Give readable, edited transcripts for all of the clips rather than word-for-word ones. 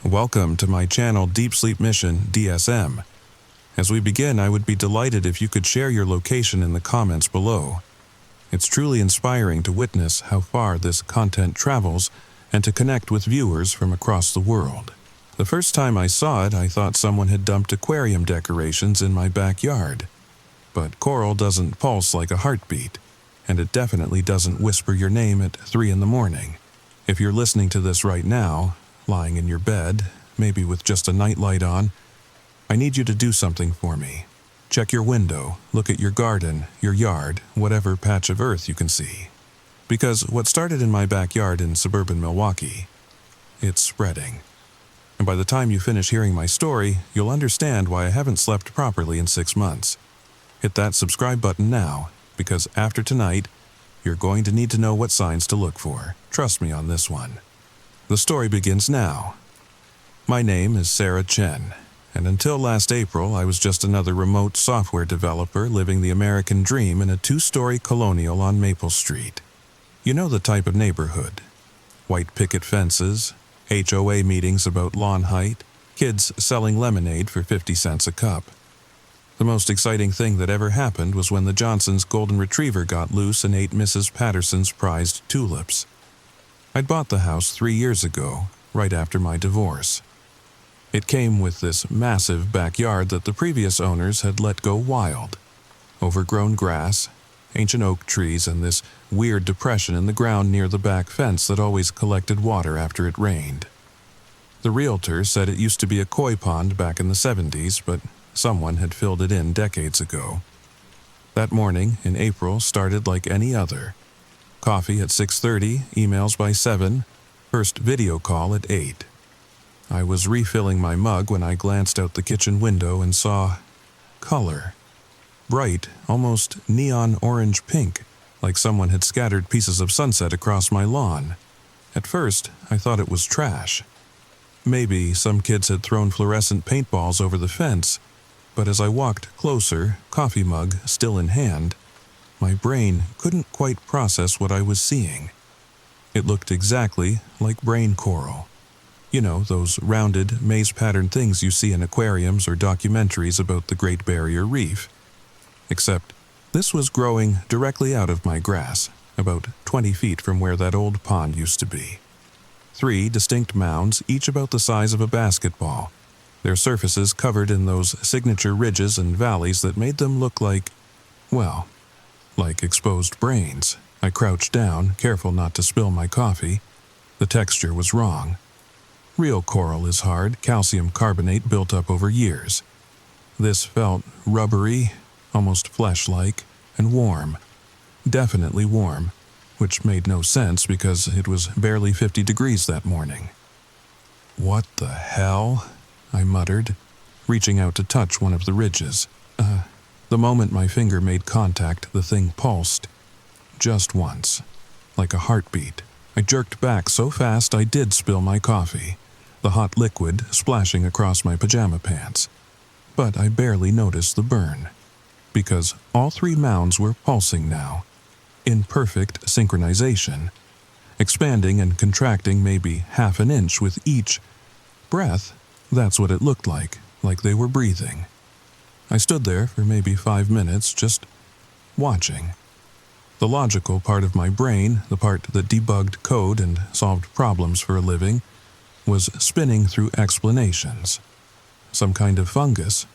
Welcome to my Channel Deep Sleep Mission-DSM. As we begin, I would be delighted if you could share your location in the comments below. It's truly inspiring to witness how far this content travels and to connect with viewers from across the world. The first time I saw it, I thought someone had dumped aquarium decorations in my backyard. But coral doesn't pulse like a heartbeat, and it definitely doesn't whisper your name at 3 in the morning. If you're listening to this right now, lying in your bed, maybe with just a nightlight on, I need you to do something for me. Check your window, look at your garden, your yard, whatever patch of earth you can see. Because what started in my backyard in suburban Milwaukee, it's spreading. And by the time you finish hearing my story, you'll understand why I haven't slept properly in 6 months. Hit that subscribe button now, because after tonight, you're going to need to know what signs to look for. Trust me on this one. The story begins now. My name is Sarah Chen, and until last April, I was just another remote software developer living the American dream in a 2-story colonial on Maple Street. You know the type of neighborhood. White picket fences, HOA meetings about lawn height, kids selling lemonade for 50 cents a cup. The most exciting thing that ever happened was when the Johnsons' golden retriever got loose and ate Mrs. Patterson's prized tulips. I'd bought the house 3 years ago, right after my divorce. It came with this massive backyard that the previous owners had let go wild. Overgrown grass, ancient oak trees, and this weird depression in the ground near the back fence that always collected water after it rained. The realtor said it used to be a koi pond back in the 70s, but someone had filled it in decades ago. That morning, in April, started like any other. Coffee at 6:30, emails by 7, first video call at 8. I was refilling my mug when I glanced out the kitchen window and saw color. Bright, almost neon orange pink, like someone had scattered pieces of sunset across my lawn. At first, I thought it was trash. Maybe some kids had thrown fluorescent paintballs over the fence, but as I walked closer, coffee mug still in hand, my brain couldn't quite process what I was seeing. It looked exactly like brain coral. You know, those rounded, maze-patterned things you see in aquariums or documentaries about the Great Barrier Reef. Except, this was growing directly out of my grass, about 20 feet from where that old pond used to be. 3 distinct mounds, each about the size of a basketball, their surfaces covered in those signature ridges and valleys that made them look like, well, like exposed brains. I crouched down, careful not to spill my coffee. The texture was wrong. Real coral is hard, calcium carbonate built up over years. This felt rubbery, almost flesh-like, and warm. Definitely warm, which made no sense because it was barely 50 degrees that morning. "What the hell?" I muttered, reaching out to touch one of the ridges. The moment my finger made contact, the thing pulsed. Just once. Like a heartbeat. I jerked back so fast I did spill my coffee, the hot liquid splashing across my pajama pants. But I barely noticed the burn, because all 3 mounds were pulsing now, in perfect synchronization, expanding and contracting maybe half an inch with each breath. That's what it looked like they were breathing. I stood there for maybe 5 minutes, just watching. The logical part of my brain, the part that debugged code and solved problems for a living, was spinning through explanations. Some kind of fungus,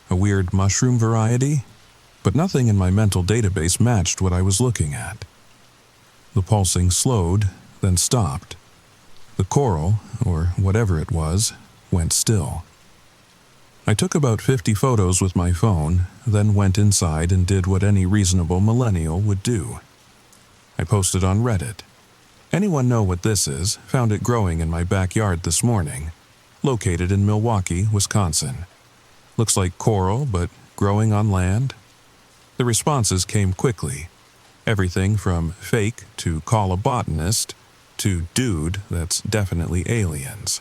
a weird mushroom variety, but nothing in my mental database matched what I was looking at. The pulsing slowed, then stopped. The coral, or whatever it was, went still. I took about 50 photos with my phone, then went inside and did what any reasonable millennial would do. I posted on Reddit. Anyone know what this is? Found it growing in my backyard this morning. Located in Milwaukee, Wisconsin. Looks like coral, but growing on land. The responses came quickly. Everything from fake to call a botanist to dude, that's definitely aliens.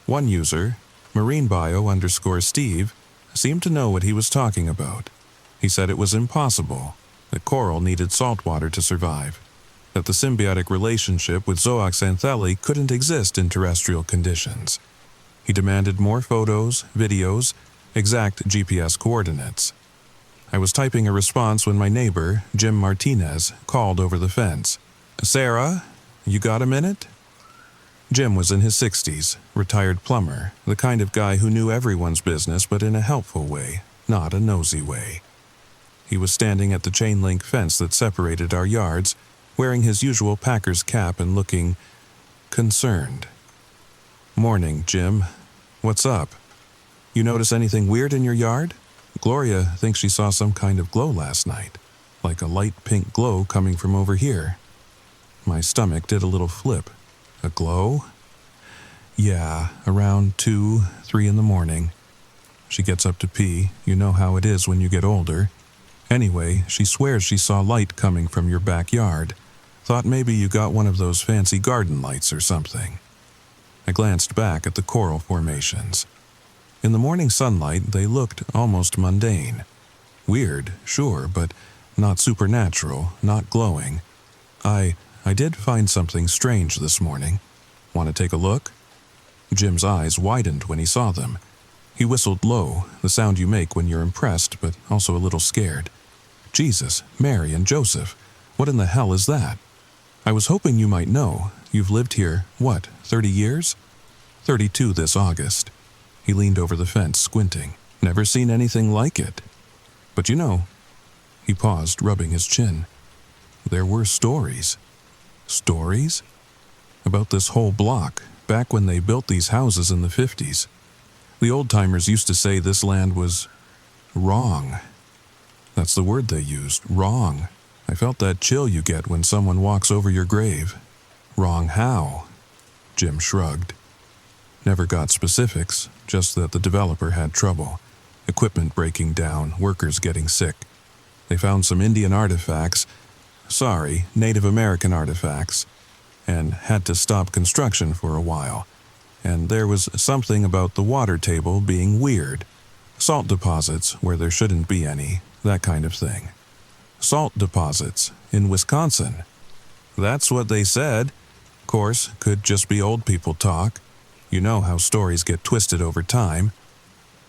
One user, MarineBio_Steve, seemed to know what he was talking about. He said it was impossible, that coral needed salt water to survive, that the symbiotic relationship with zooxanthellae couldn't exist in terrestrial conditions. He demanded more photos, videos, exact GPS coordinates. I was typing a response when my neighbor, Jim Martinez, called over the fence. "Sarah, you got a minute?" Jim was in his 60s, retired plumber, the kind of guy who knew everyone's business but in a helpful way, not a nosy way. He was standing at the chain-link fence that separated our yards, wearing his usual Packers cap and looking concerned. "Morning, Jim. What's up? You notice anything weird in your yard? Gloria thinks she saw some kind of glow last night, like a light pink glow coming from over here." My stomach did a little flip. "A glow?" "Yeah, around 2, 3 in the morning. She gets up to pee. You know how it is when you get older. Anyway, she swears she saw light coming from your backyard. Thought maybe you got one of those fancy garden lights or something." I glanced back at the coral formations. In the morning sunlight, they looked almost mundane. Weird, sure, but not supernatural, not glowing. I did find something strange this morning. Want to take a look? Jim's eyes widened when he saw them. He whistled low, the sound you make when you're impressed but also a little scared. "Jesus, Mary, and Joseph, what in the hell is that? I was hoping you might know. You've lived here, what, 30 years? 32 this August." He leaned over the fence, squinting. "Never seen anything like it. But you know," he paused, rubbing his chin, "there were stories." "Stories?" "About this whole block, back when they built these houses in the 50s. The old-timers used to say this land was wrong. That's the word they used, wrong. I felt that chill you get when someone walks over your grave. Wrong how?" Jim shrugged. "Never got specifics, just that the developer had trouble. Equipment breaking down, workers getting sick. They found some Indian artifacts, Native American artifacts, and had to stop construction for a while. And there was something about the water table being weird. Salt deposits where there shouldn't be any, that kind of thing. Salt deposits in Wisconsin. That's what they said. Course, could just be old people talk. You know how stories get twisted over time."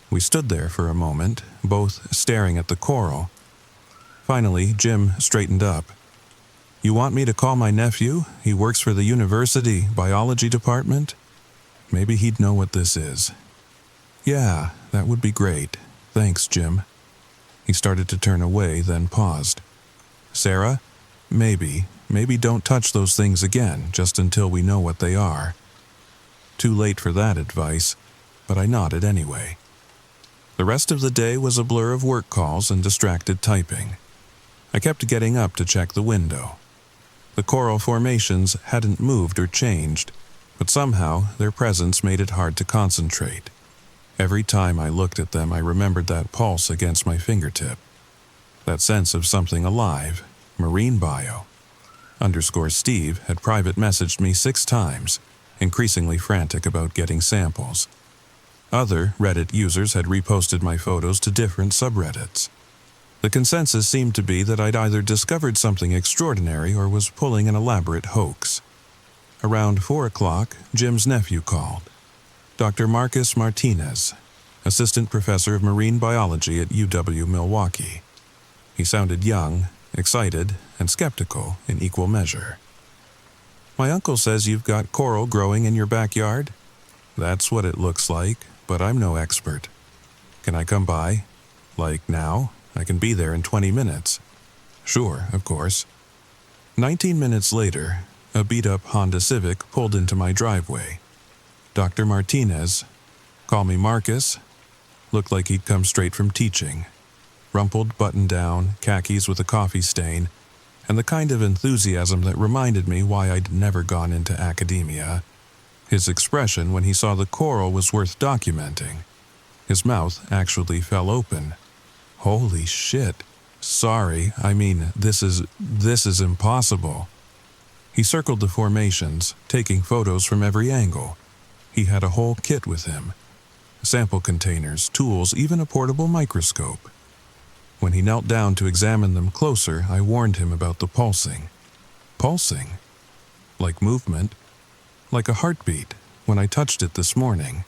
We stood there for a moment, both staring at the coral. Finally, Jim straightened up. "You want me to call my nephew? He works for the university biology department. Maybe he'd know what this is." "Yeah, that would be great. Thanks, Jim." He started to turn away, then paused. "Sarah, maybe don't touch those things again, just until we know what they are." Too late for that advice, but I nodded anyway. The rest of the day was a blur of work calls and distracted typing. I kept getting up to check the window. The coral formations hadn't moved or changed, but somehow their presence made it hard to concentrate. Every time I looked at them, I remembered that pulse against my fingertip. That sense of something alive, marine bio. _Steve had private messaged me 6 times, increasingly frantic about getting samples. Other Reddit users had reposted my photos to different subreddits. The consensus seemed to be that I'd either discovered something extraordinary or was pulling an elaborate hoax. Around 4 o'clock, Jim's nephew called. Dr. Marcus Martinez, assistant professor of marine biology at UW-Milwaukee. He sounded young, excited, and skeptical in equal measure. "My uncle says you've got coral growing in your backyard?" "That's what it looks like, but I'm no expert." "Can I come by?" "Like now? I can be there in 20 minutes. "Sure, of course." 19 minutes later, a beat-up Honda Civic pulled into my driveway. Dr. Martinez, call me Marcus, looked like he'd come straight from teaching. Rumpled button-down, khakis with a coffee stain, and the kind of enthusiasm that reminded me why I'd never gone into academia. His expression when he saw the coral was worth documenting. His mouth actually fell open. "Holy shit. Sorry, I mean, this is impossible." He circled the formations, taking photos from every angle. He had a whole kit with him. Sample containers, tools, even a portable microscope. When he knelt down to examine them closer, I warned him about the pulsing. Pulsing? Like movement? Like a heartbeat, when I touched it this morning.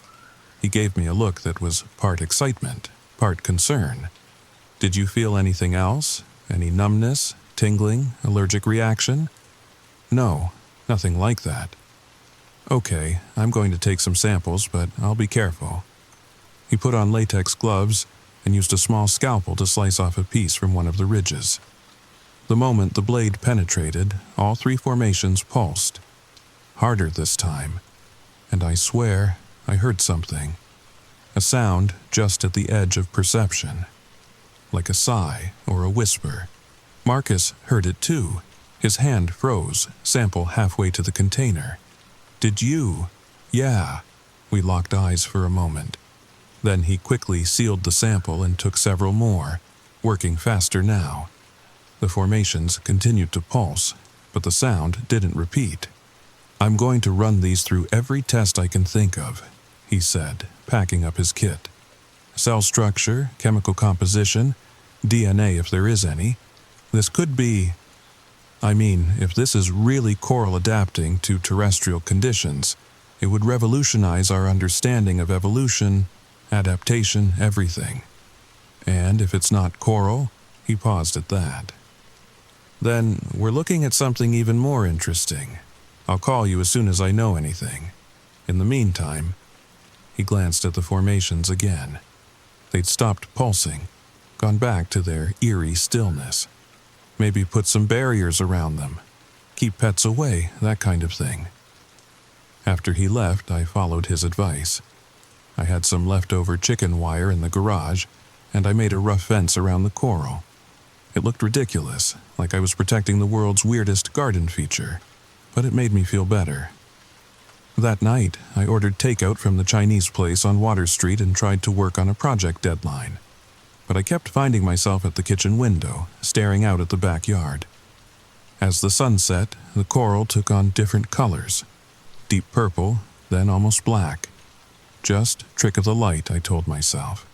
He gave me a look that was part excitement, part concern. "Did you feel anything else? Any numbness, tingling, allergic reaction?" "No, nothing like that." "Okay, I'm going to take some samples, but I'll be careful." He put on latex gloves and used a small scalpel to slice off a piece from one of the ridges. The moment the blade penetrated, all 3 formations pulsed. Harder this time, and I swear I heard something. A sound just at the edge of perception. Like a sigh or a whisper. Marcus heard it too. His hand froze, sample halfway to the container. "Did you?" "Yeah." We locked eyes for a moment. Then he quickly sealed the sample and took several more, working faster now. The formations continued to pulse, but the sound didn't repeat. "I'm going to run these through every test I can think of," he said, packing up his kit. "Cell structure, chemical composition, DNA if there is any. This could be... if this is really coral adapting to terrestrial conditions, it would revolutionize our understanding of evolution, adaptation, everything. And if it's not coral," he paused at that. "Then we're looking at something even more interesting. I'll call you as soon as I know anything. In the meantime..." He glanced at the formations again. They'd stopped pulsing, gone back to their eerie stillness. Maybe put some barriers around them. Keep pets away, that kind of thing. After he left, I followed his advice. I had some leftover chicken wire in the garage, and I made a rough fence around the coral. It looked ridiculous, like I was protecting the world's weirdest garden feature, but it made me feel better. That night, I ordered takeout from the Chinese place on Water Street and tried to work on a project deadline. But I kept finding myself at the kitchen window, staring out at the backyard. As the sun set, the coral took on different colors. Deep purple, then almost black. Just trick of the light, I told myself.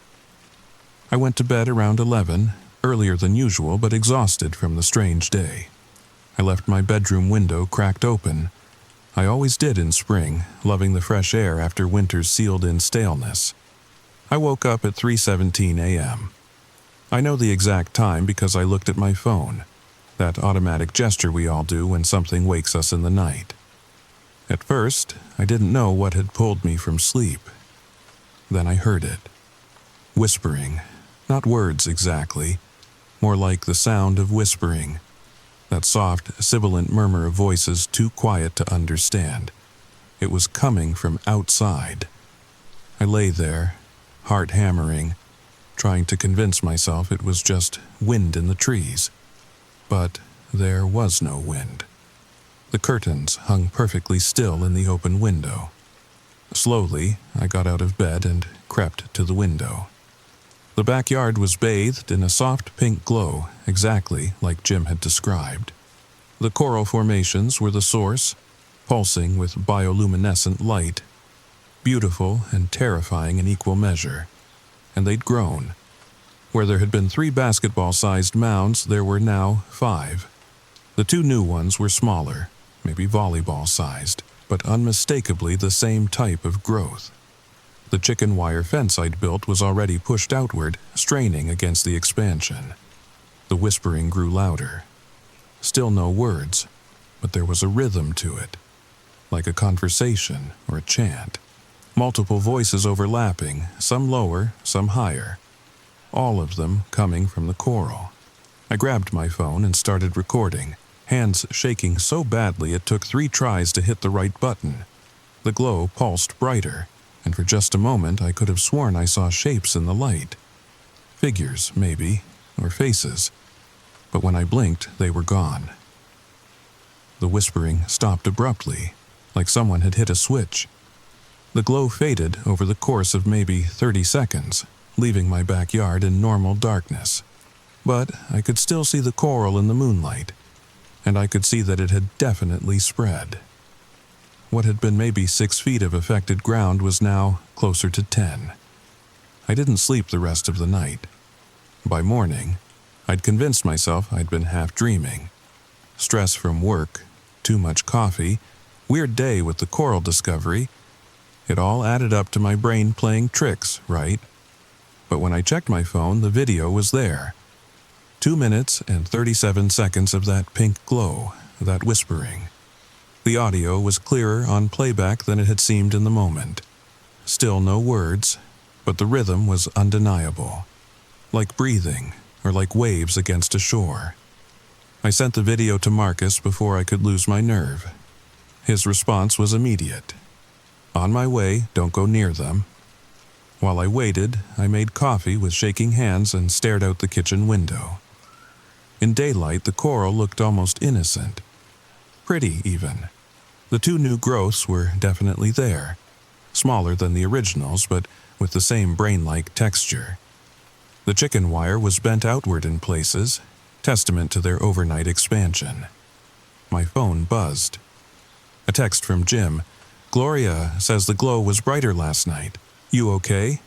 I went to bed around 11, earlier than usual but exhausted from the strange day. I left my bedroom window cracked open. I always did in spring, loving the fresh air after winter's sealed-in staleness. I woke up at 3:17 a.m. I know the exact time because I looked at my phone, that automatic gesture we all do when something wakes us in the night. At first, I didn't know what had pulled me from sleep. Then I heard it. Whispering, not words exactly, more like the sound of whispering. That soft, sibilant murmur of voices too quiet to understand. It was coming from outside. I lay there, heart hammering, trying to convince myself it was just wind in the trees. But there was no wind. The curtains hung perfectly still in the open window. Slowly, I got out of bed and crept to the window. The backyard was bathed in a soft pink glow, exactly like Jim had described. The coral formations were the source, pulsing with bioluminescent light, beautiful and terrifying in equal measure. And they'd grown. Where there had been 3 basketball-sized mounds, there were now 5. The 2 new ones were smaller, maybe volleyball-sized, but unmistakably the same type of growth. The chicken wire fence I'd built was already pushed outward, straining against the expansion. The whispering grew louder. Still no words, but there was a rhythm to it, like a conversation or a chant. Multiple voices overlapping, some lower, some higher. All of them coming from the coral. I grabbed my phone and started recording, hands shaking so badly it took 3 tries to hit the right button. The glow pulsed brighter, and for just a moment I could have sworn I saw shapes in the light. Figures, maybe, or faces. But when I blinked, they were gone. The whispering stopped abruptly, like someone had hit a switch. The glow faded over the course of maybe 30 seconds, leaving my backyard in normal darkness. But I could still see the coral in the moonlight, and I could see that it had definitely spread. What had been maybe 6 feet of affected ground was now closer to 10. I didn't sleep the rest of the night. By morning, I'd convinced myself I'd been half dreaming. Stress from work, too much coffee, weird day with the coral discovery. It all added up to my brain playing tricks, right? But when I checked my phone, the video was there. 2 minutes and 37 seconds of that pink glow, that whispering. The audio was clearer on playback than it had seemed in the moment. Still no words, but the rhythm was undeniable. Like breathing, or like waves against a shore. I sent the video to Marcus before I could lose my nerve. His response was immediate. On my way, don't go near them. While I waited, I made coffee with shaking hands and stared out the kitchen window. In daylight, the coral looked almost innocent. Pretty, even. The 2 new growths were definitely there. Smaller than the originals, but with the same brain-like texture. The chicken wire was bent outward in places, testament to their overnight expansion. My phone buzzed. A text from Jim. Gloria says the glow was brighter last night. You okay?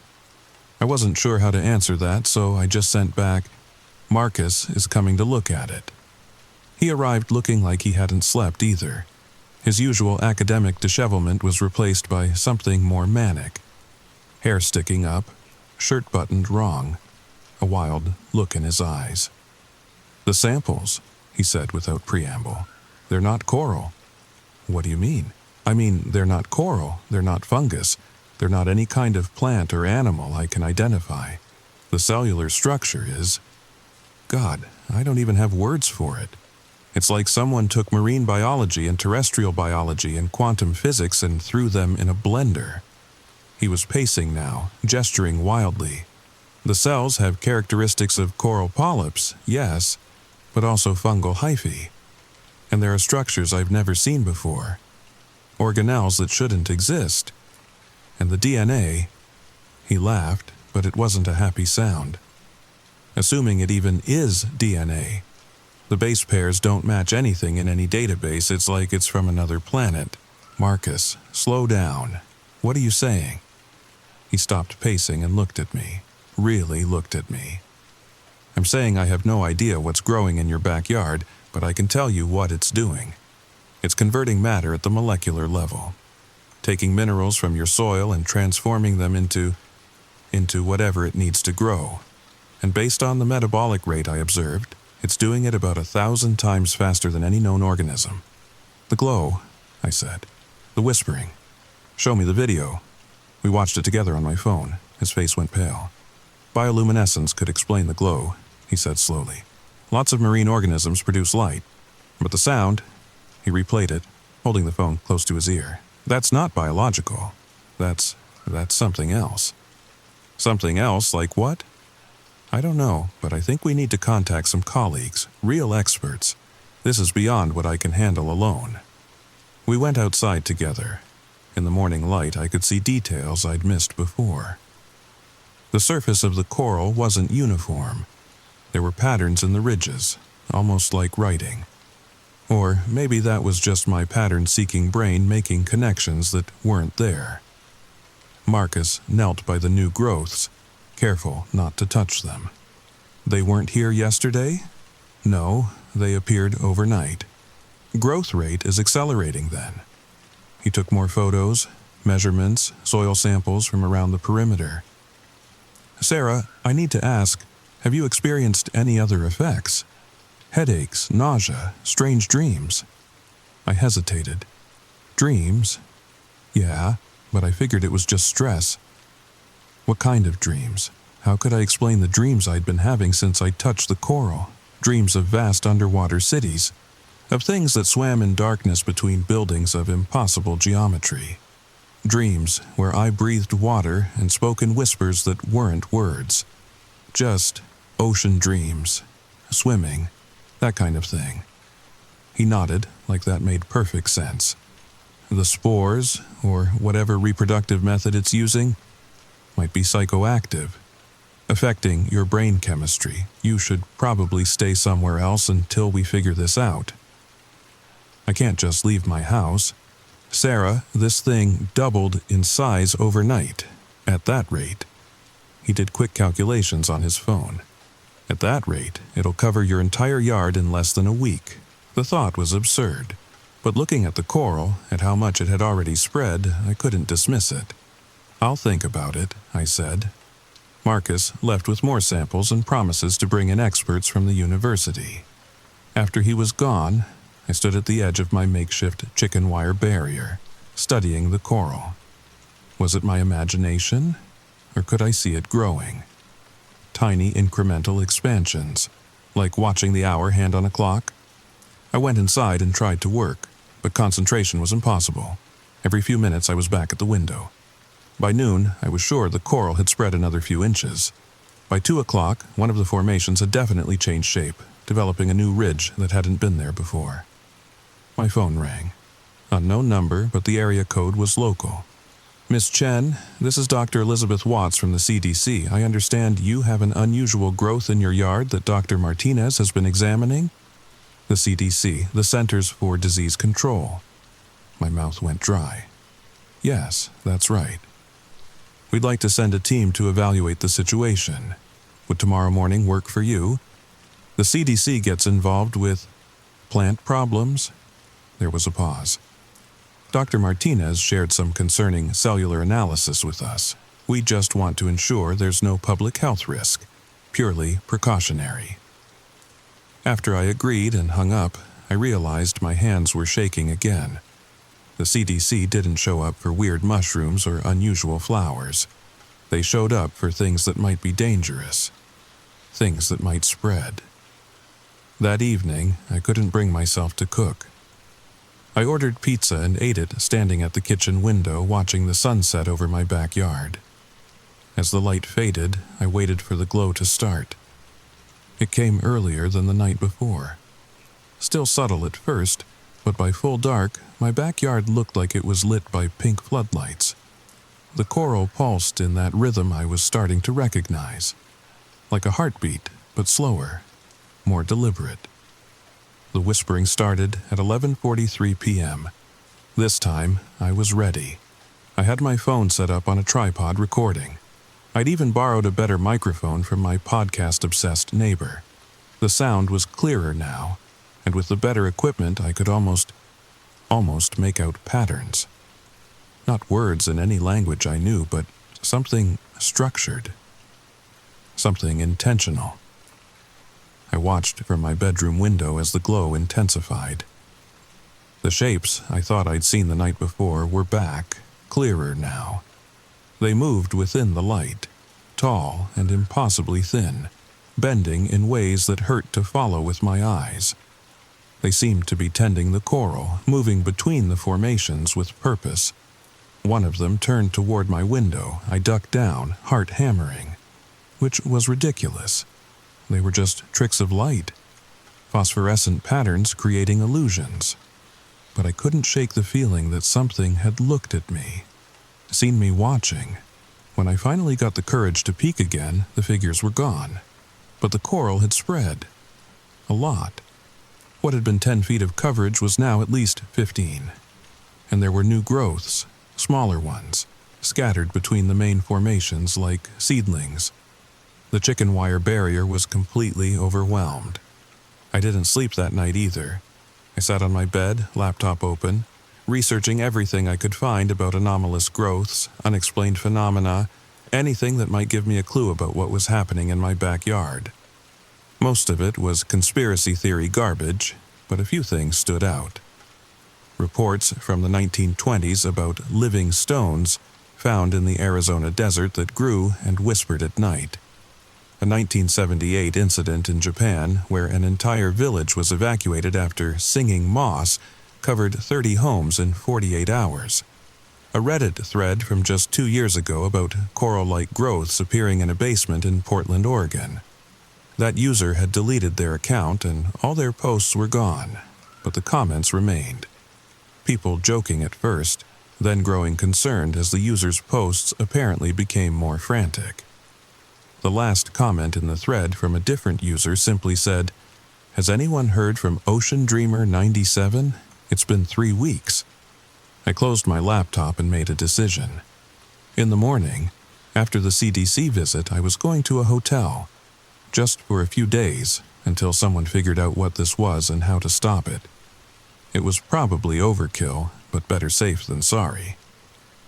I wasn't sure how to answer that, so I just sent back, Marcus is coming to look at it. He arrived looking like he hadn't slept either. His usual academic dishevelment was replaced by something more manic. Hair sticking up, shirt buttoned wrong, a wild look in his eyes. The samples, he said without preamble. They're not coral. What do you mean? I mean, they're not coral, they're not fungus, they're not any kind of plant or animal I can identify. The cellular structure is... God, I don't even have words for it. It's like someone took marine biology and terrestrial biology and quantum physics and threw them in a blender. He was pacing now, gesturing wildly. The cells have characteristics of coral polyps, yes, but also fungal hyphae. And there are structures I've never seen before. Organelles that shouldn't exist. And the DNA... He laughed, but it wasn't a happy sound. Assuming it even is DNA. The base pairs don't match anything in any database. It's like it's from another planet. Marcus, slow down. What are you saying? He stopped pacing and looked at me. Really looked at me. I'm saying I have no idea what's growing in your backyard, but I can tell you what it's doing. It's converting matter at the molecular level. Taking minerals from your soil and transforming them into whatever it needs to grow. And based on the metabolic rate I observed, it's doing it about 1,000 times faster than any known organism. The glow, I said. The whispering. Show me the video. We watched it together on my phone. His face went pale. Bioluminescence could explain the glow, he said slowly. Lots of marine organisms produce light. But the sound, he replayed it, holding the phone close to his ear. That's not biological. That's something else. Something else like what? I don't know, but I think we need to contact some colleagues, real experts. This is beyond what I can handle alone. We went outside together. In the morning light, I could see details I'd missed before. The surface of the coral wasn't uniform. There were patterns in the ridges, almost like writing. Or maybe that was just my pattern-seeking brain making connections that weren't there. Marcus knelt by the new growths, careful not to touch them. They weren't here yesterday? No, they appeared overnight. Growth rate is accelerating then. He took more photos, measurements, soil samples from around the perimeter. Sarah, I need to ask, have you experienced any other effects? Headaches, nausea, strange dreams? I hesitated. Dreams? Yeah, but I figured it was just stress. What kind of dreams? How could I explain the dreams I'd been having since I touched the coral? Dreams of vast underwater cities, of things that swam in darkness between buildings of impossible geometry. Dreams where I breathed water and spoke in whispers that weren't words. Just ocean dreams, swimming, that kind of thing. He nodded, like that made perfect sense. The spores, or whatever reproductive method it's using, might be psychoactive, affecting your brain chemistry. You should probably stay somewhere else until we figure this out. I can't just leave my house. Sarah, this thing doubled in size overnight. At that rate. He did quick calculations on his phone. At that rate, it'll cover your entire yard in less than a week. The thought was absurd. But looking at the coral, at how much it had already spread, I couldn't dismiss it. "I'll think about it," I said. Marcus left with more samples and promises to bring in experts from the university. After he was gone, I stood at the edge of my makeshift chicken wire barrier, studying the coral. Was it my imagination, or could I see it growing? Tiny incremental expansions, like watching the hour hand on a clock. I went inside and tried to work, but concentration was impossible. Every few minutes I was back at the window. By noon, I was sure the coral had spread another few inches. By 2 o'clock, one of the formations had definitely changed shape, developing a new ridge that hadn't been there before. My phone rang. Unknown number, but the area code was local. "Miss Chen, this is Dr. Elizabeth Watts from the CDC. I understand you have an unusual growth in your yard that Dr. Martinez has been examining?" The CDC, the Centers for Disease Control. My mouth went dry. "Yes, that's right. We'd like to send a team to evaluate the situation. Would tomorrow morning work for you? The CDC gets involved with plant problems." There was a pause. Dr. Martinez shared some concerning cellular analysis with us. "We just want to ensure there's no public health risk. Purely precautionary." After I agreed and hung up, I realized my hands were shaking again. The CDC didn't show up for weird mushrooms or unusual flowers. They showed up for things that might be dangerous, things that might spread. That evening, I couldn't bring myself to cook. I ordered pizza and ate it standing at the kitchen window watching the sunset over my backyard. As the light faded, I waited for the glow to start. It came earlier than the night before. Still subtle at first, but by full dark, my backyard looked like it was lit by pink floodlights. The coral pulsed in that rhythm I was starting to recognize. Like a heartbeat, but slower, more deliberate. The whispering started at 11:43 p.m. This time, I was ready. I had my phone set up on a tripod recording. I'd even borrowed a better microphone from my podcast-obsessed neighbor. The sound was clearer now, and with the better equipment I could almost make out patterns. Not words in any language I knew, but something structured. Something intentional. I watched from my bedroom window as the glow intensified. The shapes I thought I'd seen the night before were back, clearer now. They moved within the light, tall and impossibly thin, bending in ways that hurt to follow with my eyes. They seemed to be tending the coral, moving between the formations with purpose. One of them turned toward my window. I ducked down, heart hammering, which was ridiculous. They were just tricks of light, phosphorescent patterns creating illusions. But I couldn't shake the feeling that something had looked at me, seen me watching. When I finally got the courage to peek again, the figures were gone. But the coral had spread. A lot. What had been 10 feet of coverage was now at least 15. And there were new growths, smaller ones, scattered between the main formations like seedlings. The chicken wire barrier was completely overwhelmed. I didn't sleep that night either. I sat on my bed, laptop open, researching everything I could find about anomalous growths, unexplained phenomena, anything that might give me a clue about what was happening in my backyard. Most of it was conspiracy theory garbage, but a few things stood out. Reports from the 1920s about living stones found in the Arizona desert that grew and whispered at night. A 1978 incident in Japan where an entire village was evacuated after singing moss covered 30 homes in 48 hours. A Reddit thread from just 2 years ago about coral-like growths appearing in a basement in Portland, Oregon. That user had deleted their account and all their posts were gone, but the comments remained. People joking at first, then growing concerned as the user's posts apparently became more frantic. The last comment in the thread from a different user simply said, "Has anyone heard from Ocean Dreamer 97? It's been 3 weeks." I closed my laptop and made a decision. In the morning, after the CDC visit, I was going to a hotel, just for a few days, until someone figured out what this was and how to stop it. It was probably overkill, but better safe than sorry.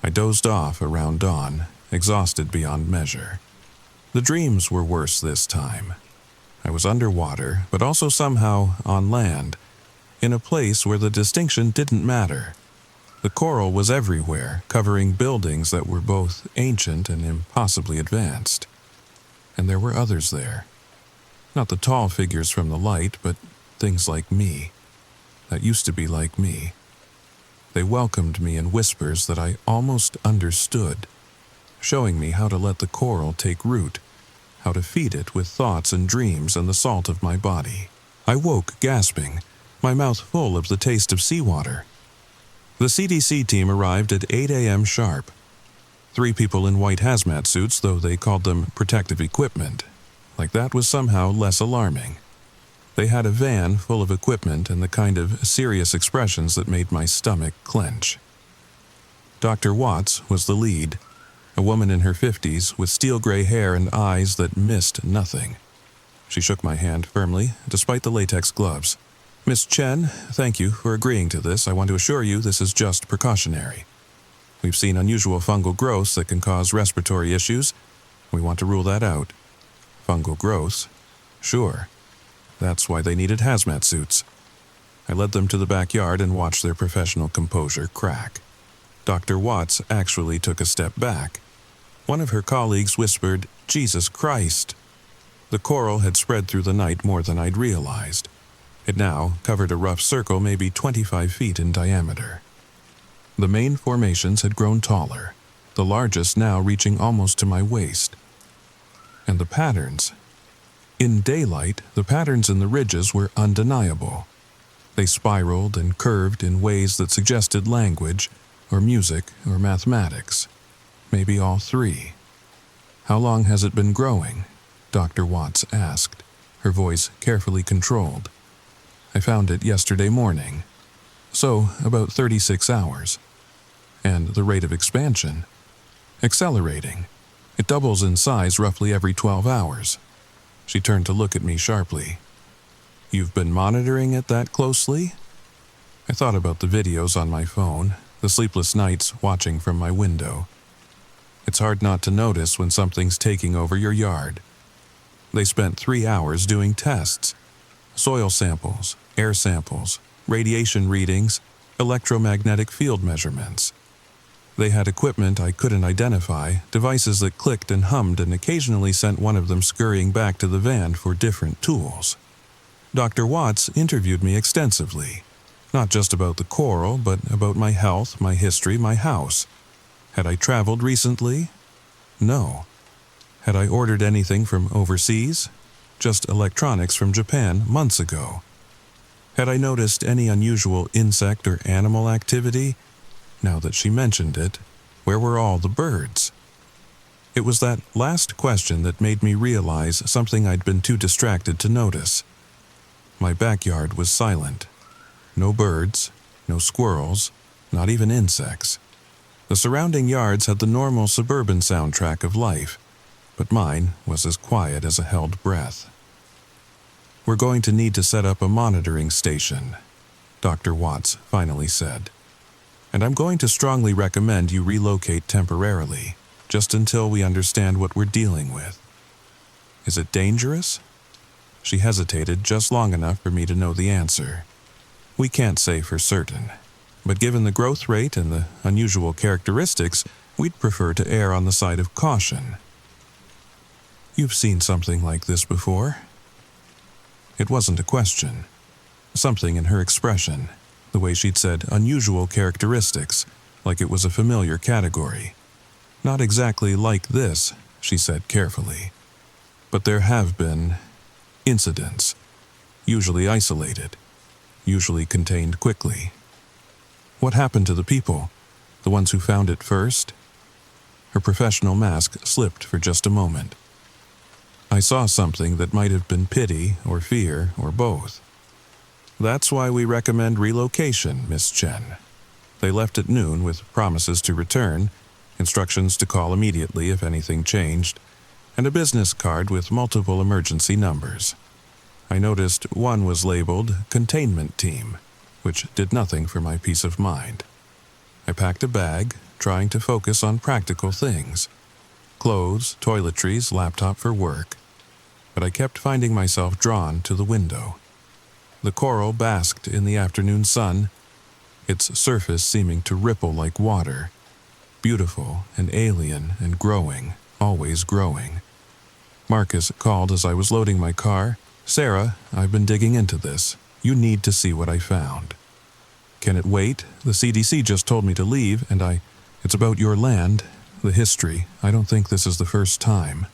I dozed off around dawn, exhausted beyond measure. The dreams were worse this time. I was underwater, but also somehow on land, in a place where the distinction didn't matter. The coral was everywhere, covering buildings that were both ancient and impossibly advanced. And there were others there. Not the tall figures from the light, but things like me, that used to be like me. They welcomed me in whispers that I almost understood, showing me how to let the coral take root, how to feed it with thoughts and dreams and the salt of my body. I woke gasping, my mouth full of the taste of seawater. The CDC team arrived at 8 a.m. sharp. 3 people in white hazmat suits, though they called them protective equipment. Like that was somehow less alarming. They had a van full of equipment and the kind of serious expressions that made my stomach clench. Dr. Watts was the lead, a woman in her 50s with steel-gray hair and eyes that missed nothing. She shook my hand firmly, despite the latex gloves. "Miss Chen, thank you for agreeing to this. I want to assure you this is just precautionary. We've seen unusual fungal growths that can cause respiratory issues. We want to rule that out." Fungal growths? Sure. That's why they needed hazmat suits. I led them to the backyard and watched their professional composure crack. Dr. Watts actually took a step back. One of her colleagues whispered, "Jesus Christ!" The coral had spread through the night more than I'd realized. It now covered a rough circle maybe 25 feet in diameter. The main formations had grown taller, the largest now reaching almost to my waist. And the patterns. In daylight, the patterns in the ridges were undeniable. They spiraled and curved in ways that suggested language, or music, or mathematics. Maybe all 3. "How long has it been growing?" Dr. Watts asked, her voice carefully controlled. "I found it yesterday morning. So, about 36 hours. And the rate of expansion? Accelerating. It doubles in size roughly every 12 hours. She turned to look at me sharply. "You've been monitoring it that closely?" I thought about the videos on my phone, the sleepless nights watching from my window. It's hard not to notice when something's taking over your yard. They spent 3 hours doing tests. Soil samples, air samples, radiation readings, electromagnetic field measurements. They had equipment I couldn't identify, devices that clicked and hummed and occasionally sent one of them scurrying back to the van for different tools. Dr. Watts interviewed me extensively, not just about the coral, but about my health, my history, my house. Had I traveled recently? No. Had I ordered anything from overseas? Just electronics from Japan months ago. Had I noticed any unusual insect or animal activity? Now that she mentioned it, where were all the birds? It was that last question that made me realize something I'd been too distracted to notice. My backyard was silent. No birds, no squirrels, not even insects. The surrounding yards had the normal suburban soundtrack of life, but mine was as quiet as a held breath. "We're going to need to set up a monitoring station," Dr. Watts finally said. "And I'm going to strongly recommend you relocate temporarily, just until we understand what we're dealing with." "Is it dangerous?" She hesitated just long enough for me to know the answer. "We can't say for certain, but given the growth rate and the unusual characteristics, we'd prefer to err on the side of caution." "You've seen something like this before?" It wasn't a question. Something in her expression, the way she'd said unusual characteristics, like it was a familiar category. "Not exactly like this," she said carefully. "But there have been incidents, usually isolated, usually contained quickly." "What happened to the people, the ones who found it first?" Her professional mask slipped for just a moment. "I saw something that might have been pity or fear or both. That's why we recommend relocation, Miss Chen. They left at noon with promises to return, instructions to call immediately if anything changed, and a business card with multiple emergency numbers. I noticed one was labeled Containment Team, which did nothing for my peace of mind. I packed a bag, trying to focus on practical things. Clothes, toiletries, laptop for work. But I kept finding myself drawn to the window. The coral basked in the afternoon sun, its surface seeming to ripple like water. Beautiful and alien and growing, always growing. Marcus called as I was loading my car. "Sarah, I've been digging into this. You need to see what I found." "Can it wait? The CDC just told me to leave, and it's about your land, the history. I don't think this is the first time."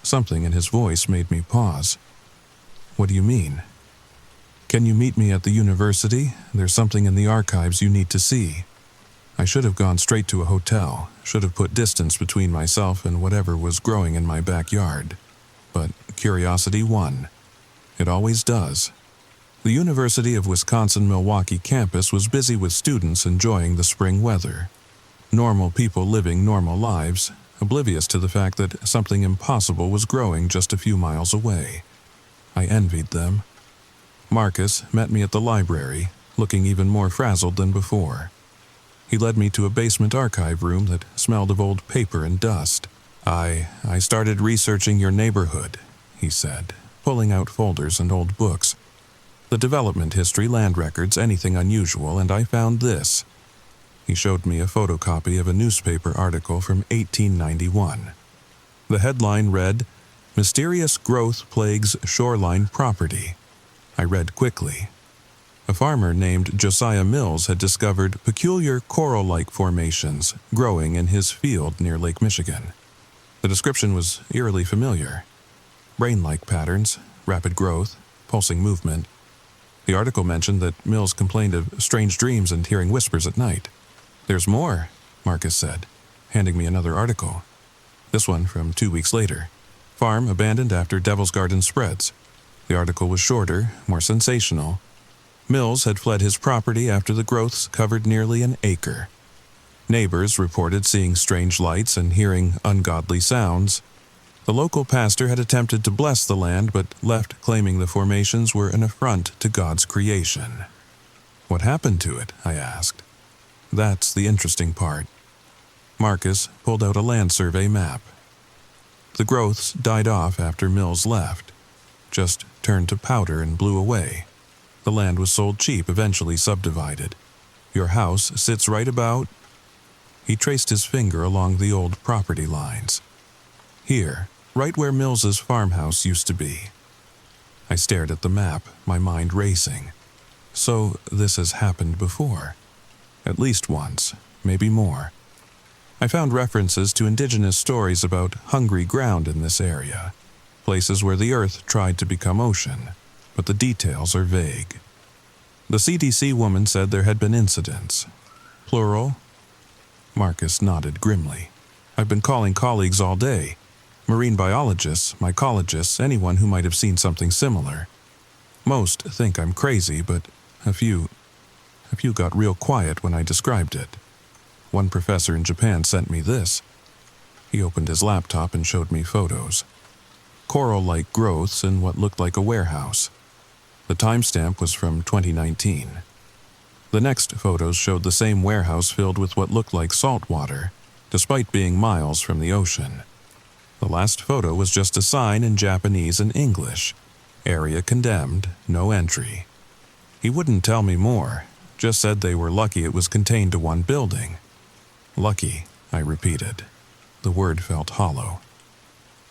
Something in his voice made me pause. "What do you mean?" "Can you meet me at the university? There's something in the archives you need to see." I should have gone straight to a hotel, should have put distance between myself and whatever was growing in my backyard. But curiosity won. It always does. The University of Wisconsin-Milwaukee campus was busy with students enjoying the spring weather. Normal people living normal lives, oblivious to the fact that something impossible was growing just a few miles away. I envied them. Marcus met me at the library, looking even more frazzled than before. He led me to a basement archive room that smelled of old paper and dust. I started researching your neighborhood," he said, pulling out folders and old books. "The development history, land records, anything unusual, and I found this." He showed me a photocopy of a newspaper article from 1891. The headline read, "Mysterious Growth Plagues Shoreline Property." I read quickly. A farmer named Josiah Mills had discovered peculiar coral-like formations growing in his field near Lake Michigan. The description was eerily familiar. Brain-like patterns, rapid growth, pulsing movement. The article mentioned that Mills complained of strange dreams and hearing whispers at night. "There's more," Marcus said, handing me another article. This one from 2 weeks later. "Farm abandoned after Devil's Garden spreads." The article was shorter, more sensational. Mills had fled his property after the growths covered nearly an acre. Neighbors reported seeing strange lights and hearing ungodly sounds. The local pastor had attempted to bless the land but left claiming the formations were an affront to God's creation. "What happened to it?" I asked. "That's the interesting part." Marcus pulled out a land survey map. The growths died off after Mills left, just turned to powder and blew away. The land was sold cheap, eventually subdivided. Your house sits right about... He traced his finger along the old property lines. "Here, right where Mills's farmhouse used to be." I stared at the map, my mind racing. So this has happened before. At least once, maybe more. I found references to indigenous stories about hungry ground in this area, places where the earth tried to become ocean, but the details are vague. The CDC woman said there had been incidents. Plural? Marcus nodded grimly. "I've been calling colleagues all day. Marine biologists, mycologists, anyone who might have seen something similar. Most think I'm crazy, but a few got real quiet when I described it. One professor in Japan sent me this." He opened his laptop and showed me photos. Coral-like growths in what looked like a warehouse. The timestamp was from 2019. The next photos showed the same warehouse filled with what looked like salt water, despite being miles from the ocean. The last photo was just a sign in Japanese and English. "Area condemned, no entry." He wouldn't tell me more, just said they were lucky it was contained to one building. "Lucky," I repeated. The word felt hollow.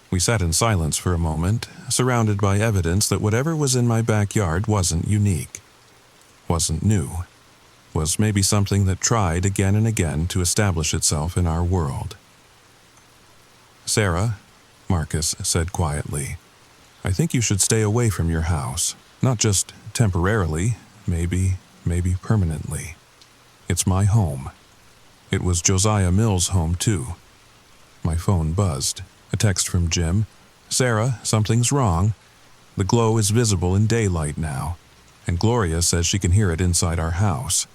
We sat in silence for a moment, surrounded by evidence that whatever was in my backyard wasn't unique, wasn't new, was maybe something that tried again and again to establish itself in our world. "Sarah," Marcus said quietly, "I think you should stay away from your house, not just temporarily, maybe permanently. It's my home. It was Josiah Mills' home too." My phone buzzed. A text from Jim. "Sarah, something's wrong. The glow is visible in daylight now, and Gloria says she can hear it inside our house."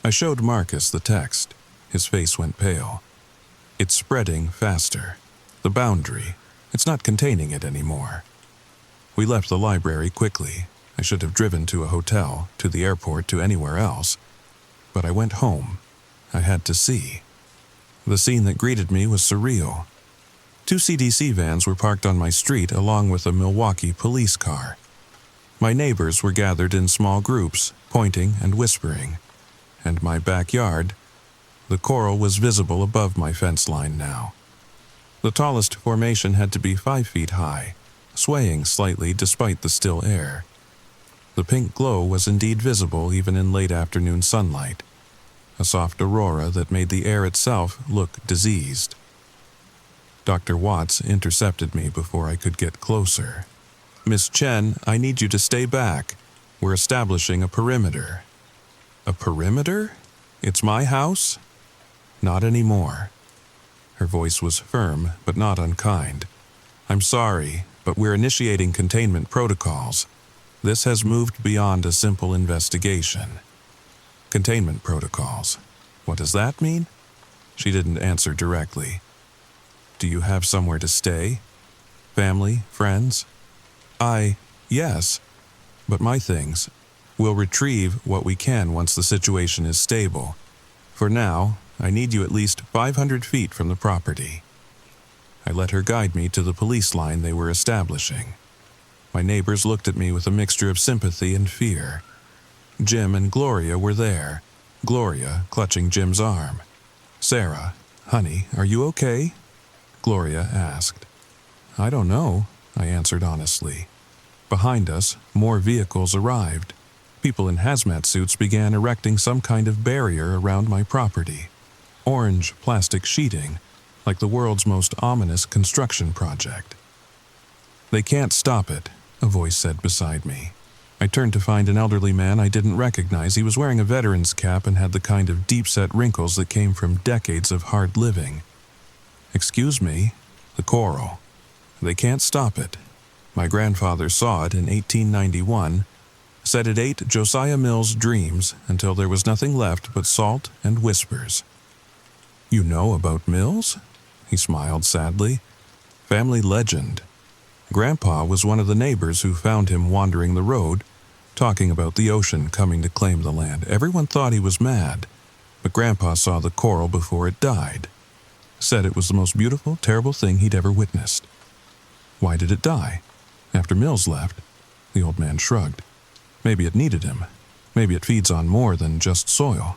I showed Marcus the text. His face went pale. "It's spreading faster. The boundary. It's not containing it anymore." We left the library quickly. I should have driven to a hotel, to the airport, to anywhere else. But I went home. I had to see. The scene that greeted me was surreal. 2 CDC vans were parked on my street along with a Milwaukee police car. My neighbors were gathered in small groups, pointing and whispering. And my backyard, the coral was visible above my fence line now. The tallest formation had to be 5 feet high, swaying slightly despite the still air. The pink glow was indeed visible even in late afternoon sunlight, a soft aurora that made the air itself look diseased. Dr. Watts intercepted me before I could get closer. "Miss Chen, I need you to stay back. We're establishing a perimeter." "A perimeter? It's my house?" "Not anymore." Her voice was firm, but not unkind. "I'm sorry, but we're initiating containment protocols. This has moved beyond a simple investigation." Containment protocols. What does that mean? She didn't answer directly. "Do you have somewhere to stay? Family? Friends?" Yes. But my things. We'll retrieve what we can once the situation is stable. For now, I need you at least 500 feet from the property." I let her guide me to the police line they were establishing. My neighbors looked at me with a mixture of sympathy and fear. Jim and Gloria were there, Gloria clutching Jim's arm. "Sarah, honey, are you okay?" Gloria asked. "I don't know," I answered honestly. Behind us, more vehicles arrived. People in hazmat suits began erecting some kind of barrier around my property. Orange plastic sheeting, like the world's most ominous construction project. "They can't stop it," a voice said beside me. I turned to find an elderly man I didn't recognize. He was wearing a veteran's cap and had the kind of deep-set wrinkles that came from decades of hard living. "Excuse me, the coral. They can't stop it. My grandfather saw it in 1891, said it ate Josiah Mill's dreams until there was nothing left but salt and whispers." "You know about Mills?" He smiled sadly. "Family legend. Grandpa was one of the neighbors who found him wandering the road, talking about the ocean coming to claim the land. Everyone thought he was mad, but Grandpa saw the coral before it died. Said it was the most beautiful, terrible thing he'd ever witnessed." "Why did it die?" "After Mills left." The old man shrugged. "Maybe it needed him. Maybe it feeds on more than just soil."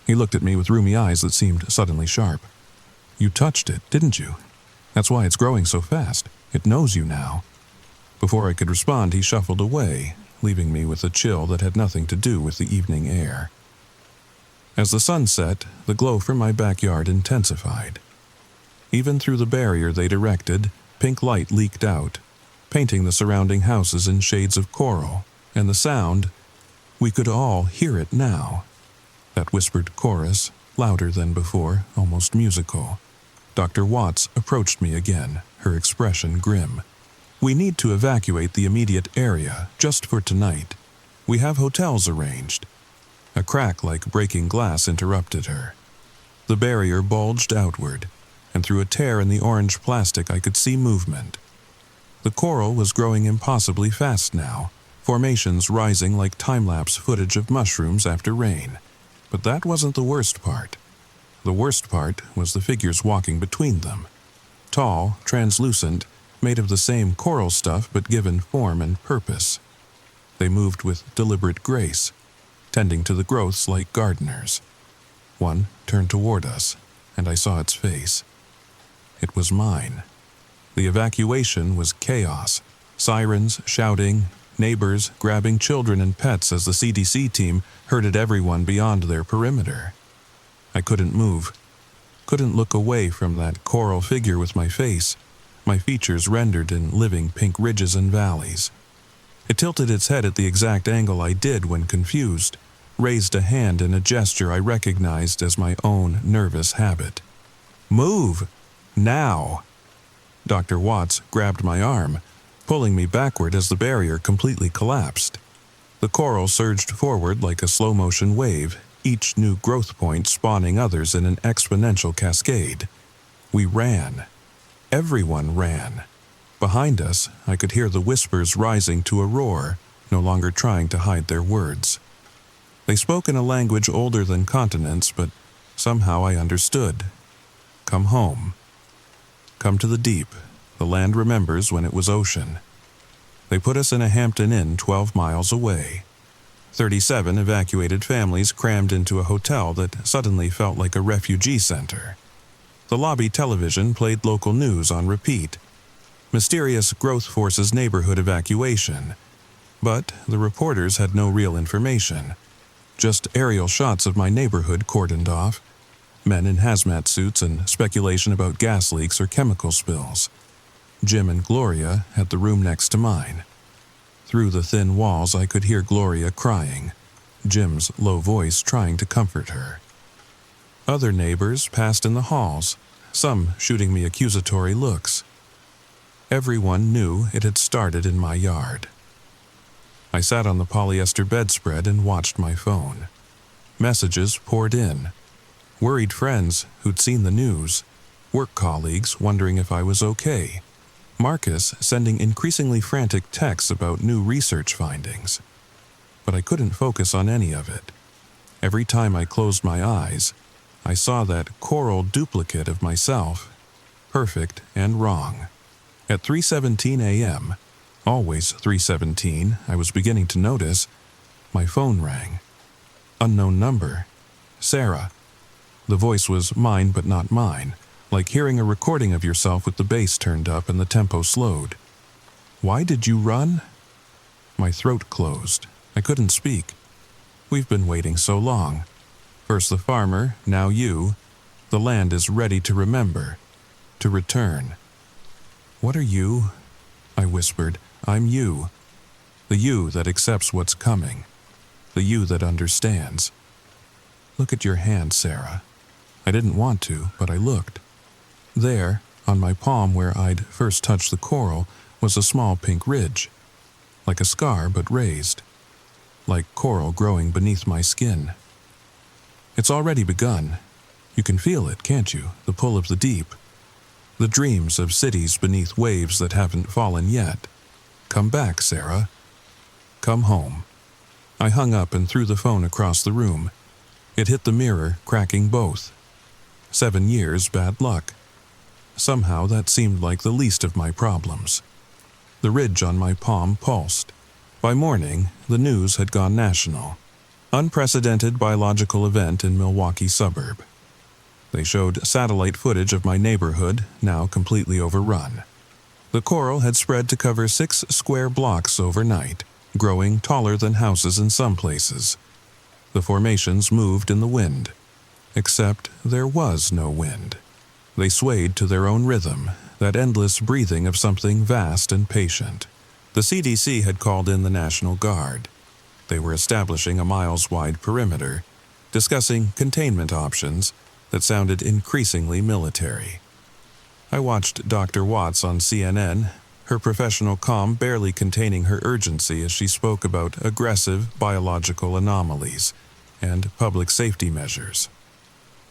He looked at me with rheumy eyes that seemed suddenly sharp. "You touched it, didn't you? That's why it's growing so fast. It knows you now." Before I could respond, he shuffled away, leaving me with a chill that had nothing to do with the evening air. As the sun set, the glow from my backyard intensified. Even through the barrier they'd erected, pink light leaked out, painting the surrounding houses in shades of coral, and the sound, we could all hear it now. That whispered chorus, louder than before, almost musical. Dr. Watts approached me again, her expression grim. "We need to evacuate the immediate area, just for tonight. We have hotels arranged." A crack like breaking glass interrupted her. The barrier bulged outward, and through a tear in the orange plastic I could see movement. The coral was growing impossibly fast now, formations rising like time-lapse footage of mushrooms after rain. But that wasn't the worst part. The worst part was the figures walking between them. Tall, translucent, made of the same coral stuff but given form and purpose. They moved with deliberate grace, tending to the growths like gardeners. One turned toward us, and I saw its face. It was mine. The evacuation was chaos. Sirens shouting, neighbors grabbing children and pets as the CDC team herded everyone beyond their perimeter. I couldn't move, couldn't look away from that coral figure with my face, my features rendered in living pink ridges and valleys. It tilted its head at the exact angle I did when confused, raised a hand in a gesture I recognized as my own nervous habit. "Move! Now!" Dr. Watts grabbed my arm, pulling me backward as the barrier completely collapsed. The coral surged forward like a slow-motion wave, each new growth point spawning others in an exponential cascade. We ran. Everyone ran. Behind us, I could hear the whispers rising to a roar, no longer trying to hide their words. They spoke in a language older than continents, but somehow I understood. Come home. Come to the deep. The land remembers when it was ocean. They put us in a Hampton Inn 12 miles away. 37 evacuated families crammed into a hotel that suddenly felt like a refugee center. The lobby television played local news on repeat. Mysterious growth forces neighborhood evacuation. But the reporters had no real information. Just aerial shots of my neighborhood cordoned off. Men in hazmat suits and speculation about gas leaks or chemical spills. Jim and Gloria had the room next to mine. Through the thin walls I could hear Gloria crying, Jim's low voice trying to comfort her. Other neighbors passed in the halls, some shooting me accusatory looks. Everyone knew it had started in my yard. I sat on the polyester bedspread and watched my phone. Messages poured in. Worried friends who'd seen the news. Work colleagues wondering if I was okay. Marcus sending increasingly frantic texts about new research findings. But I couldn't focus on any of it. Every time I closed my eyes, I saw that choral duplicate of myself, perfect and wrong. At 3:17 a.m., always 3:17, I was beginning to notice, my phone rang. Unknown number. Sarah. The voice was mine but not mine, like hearing a recording of yourself with the bass turned up and the tempo slowed. Why did you run? My throat closed. I couldn't speak. We've been waiting so long. First the farmer, now you. The land is ready to remember, to return. What are you? I whispered. I'm you. The you that accepts what's coming. The you that understands. Look at your hand, Sarah. I didn't want to, but I looked. There, on my palm where I'd first touched the coral, was a small pink ridge. Like a scar, but raised. Like coral growing beneath my skin. It's already begun. You can feel it, can't you? The pull of the deep. The dreams of cities beneath waves that haven't fallen yet. Come back, Sarah. Come home. I hung up and threw the phone across the room. It hit the mirror, cracking both. 7 years bad luck. Somehow that seemed like the least of my problems. The ridge on my palm pulsed. By morning, the news had gone national. Unprecedented biological event in Milwaukee suburb. They showed satellite footage of my neighborhood, now completely overrun. The coral had spread to cover 6 square blocks overnight, growing taller than houses in some places. The formations moved in the wind. Except there was no wind. They swayed to their own rhythm, that endless breathing of something vast and patient. The CDC had called in the National Guard. They were establishing a miles-wide perimeter, discussing containment options that sounded increasingly military. I watched Dr. Watts on CNN, her professional calm barely containing her urgency as she spoke about aggressive biological anomalies and public safety measures.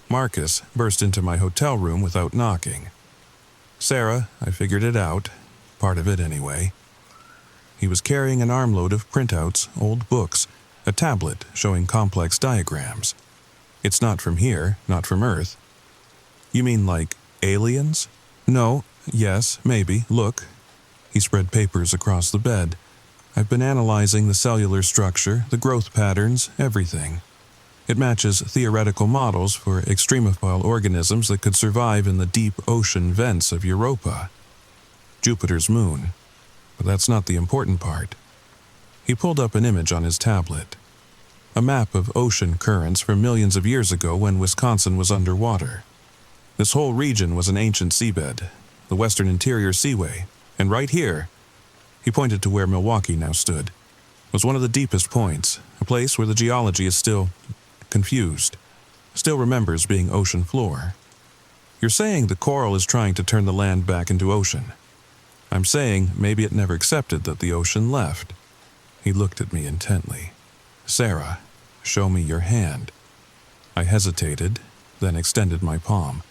Marcus burst into my hotel room without knocking. Sarah, I figured it out, part of it anyway. He was carrying an armload of printouts, old books, a tablet showing complex diagrams. It's not from here, not from Earth. You mean like aliens? No, yes, maybe, look. He spread papers across the bed. I've been analyzing the cellular structure, the growth patterns, everything. It matches theoretical models for extremophile organisms that could survive in the deep ocean vents of Europa. Jupiter's moon. But that's not the important part. He pulled up an image on his tablet. A map of ocean currents from millions of years ago when Wisconsin was underwater. This whole region was an ancient seabed, the Western Interior Seaway, and right here, he pointed to where Milwaukee now stood, was one of the deepest points, a place where the geology is still confused, still remembers being ocean floor. You're saying the coral is trying to turn the land back into ocean. I'm saying maybe it never accepted that the ocean left. He looked at me intently. Sarah, show me your hand. I hesitated, then extended my palm.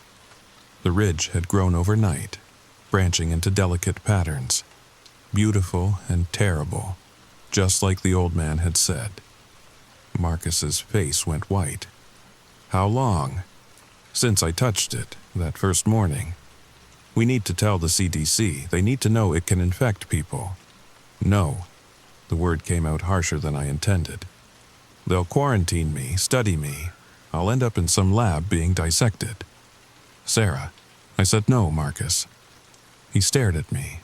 The ridge had grown overnight, branching into delicate patterns, beautiful and terrible. just like the old man had said. Marcus's face went white. How long? Since I touched it, that first morning. We need to tell the CDC. They need to know it can infect people. No. The word came out harsher than I intended. They'll quarantine me, study me. I'll end up in some lab being dissected. Sarah. I said no, Marcus. He stared at me,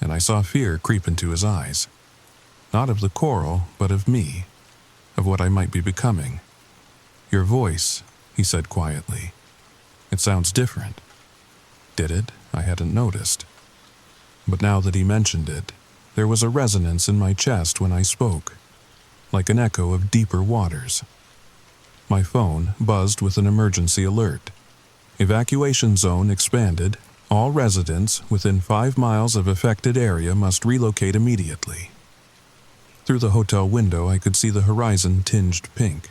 and I saw fear creep into his eyes. Not of the coral, but of me, of what I might be becoming. Your voice, he said quietly. It sounds different. Did it? I hadn't noticed. But now that he mentioned it, there was a resonance in my chest when I spoke, like an echo of deeper waters. My phone buzzed with an emergency alert. Evacuation zone expanded. All residents within 5 miles of affected area must relocate immediately. Through the hotel window, I could see the horizon tinged pink.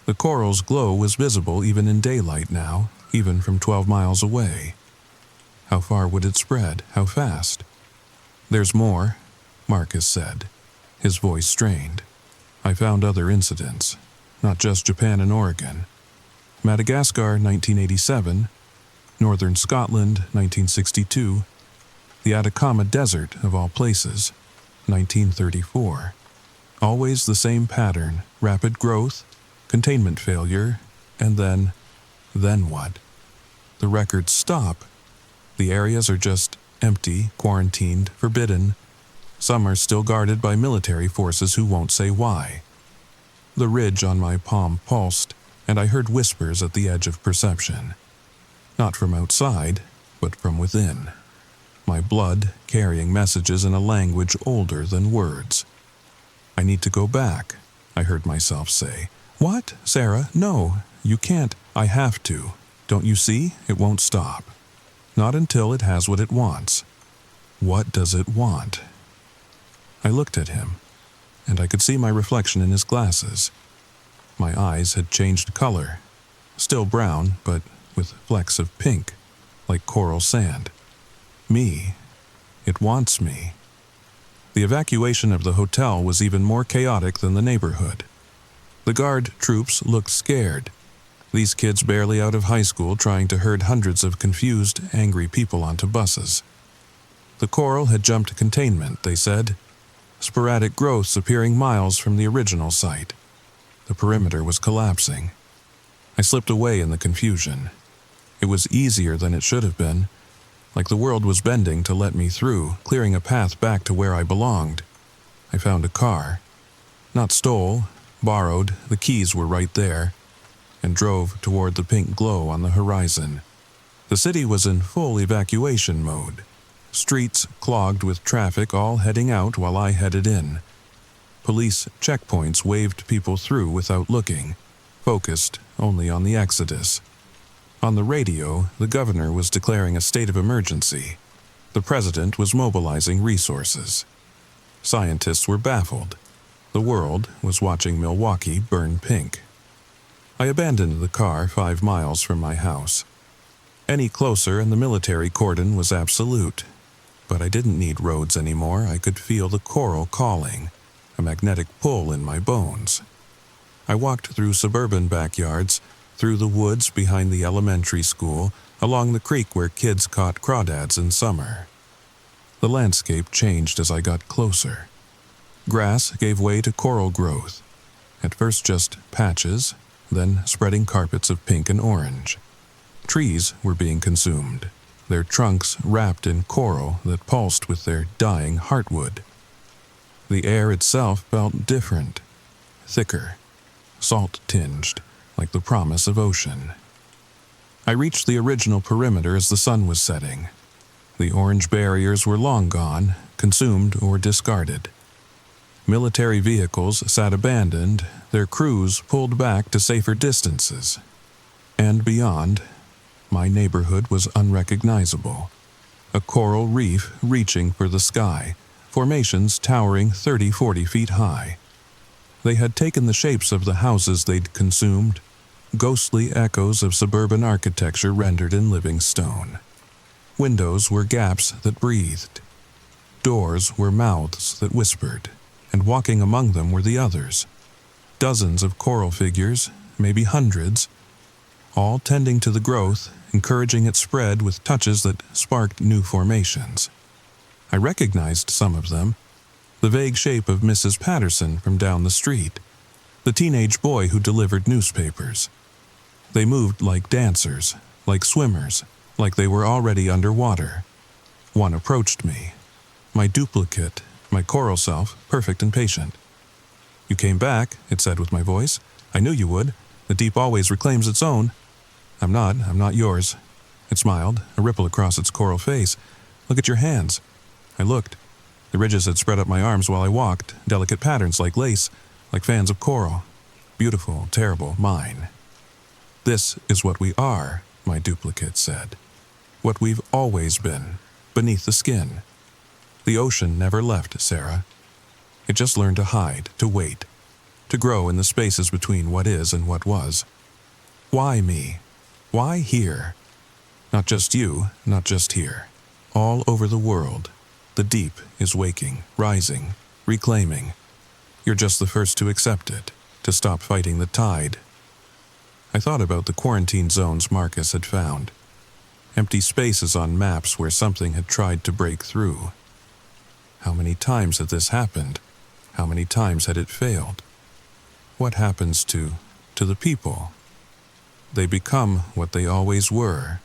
The coral's glow was visible even in daylight now, even from 12 miles away. How far would it spread? How fast? There's more, Marcus said, his voice strained. I found other incidents, not just Japan and Oregon. Madagascar, 1987, Northern Scotland, 1962, the Atacama Desert, of all places, 1934. Always the same pattern, rapid growth, containment failure, and then what? The records stop. The areas are just empty, quarantined, forbidden. Some are still guarded by military forces who won't say why. The ridge on my palm pulsed, and I heard whispers at the edge of perception. Not from outside, but from within. My blood carrying messages in a language older than words. I need to go back, I heard myself say. What, Sarah? No, you can't. I have to. Don't you see? It won't stop. Not until it has what it wants. What does it want? I looked at him, and I could see my reflection in his glasses. My eyes had changed color, still brown, but with flecks of pink, like coral sand. Me. It wants me. The evacuation of the hotel was even more chaotic than the neighborhood. The guard troops looked scared. These kids barely out of high school trying to herd hundreds of confused, angry people onto buses. The coral had jumped containment, they said. Sporadic growths appearing miles from the original site. The perimeter was collapsing. I slipped away in the confusion. It was easier than it should have been, like the world was bending to let me through, clearing a path back to where I belonged. I found a car. Not stole, borrowed, the keys were right there, and drove toward the pink glow on the horizon. The city was in full evacuation mode. Streets clogged with traffic, all heading out while I headed in. Police checkpoints waved people through without looking, focused only on the exodus. On the radio, the governor was declaring a state of emergency. The president was mobilizing resources. Scientists were baffled. The world was watching Milwaukee burn pink. I abandoned the car 5 miles from my house. Any closer and the military cordon was absolute. But I didn't need roads anymore. I could feel the coral calling, a magnetic pull in my bones. I walked through suburban backyards, through the woods behind the elementary school, along the creek where kids caught crawdads in summer. The landscape changed as I got closer. Grass gave way to coral growth, at first just patches, then spreading carpets of pink and orange. Trees were being consumed, their trunks wrapped in coral that pulsed with their dying heartwood. The air itself felt different, thicker, salt-tinged, like the promise of ocean. I reached the original perimeter as the sun was setting. The orange barriers were long gone, consumed or discarded. Military vehicles sat abandoned, their crews pulled back to safer distances. And beyond, my neighborhood was unrecognizable. A coral reef reaching for the sky, formations towering 30-40 feet high. They had taken the shapes of the houses they'd consumed, ghostly echoes of suburban architecture rendered in living stone. Windows were gaps that breathed. Doors were mouths that whispered. and walking among them were the others. Dozens of coral figures, maybe hundreds, all tending to the growth, encouraging its spread with touches that sparked new formations. I recognized some of them, the vague shape of Mrs. Patterson from down the street, the teenage boy who delivered newspapers. They moved like dancers, like swimmers, like they were already underwater. One approached me. My duplicate, my coral self, perfect and patient. "You came back," it said with my voice. "I knew you would. The deep always reclaims its own." I'm not yours." It smiled, a ripple across its coral face. "Look at your hands." I looked. The ridges had spread up my arms while I walked, delicate patterns like lace, like fans of coral. Beautiful, terrible, mine. "This is what we are," my duplicate said. "What we've always been, beneath the skin. The ocean never left, Sarah. It just learned to hide, to wait, to grow in the spaces between what is and what was. Why me? Why here? Not just you, not just here. All over the world, the deep is waking, rising, reclaiming. You're just the first to accept it, to stop fighting the tide." I thought about the quarantine zones Marcus had found. Empty spaces on maps where something had tried to break through. How many times had this happened? How many times had it failed? What happens to the people? They become what they always were,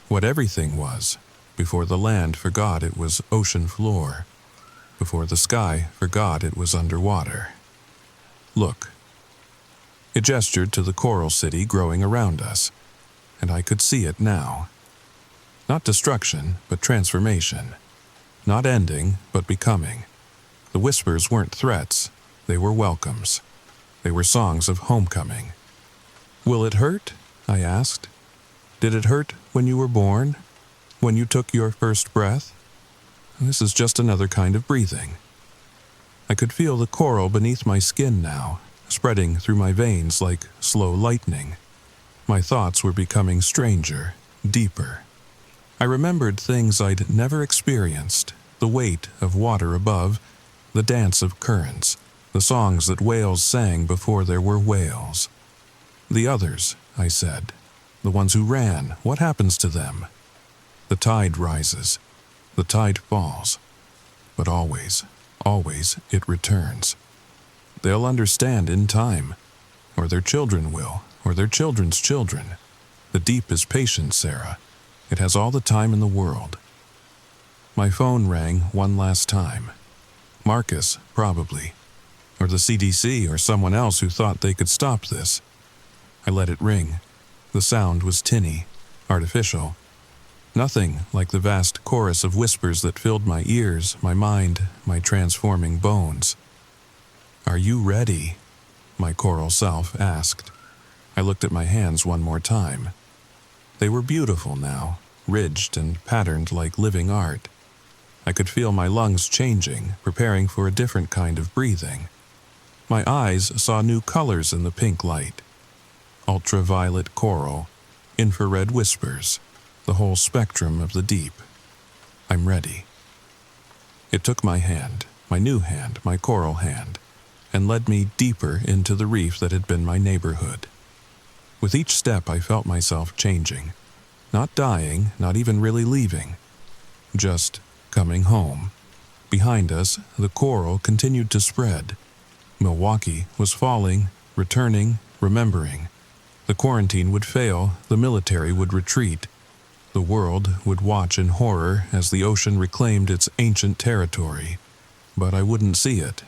what everything was, before the land forgot it was ocean floor, before the sky forgot it was underwater. "Look." It gestured to the coral city growing around us, and I could see it now. Not destruction, but transformation. Not ending, but becoming. The whispers weren't threats, they were welcomes. They were songs of homecoming. "Will it hurt?" I asked. "Did it hurt when you were born? When you took your first breath? This is just another kind of breathing." I could feel the coral beneath my skin now, spreading through my veins like slow lightning. My thoughts were becoming stranger, deeper. I remembered things I'd never experienced, the weight of water above, the dance of currents, the songs that whales sang before there were whales. "The others," I said. "The ones who ran, what happens to them? The tide rises, the tide falls, but always, always it returns. They'll understand in time, or their children will, or their children's children. The deep is patient, Sarah. It has all the time in the world." My phone rang one last time. Marcus, probably, or the CDC or someone else who thought they could stop this. I let it ring. The sound was tinny, artificial. Nothing like the vast chorus of whispers that filled my ears, my mind, my transforming bones. "Are you ready?" my coral self asked. I looked at my hands one more time. They were beautiful now, ridged and patterned like living art. I could feel my lungs changing, preparing for a different kind of breathing. My eyes saw new colors in the pink light. Ultraviolet coral, infrared whispers, the whole spectrum of the deep. I'm ready. It took my hand, my new hand, my coral hand, and led me deeper into the reef that had been my neighborhood. With each step I felt myself changing, not dying, not even really leaving, just coming home. Behind us, the coral continued to spread. Milwaukee was falling, returning, remembering. The quarantine would fail, the military would retreat. The world would watch in horror as the ocean reclaimed its ancient territory. But I wouldn't see it.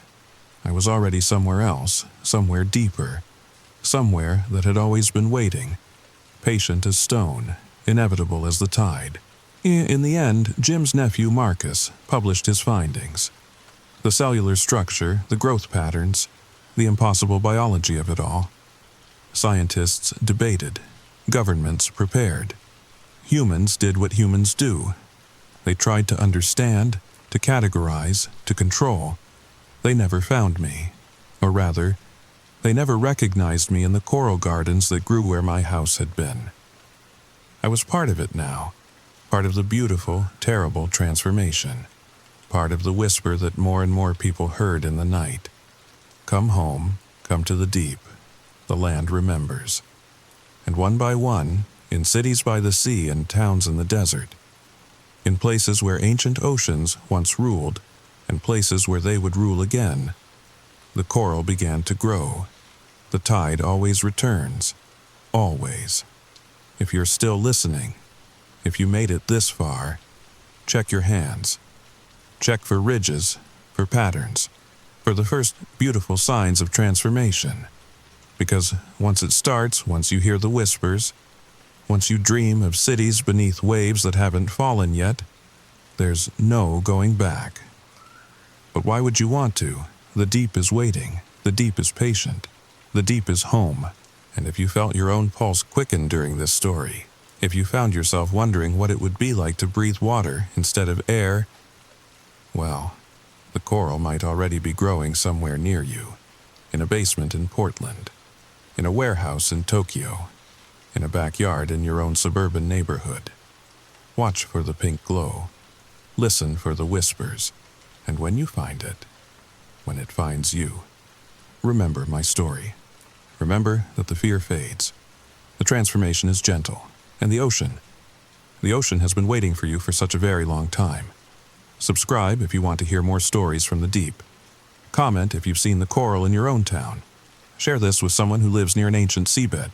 I was already somewhere else, somewhere deeper, somewhere that had always been waiting, patient as stone, inevitable as the tide. In the end, Jim's nephew Marcus published his findings. The cellular structure, the growth patterns, the impossible biology of it all. Scientists debated. Governments prepared. Humans did what humans do. They tried to understand, to categorize, to control. They never found me. Or rather, they never recognized me in the coral gardens that grew where my house had been. I was part of it now, part of the beautiful, terrible transformation. part of the whisper that more and more people heard in the night. Come home, come to the deep. The land remembers. And one by one, in cities by the sea and towns in the desert, in places where ancient oceans once ruled, and places where they would rule again, the coral began to grow. The tide always returns. Always. If you're still listening, if you made it this far, check your hands. Check for ridges, for patterns, for the first beautiful signs of transformation. Because once it starts, once you hear the whispers, once you dream of cities beneath waves that haven't fallen yet, there's no going back. But why would you want to? The deep is waiting. The deep is patient. The deep is home. And if you felt your own pulse quicken during this story, if you found yourself wondering what it would be like to breathe water instead of air, well, the coral might already be growing somewhere near you. In a basement in Portland. In a warehouse in Tokyo. In a backyard in your own suburban neighborhood. Watch for the pink glow. Listen for the whispers. And when you find it, when it finds you, remember my story. Remember that the fear fades. The transformation is gentle. And the ocean has been waiting for you for such a very long time. Subscribe if you want to hear more stories from the deep. Comment if you've seen the coral in your own town. Share this with someone who lives near an ancient seabed.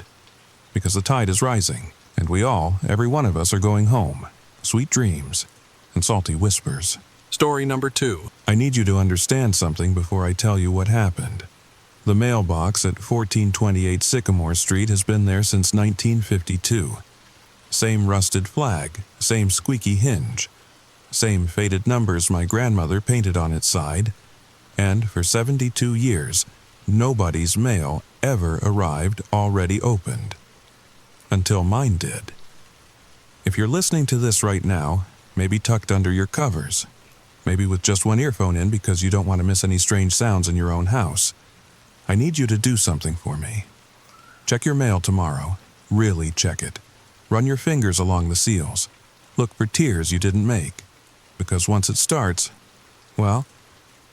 Because the tide is rising, and we all, every one of us, are going home. Sweet dreams and salty whispers. Story number 2. I need you to understand something before I tell you what happened. The mailbox at 1428 Sycamore Street has been there since 1952. Same rusted flag, same squeaky hinge, same faded numbers my grandmother painted on its side, and for 72 years, nobody's mail ever arrived already opened. Until mine did. If you're listening to this right now, maybe tucked under your covers, maybe with just one earphone in because you don't want to miss any strange sounds in your own house, I need you to do something for me. Check your mail tomorrow. Really check it. Run your fingers along the seals. Look for tears you didn't make. Because once it starts, well,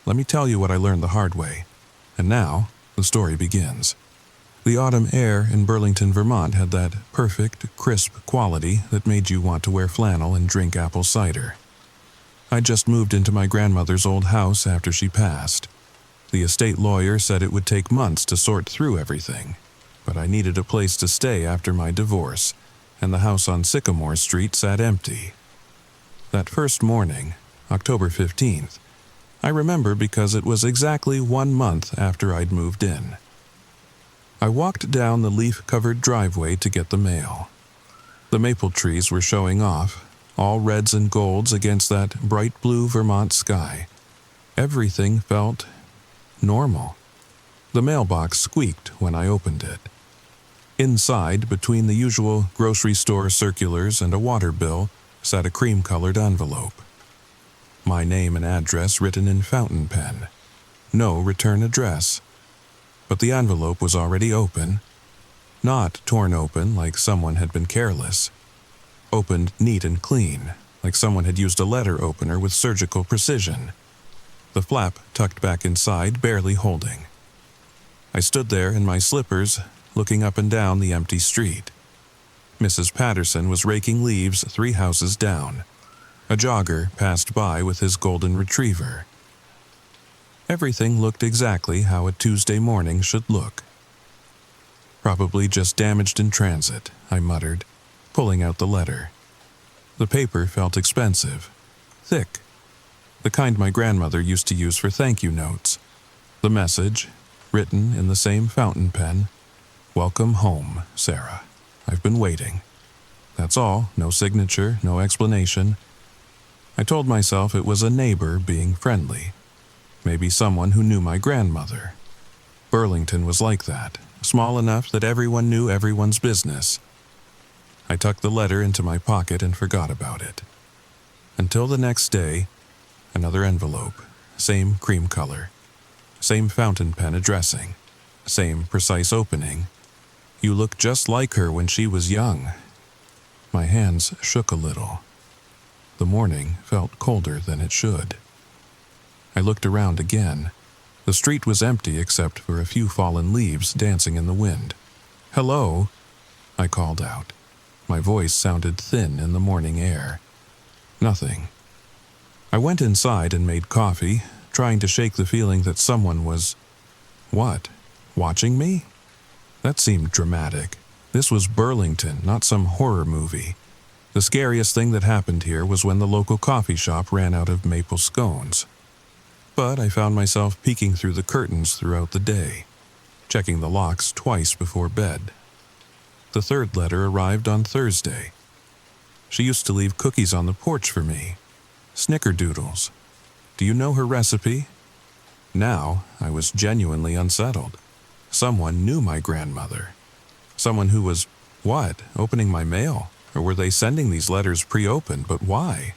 let me tell you what I learned the hard way. And now, the story begins. The autumn air in Burlington, Vermont had that perfect, crisp quality that made you want to wear flannel and drink apple cider. I just moved into my grandmother's old house after she passed. The estate lawyer said it would take months to sort through everything, but I needed a place to stay after my divorce, and the house on Sycamore Street sat empty. That first morning, October 15th, I remember because it was exactly 1 month after I'd moved in. I walked down the leaf-covered driveway to get the mail. The maple trees were showing off, all reds and golds against that bright blue Vermont sky. Everything felt normal. The mailbox squeaked when I opened it. Inside, between the usual grocery store circulars and a water bill, sat a cream-colored envelope. My name and address written in fountain pen. No return address. But the envelope was already open. Not torn open like someone had been careless. Opened neat and clean, like someone had used a letter opener with surgical precision. The flap tucked back inside, barely holding. I stood there in my slippers, looking up and down the empty street. Mrs. Patterson was raking leaves 3 houses down. A jogger passed by with his golden retriever. Everything looked exactly how a Tuesday morning should look. Probably just damaged in transit, I muttered, pulling out the letter. The paper felt expensive, thick, the kind my grandmother used to use for thank you notes. The message, written in the same fountain pen, "Welcome home, Sarah. I've been waiting." That's all, no signature, no explanation. I told myself it was a neighbor being friendly. Maybe someone who knew my grandmother. Burlington was like that, small enough that everyone knew everyone's business. I tucked the letter into my pocket and forgot about it. Until the next day, another envelope, same cream color, same fountain pen addressing, same precise opening. "You look just like her when she was young." My hands shook a little. The morning felt colder than it should. I looked around again. The street was empty except for a few fallen leaves dancing in the wind. "Hello?" I called out. My voice sounded thin in the morning air. Nothing. I went inside and made coffee, trying to shake the feeling that someone was... What? Watching me? That seemed dramatic. This was Burlington, not some horror movie. The scariest thing that happened here was when the local coffee shop ran out of maple scones. But I found myself peeking through the curtains throughout the day, checking the locks twice before bed. The third letter arrived on Thursday. She used to leave cookies on the porch for me. Snickerdoodles. Do you know her recipe? Now, I was genuinely unsettled. Someone knew my grandmother. Someone who was, what, opening my mail? Or were they sending these letters pre-opened, but why?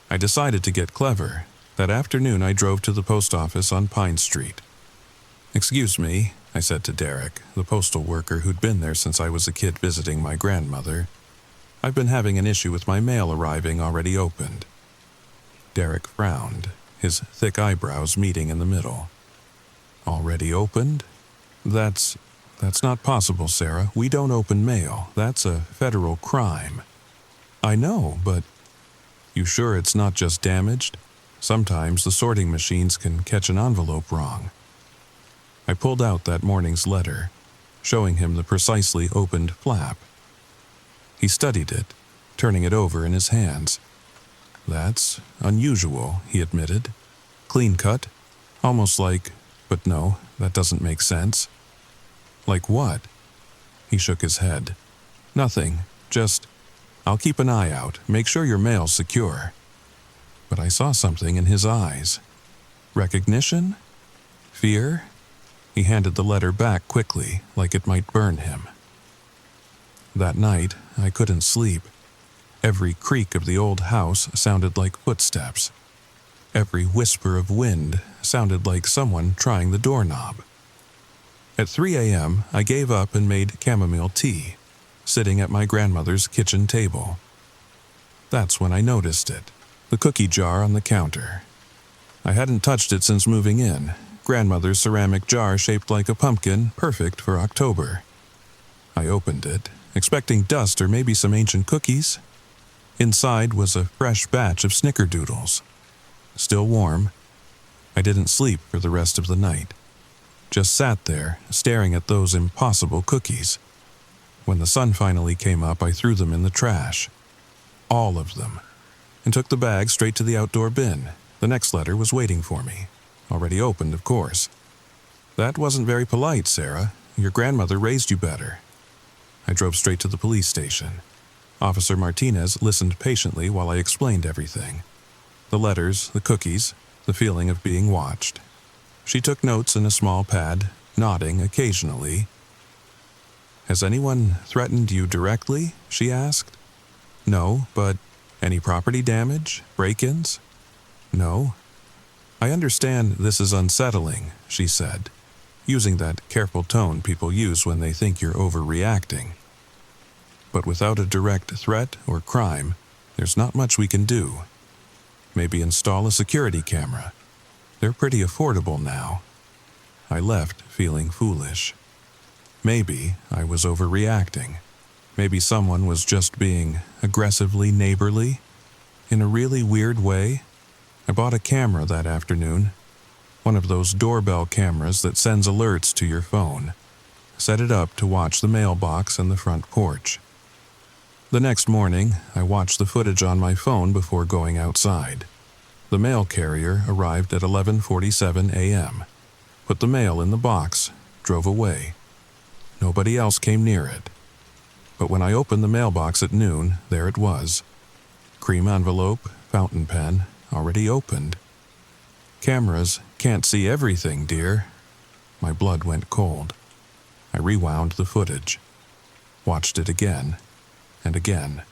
I decided to get clever. That afternoon I drove to the post office on Pine Street. "Excuse me," I said to Derek, the postal worker who'd been there since I was a kid visiting my grandmother. "I've been having an issue with my mail arriving already opened." Derek frowned, his thick eyebrows meeting in the middle. "Already opened? That's not possible, Sarah. We don't open mail. That's a federal crime." "I know, but..." "You sure it's not just damaged? Sometimes the sorting machines can catch an envelope wrong." I pulled out that morning's letter, showing him the precisely opened flap. He studied it, turning it over in his hands. "That's unusual," he admitted. "Clean-cut, almost like... but no, that doesn't make sense." "Like what?" He shook his head. "Nothing, just... I'll keep an eye out, make sure your mail's secure." But I saw something in his eyes. Recognition? Fear? He handed the letter back quickly, like it might burn him. That night, I couldn't sleep. Every creak of the old house sounded like footsteps. Every whisper of wind sounded like someone trying the doorknob. At 3 a.m., I gave up and made chamomile tea, sitting at my grandmother's kitchen table. That's when I noticed it, the cookie jar on the counter. I hadn't touched it since moving in. Grandmother's ceramic jar shaped like a pumpkin, perfect for October. I opened it, expecting dust or maybe some ancient cookies. Inside was a fresh batch of snickerdoodles. Still warm. I didn't sleep for the rest of the night. Just sat there, staring at those impossible cookies. When the sun finally came up, I threw them in the trash. All of them. And took the bag straight to the outdoor bin. The next letter was waiting for me. Already opened, of course. "That wasn't very polite, Sarah. Your grandmother raised you better." I drove straight to the police station. Officer Martinez listened patiently while I explained everything. The letters, the cookies, the feeling of being watched. She took notes in a small pad, nodding occasionally. "Has anyone threatened you directly?" she asked. "No, but any property damage? Break-ins?" "No." "I understand this is unsettling," she said, using that careful tone people use when they think you're overreacting. "But without a direct threat or crime, there's not much we can do. Maybe install a security camera. They're pretty affordable now." I left feeling foolish. Maybe I was overreacting. Maybe someone was just being aggressively neighborly. In a really weird way. I bought a camera that afternoon. One of those doorbell cameras that sends alerts to your phone. Set it up to watch the mailbox and the front porch. The next morning, I watched the footage on my phone before going outside. The mail carrier arrived at 11:47 a.m., put the mail in the box, drove away. Nobody else came near it. But when I opened the mailbox at noon, there it was. Cream envelope, fountain pen, already opened. "Cameras can't see everything, dear." My blood went cold. I rewound the footage. Watched it again, and again.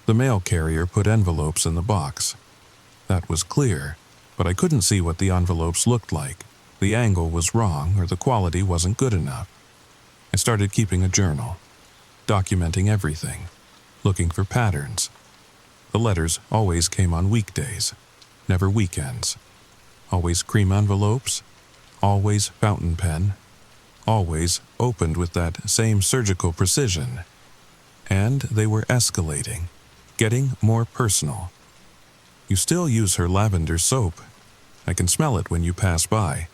The mail carrier put envelopes in the box. That was clear, but I couldn't see what the envelopes looked like. The angle was wrong or the quality wasn't good enough. I started keeping a journal, documenting everything, looking for patterns. The letters always came on weekdays, never weekends. always cream envelopes, always fountain pen, always opened with that same surgical precision. And they were escalating, getting more personal. You still use her lavender soap. I can smell it when you pass by.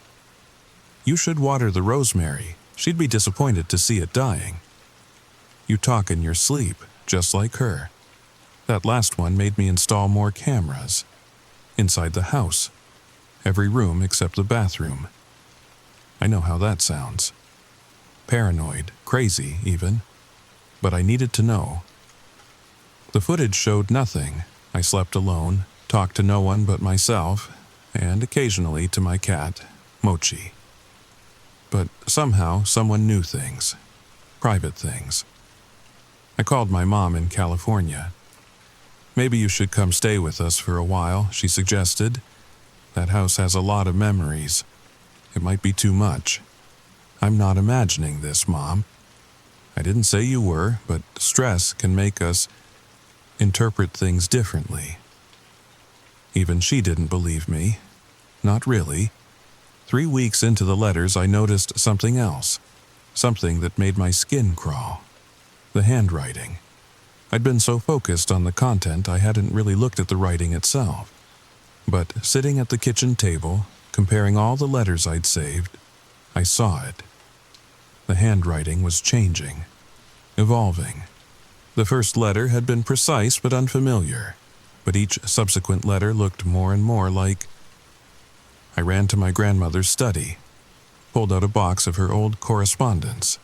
You should water the rosemary. She'd be disappointed to see it dying. You talk in your sleep, just like her. That last one made me install more cameras. Inside the house. Every room except the bathroom. I know how that sounds. Paranoid, crazy even. But I needed to know. The footage showed nothing. I slept alone, talked to no one but myself, and occasionally to my cat, Mochi. But somehow someone knew things. Private things. I called my mom in California. Maybe you should come stay with us for a while, she suggested. That house has a lot of memories. It might be too much. I'm not imagining this, Mom. I didn't say you were, but stress can make us interpret things differently. Even she didn't believe me. Not really. 3 weeks into the letters, I noticed something else. Something that made my skin crawl. The handwriting. I'd been so focused on the content I hadn't really looked at the writing itself. But sitting at the kitchen table, comparing all the letters I'd saved, I saw it. The handwriting was changing, evolving. The first letter had been precise but unfamiliar, but each subsequent letter looked more and more like... I ran to my grandmother's study, pulled out a box of her old correspondence,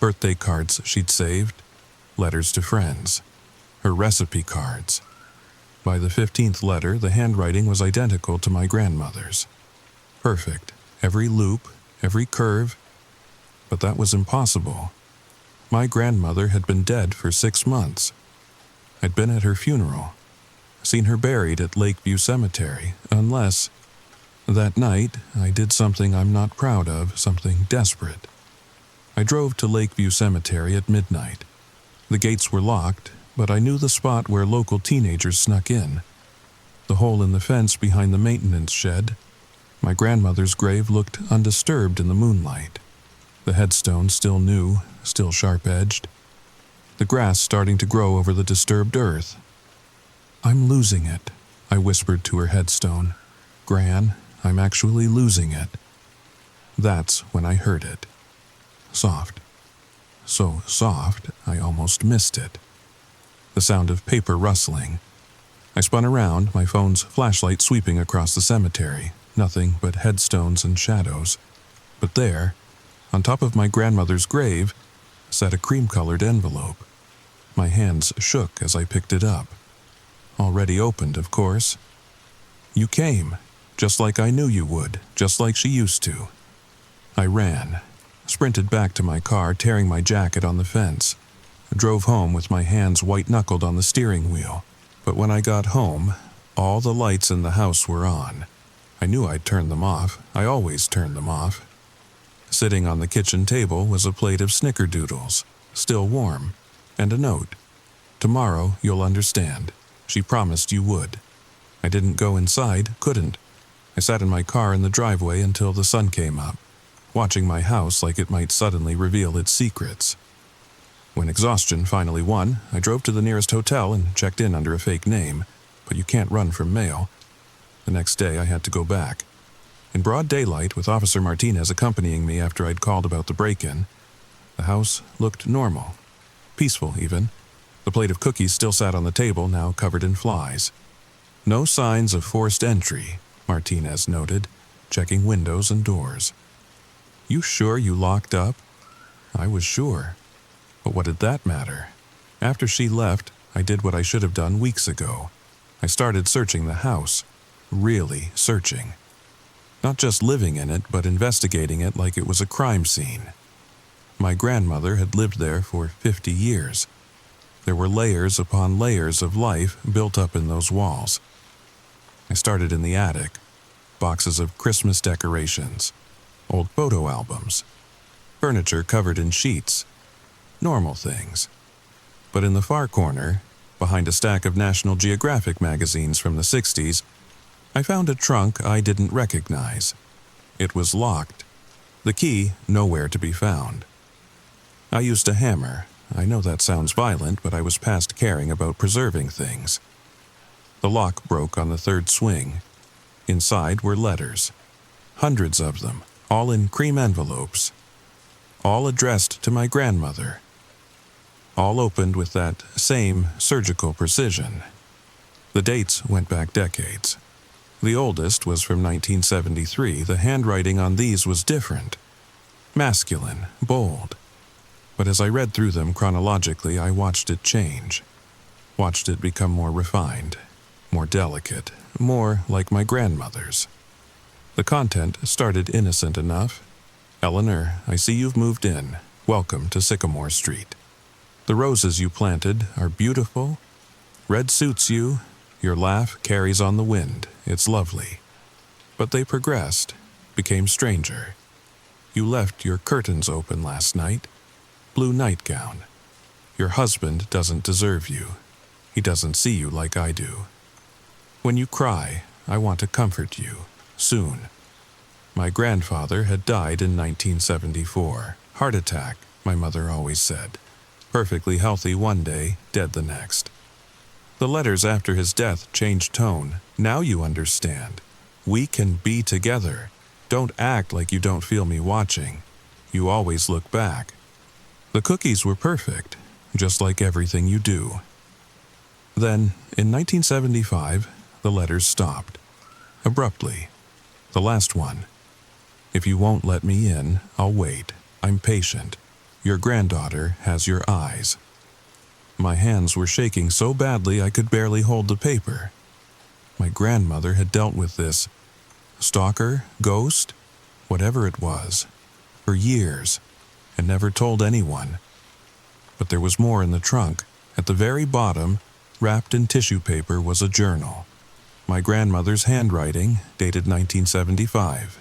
birthday cards she'd saved, letters to friends, her recipe cards. By the 15th letter, the handwriting was identical to my grandmother's. Perfect, every loop, every curve. But that was impossible. My grandmother had been dead for 6 months. I'd been at her funeral, seen her buried at Lakeview Cemetery, unless... That night, I did something I'm not proud of, something desperate. I drove to Lakeview Cemetery at midnight. The gates were locked, but I knew the spot where local teenagers snuck in. The hole in the fence behind the maintenance shed. My grandmother's grave looked undisturbed in the moonlight. The headstone still new, still sharp-edged. The grass starting to grow over the disturbed earth. I'm losing it, I whispered to her headstone. Gran, I'm actually losing it. That's when I heard it. Soft. So soft, I almost missed it. The sound of paper rustling. I spun around, my phone's flashlight sweeping across the cemetery. Nothing but headstones and shadows. But there, on top of my grandmother's grave, sat a cream-colored envelope. My hands shook as I picked it up. Already opened, of course. You came, just like I knew you would, just like she used to. I ran, sprinted back to my car, tearing my jacket on the fence. I drove home with my hands white-knuckled on the steering wheel. But when I got home, all the lights in the house were on. I knew I'd turn them off. I always turn them off. Sitting on the kitchen table was a plate of snickerdoodles, still warm, and a note. Tomorrow you'll understand. She promised you would. I didn't go inside, couldn't. I sat in my car in the driveway until the sun came up, watching my house like it might suddenly reveal its secrets. When exhaustion finally won, I drove to the nearest hotel and checked in under a fake name, but you can't run from mail. The next day I had to go back. In broad daylight, with Officer Martinez accompanying me after I'd called about the break-in, the house looked normal, peaceful even. The plate of cookies still sat on the table, now covered in flies. No signs of forced entry, Martinez noted, checking windows and doors. You sure you locked up? I was sure. But what did that matter? After she left, I did what I should have done weeks ago. I started searching the house. Really searching. Not just living in it, but investigating it like it was a crime scene. My grandmother had lived there for 50 years. There were layers upon layers of life built up in those walls. I started in the attic. Boxes of Christmas decorations, old photo albums, furniture covered in sheets, normal things. But in the far corner, behind a stack of National Geographic magazines from the 60s, I found a trunk I didn't recognize. It was locked. The key nowhere to be found. I used a hammer. I know that sounds violent, but I was past caring about preserving things. The lock broke on the third swing. Inside were letters. Hundreds of them, all in cream envelopes. All addressed to my grandmother. All opened with that same surgical precision. The dates went back decades. The oldest was from 1973. The handwriting on these was different. Masculine, bold. But as I read through them chronologically, I watched it change. Watched it become more refined, more delicate, more like my grandmother's. The content started innocent enough. Eleanor, I see you've moved in. Welcome to Sycamore Street. The roses you planted are beautiful. Red suits you. Your laugh carries on the wind. It's lovely. But they progressed, became stranger. You left your curtains open last night. Blue nightgown. Your husband doesn't deserve you. He doesn't see you like I do. When you cry, I want to comfort you. Soon. My grandfather had died in 1974. Heart attack, my mother always said. Perfectly healthy one day, dead the next. The letters after his death changed tone. Now you understand. We can be together. Don't act like you don't feel me watching. You always look back. The cookies were perfect, just like everything you do. Then, in 1975, the letters stopped. Abruptly. The last one. If you won't let me in, I'll wait. I'm patient. Your granddaughter has your eyes. My hands were shaking so badly I could barely hold the paper. My grandmother had dealt with this stalker, ghost, whatever it was, for years, and never told anyone. But there was more in the trunk. At the very bottom, wrapped in tissue paper, was a journal. My grandmother's handwriting, dated 1975.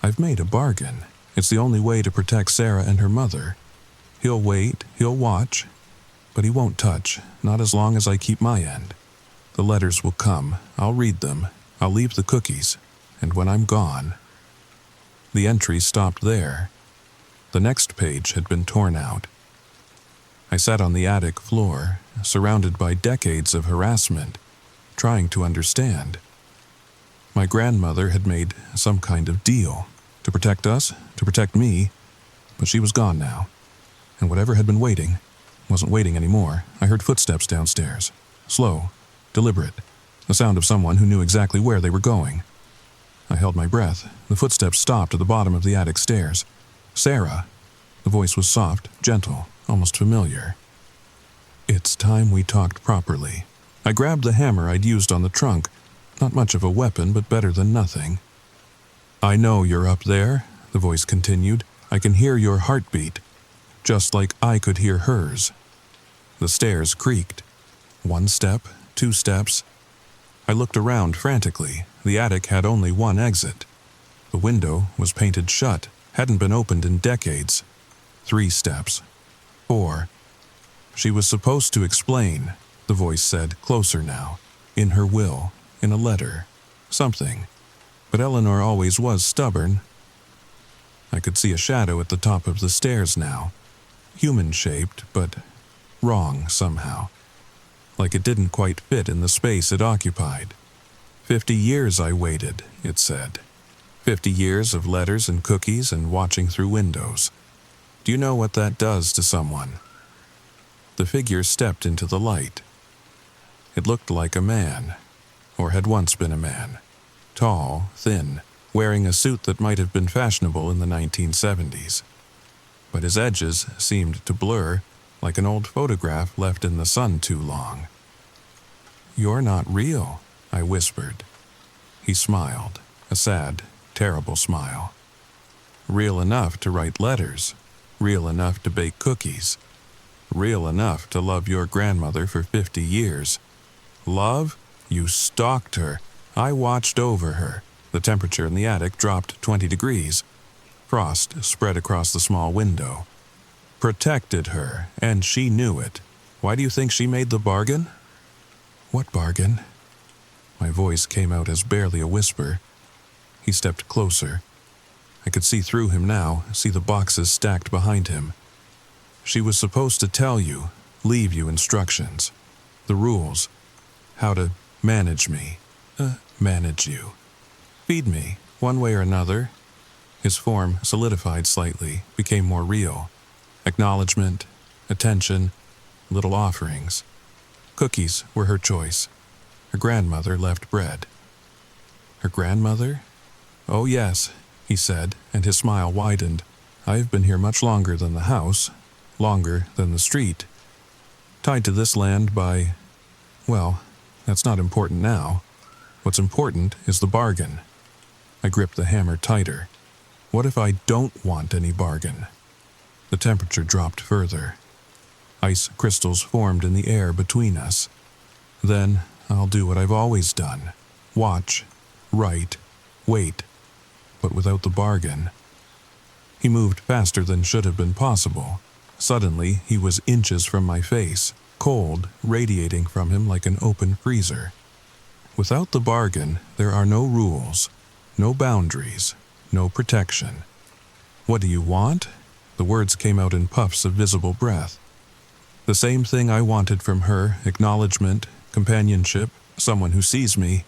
I've made a bargain. It's the only way to protect Sarah and her mother. He'll wait, he'll watch, but he won't touch, not as long as I keep my end. The letters will come, I'll read them, I'll leave the cookies, and when I'm gone. The entry stopped there. The next page had been torn out. I sat on the attic floor, surrounded by decades of harassment, trying to understand. My grandmother had made some kind of deal, to protect us, to protect me, but she was gone now. And whatever had been waiting, wasn't waiting anymore. I heard footsteps downstairs. Slow, deliberate, the sound of someone who knew exactly where they were going. I held my breath. The footsteps stopped at the bottom of the attic stairs. Sarah. The voice was soft, gentle, almost familiar. It's time we talked properly. I grabbed the hammer I'd used on the trunk. Not much of a weapon, but better than nothing. I know you're up there, the voice continued. I can hear your heartbeat, just like I could hear hers. The stairs creaked. 1 step, 2 steps. I looked around frantically. The attic had only one exit. The window was painted shut, hadn't been opened in decades. 3 steps. 4. She was supposed to explain, the voice said, closer now. In her will, in a letter, something. But Eleanor always was stubborn. I could see a shadow at the top of the stairs now. Human-shaped, but wrong somehow. Like it didn't quite fit in the space it occupied. 50 years I waited, it said. 50 years of letters and cookies and watching through windows. Do you know what that does to someone? The figure stepped into the light. It looked like a man, or had once been a man. Tall, thin, wearing a suit that might have been fashionable in the 1970s. But his edges seemed to blur, like an old photograph left in the sun too long. You're not real, I whispered. He smiled, a sad, terrible smile. Real enough to write letters, real enough to bake cookies, real enough to love your grandmother for 50 years. Love? You stalked her. I watched over her. The temperature in the attic dropped 20 degrees. Frost spread across the small window. Protected her, and she knew it. Why do you think she made the bargain? What bargain? My My voice came out as barely a whisper. He stepped closer. I could see through him now, see the boxes stacked behind him. She was supposed to tell you, leave you instructions. The rules. How to manage me. Manage you. Feed me, one way or another. His form solidified slightly, became more real. Acknowledgement, attention, little offerings. Cookies were her choice. Her grandmother left bread. Her grandmother? Oh yes, he said, and his smile widened. I've been here much longer than the house, longer than the street. Tied to this land by, well, that's not important now. What's important is the bargain. I gripped the hammer tighter. What if I don't want any bargain? The temperature dropped further. Ice crystals formed in the air between us. Then I'll do what I've always done. Watch, write, wait, but without the bargain. He moved faster than should have been possible. Suddenly, he was inches from my face, cold, radiating from him like an open freezer. Without the bargain, there are no rules, no boundaries, no protection. What do you want? The words came out in puffs of visible breath. The same thing I wanted from her, acknowledgement, companionship, someone who sees me.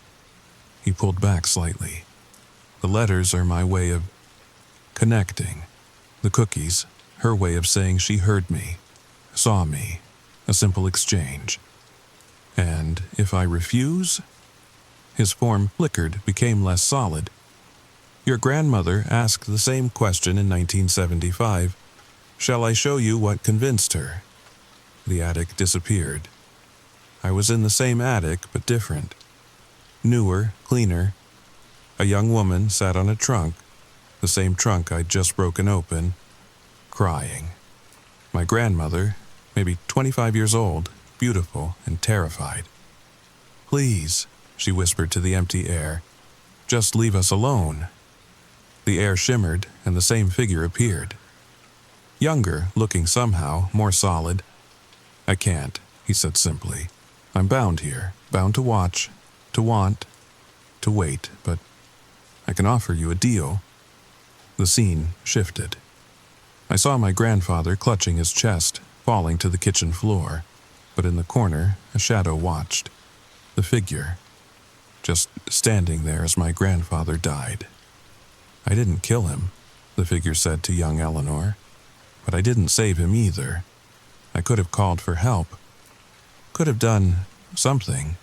He pulled back slightly. The letters are my way of connecting. The cookies, her way of saying she heard me, saw me, a simple exchange. And if I refuse? His form flickered, became less solid. Your grandmother asked the same question in 1975. Shall I show you what convinced her? The attic disappeared. I was in the same attic, but different. Newer, cleaner. A young woman sat on a trunk, the same trunk I'd just broken open, crying. My grandmother, maybe 25 years old, beautiful and terrified. Please, she whispered to the empty air, just leave us alone. The air shimmered, and the same figure appeared. Younger, looking somehow more solid. I can't, he said simply. I'm bound here, bound to watch, to want, to wait, but I can offer you a deal. The scene shifted. I saw my grandfather clutching his chest, falling to the kitchen floor, but in the corner, a shadow watched. The figure, just standing there as my grandfather died. I didn't kill him, the figure said to young Eleanor, but I didn't save him either. I could have called for help, could have done something,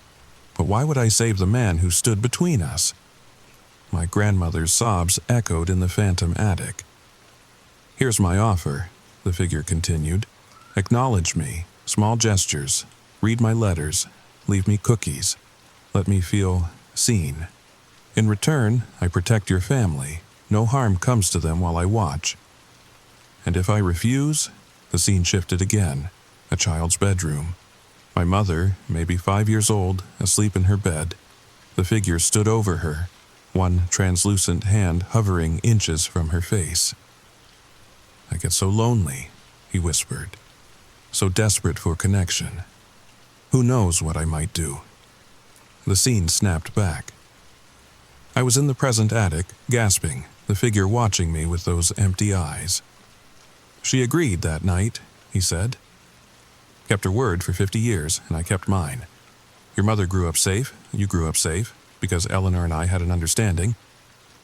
but why would I save the man who stood between us? My grandmother's sobs echoed in the phantom attic. Here's my offer, the figure continued. Acknowledge me, small gestures, read my letters, leave me cookies, let me feel seen. In return, I protect your family. No harm comes to them while I watch. And if I refuse, the scene shifted again, a child's bedroom. My mother, maybe 5 years old, asleep in her bed. The figure stood over her, one translucent hand hovering inches from her face. I get so lonely, he whispered, so desperate for connection. Who knows what I might do? The scene snapped back. I was in the present attic, gasping, the figure watching me with those empty eyes. She agreed that night, he said. Kept her word for 50 years, and I kept mine. Your mother grew up safe, you grew up safe, because Eleanor and I had an understanding.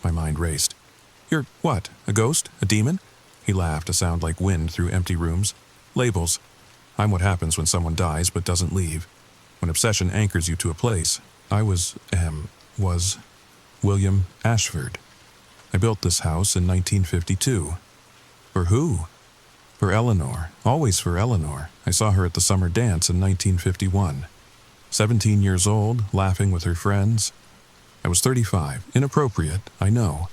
My mind raced. You're what, a ghost? A demon? He laughed, a sound like wind through empty rooms. Labels. I'm what happens when someone dies but doesn't leave. When obsession anchors you to a place. I was William Ashford. I built this house in 1952. For who? For Eleanor. Always for Eleanor. I saw her at the summer dance in 1951. 17 years old, laughing with her friends. I was 35. Inappropriate, I know.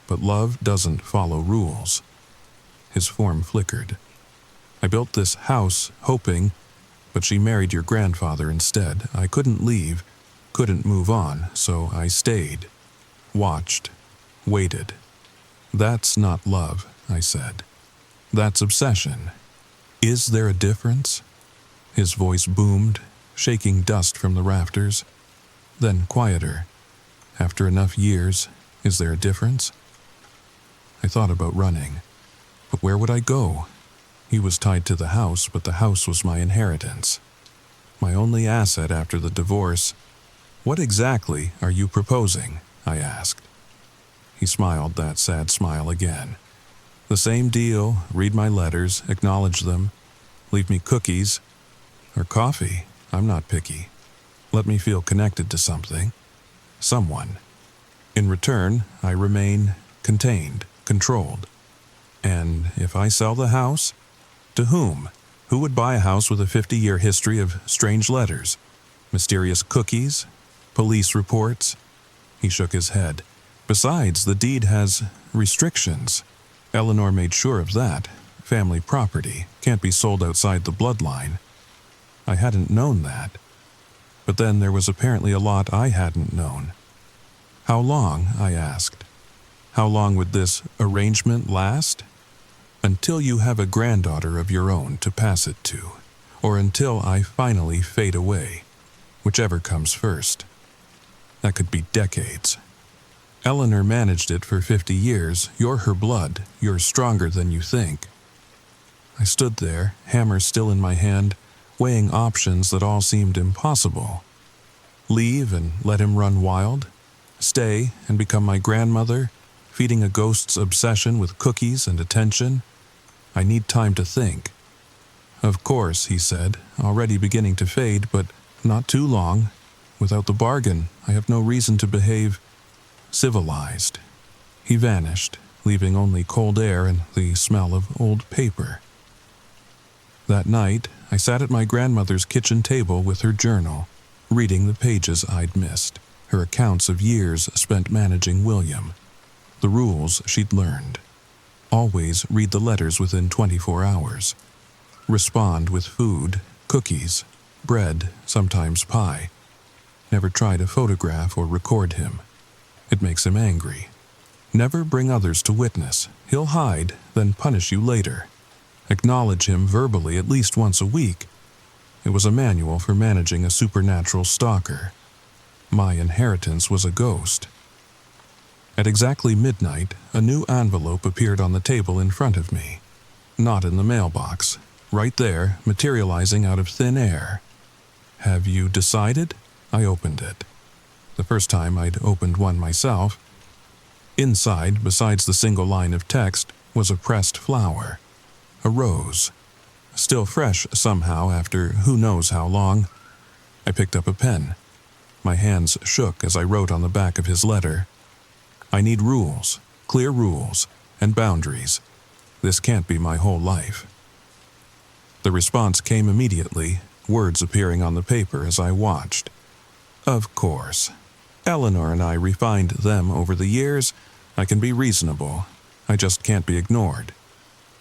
But love doesn't follow rules. His form flickered. I built this house, hoping, but she married your grandfather instead. I couldn't leave, couldn't move on, so I stayed. Watched. Waited. That's not love, I said. That's obsession. Is there a difference? His voice boomed, shaking dust from the rafters. then quieter. After enough years, is there a difference? I thought about running, but where would I go? He was tied to the house, but the house was my inheritance. My only asset after the divorce. What exactly are you proposing? I asked. He smiled that sad smile again. The same deal, read my letters, acknowledge them, leave me cookies, or coffee, I'm not picky. Let me feel connected to something, someone. In return, I remain contained, controlled. And if I sell the house, to whom? Who would buy a house with a 50-year history of strange letters, mysterious cookies, police reports? He shook his head. Besides, the deed has restrictions. Eleanor made sure of that. Family property can't be sold outside the bloodline. I hadn't known that. But then there was apparently a lot I hadn't known. How long? I asked. How long would this arrangement last? Until you have a granddaughter of your own to pass it to, or until I finally fade away, whichever comes first. That could be decades. Eleanor managed it for 50 years. You're her blood. You're stronger than you think. I stood there, hammer still in my hand, weighing options that all seemed impossible. Leave and let him run wild? Stay and become my grandmother, feeding a ghost's obsession with cookies and attention? I need time to think. Of course, he said, already beginning to fade, but not too long. Without the bargain, I have no reason to behave civilized. He vanished, leaving only cold air and the smell of old paper. That night, I sat at my grandmother's kitchen table with her journal, reading the pages I'd missed, her accounts of years spent managing William, the rules she'd learned. Always read the letters within 24 hours. Respond with food, cookies, bread, sometimes pie. Never try to photograph or record him. It makes him angry. Never bring others to witness. He'll hide, then punish you later. Acknowledge him verbally at least once a week. It was a manual for managing a supernatural stalker. My inheritance was a ghost. At exactly midnight, a new envelope appeared on the table in front of me. Not in the mailbox. Right there, materializing out of thin air. Have you decided? I opened it. The first time I'd opened one myself. Inside, besides the single line of text, was a pressed flower. A rose. Still fresh somehow after who knows how long. I picked up a pen. My hands shook as I wrote on the back of his letter. I need rules, clear rules, and boundaries. This can't be my whole life. The response came immediately, words appearing on the paper as I watched. Of course. Eleanor and I refined them over the years. I can be reasonable. I just can't be ignored.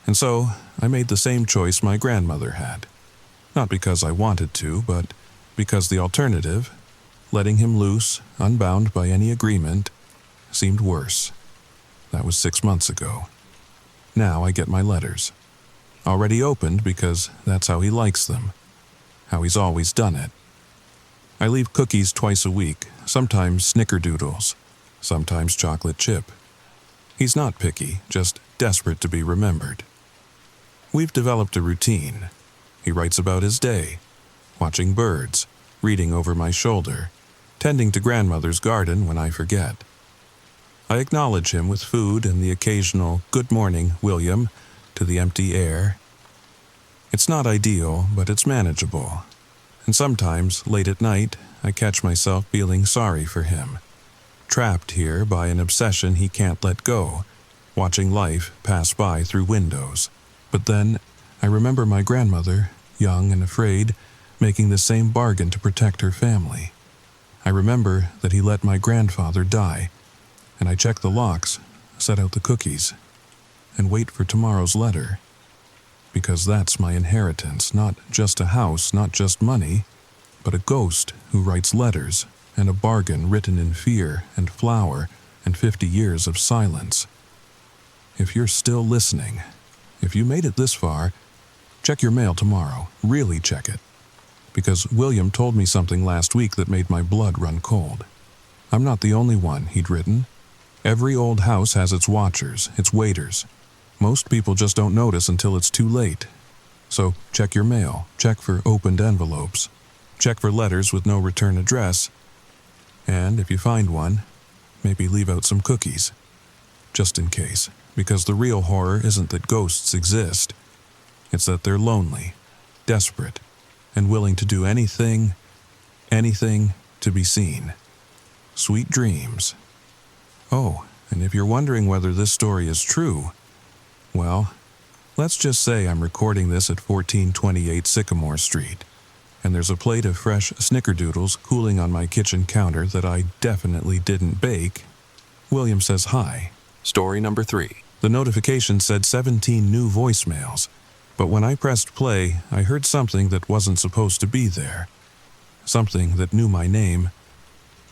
And so, I made the same choice my grandmother had. Not because I wanted to, but because the alternative, letting him loose, unbound by any agreement, seemed worse. That was 6 months ago. Now I get my letters. Already opened because that's how he likes them. How he's always done it. I leave cookies twice a week, sometimes snickerdoodles, sometimes chocolate chip. He's not picky, just desperate to be remembered. We've developed a routine. He writes about his day, watching birds, reading over my shoulder, tending to grandmother's garden when I forget. I acknowledge him with food and the occasional "Good morning, William," to the empty air. It's not ideal, but it's manageable. And sometimes, late at night, I catch myself feeling sorry for him. Trapped here by an obsession he can't let go, watching life pass by through windows. But then, I remember my grandmother, young and afraid, making the same bargain to protect her family. I remember that he let my grandfather die, and I check the locks, set out the cookies, and wait for tomorrow's letter. Because that's my inheritance, not just a house, not just money, but a ghost who writes letters, and a bargain written in fear and flour and 50 years of silence. If you're still listening, if you made it this far, check your mail tomorrow. Really check it. because William told me something last week that made my blood run cold. I'm not the only one, he'd written. Every old house has its watchers, its waiters. Most people just don't notice until it's too late. So check your mail, check for opened envelopes, check for letters with no return address, and if you find one, maybe leave out some cookies. Just in case, because the real horror isn't that ghosts exist. It's that they're lonely, desperate, and willing to do anything to be seen. Sweet dreams. Oh, and if you're wondering whether this story is true, well, let's just say I'm recording this at 1428 Sycamore Street, and there's a plate of fresh snickerdoodles cooling on my kitchen counter that I definitely didn't bake. William says hi. Story number 3. The notification said 17 new voicemails, but when I pressed play, I heard something that wasn't supposed to be there. Something that knew my name.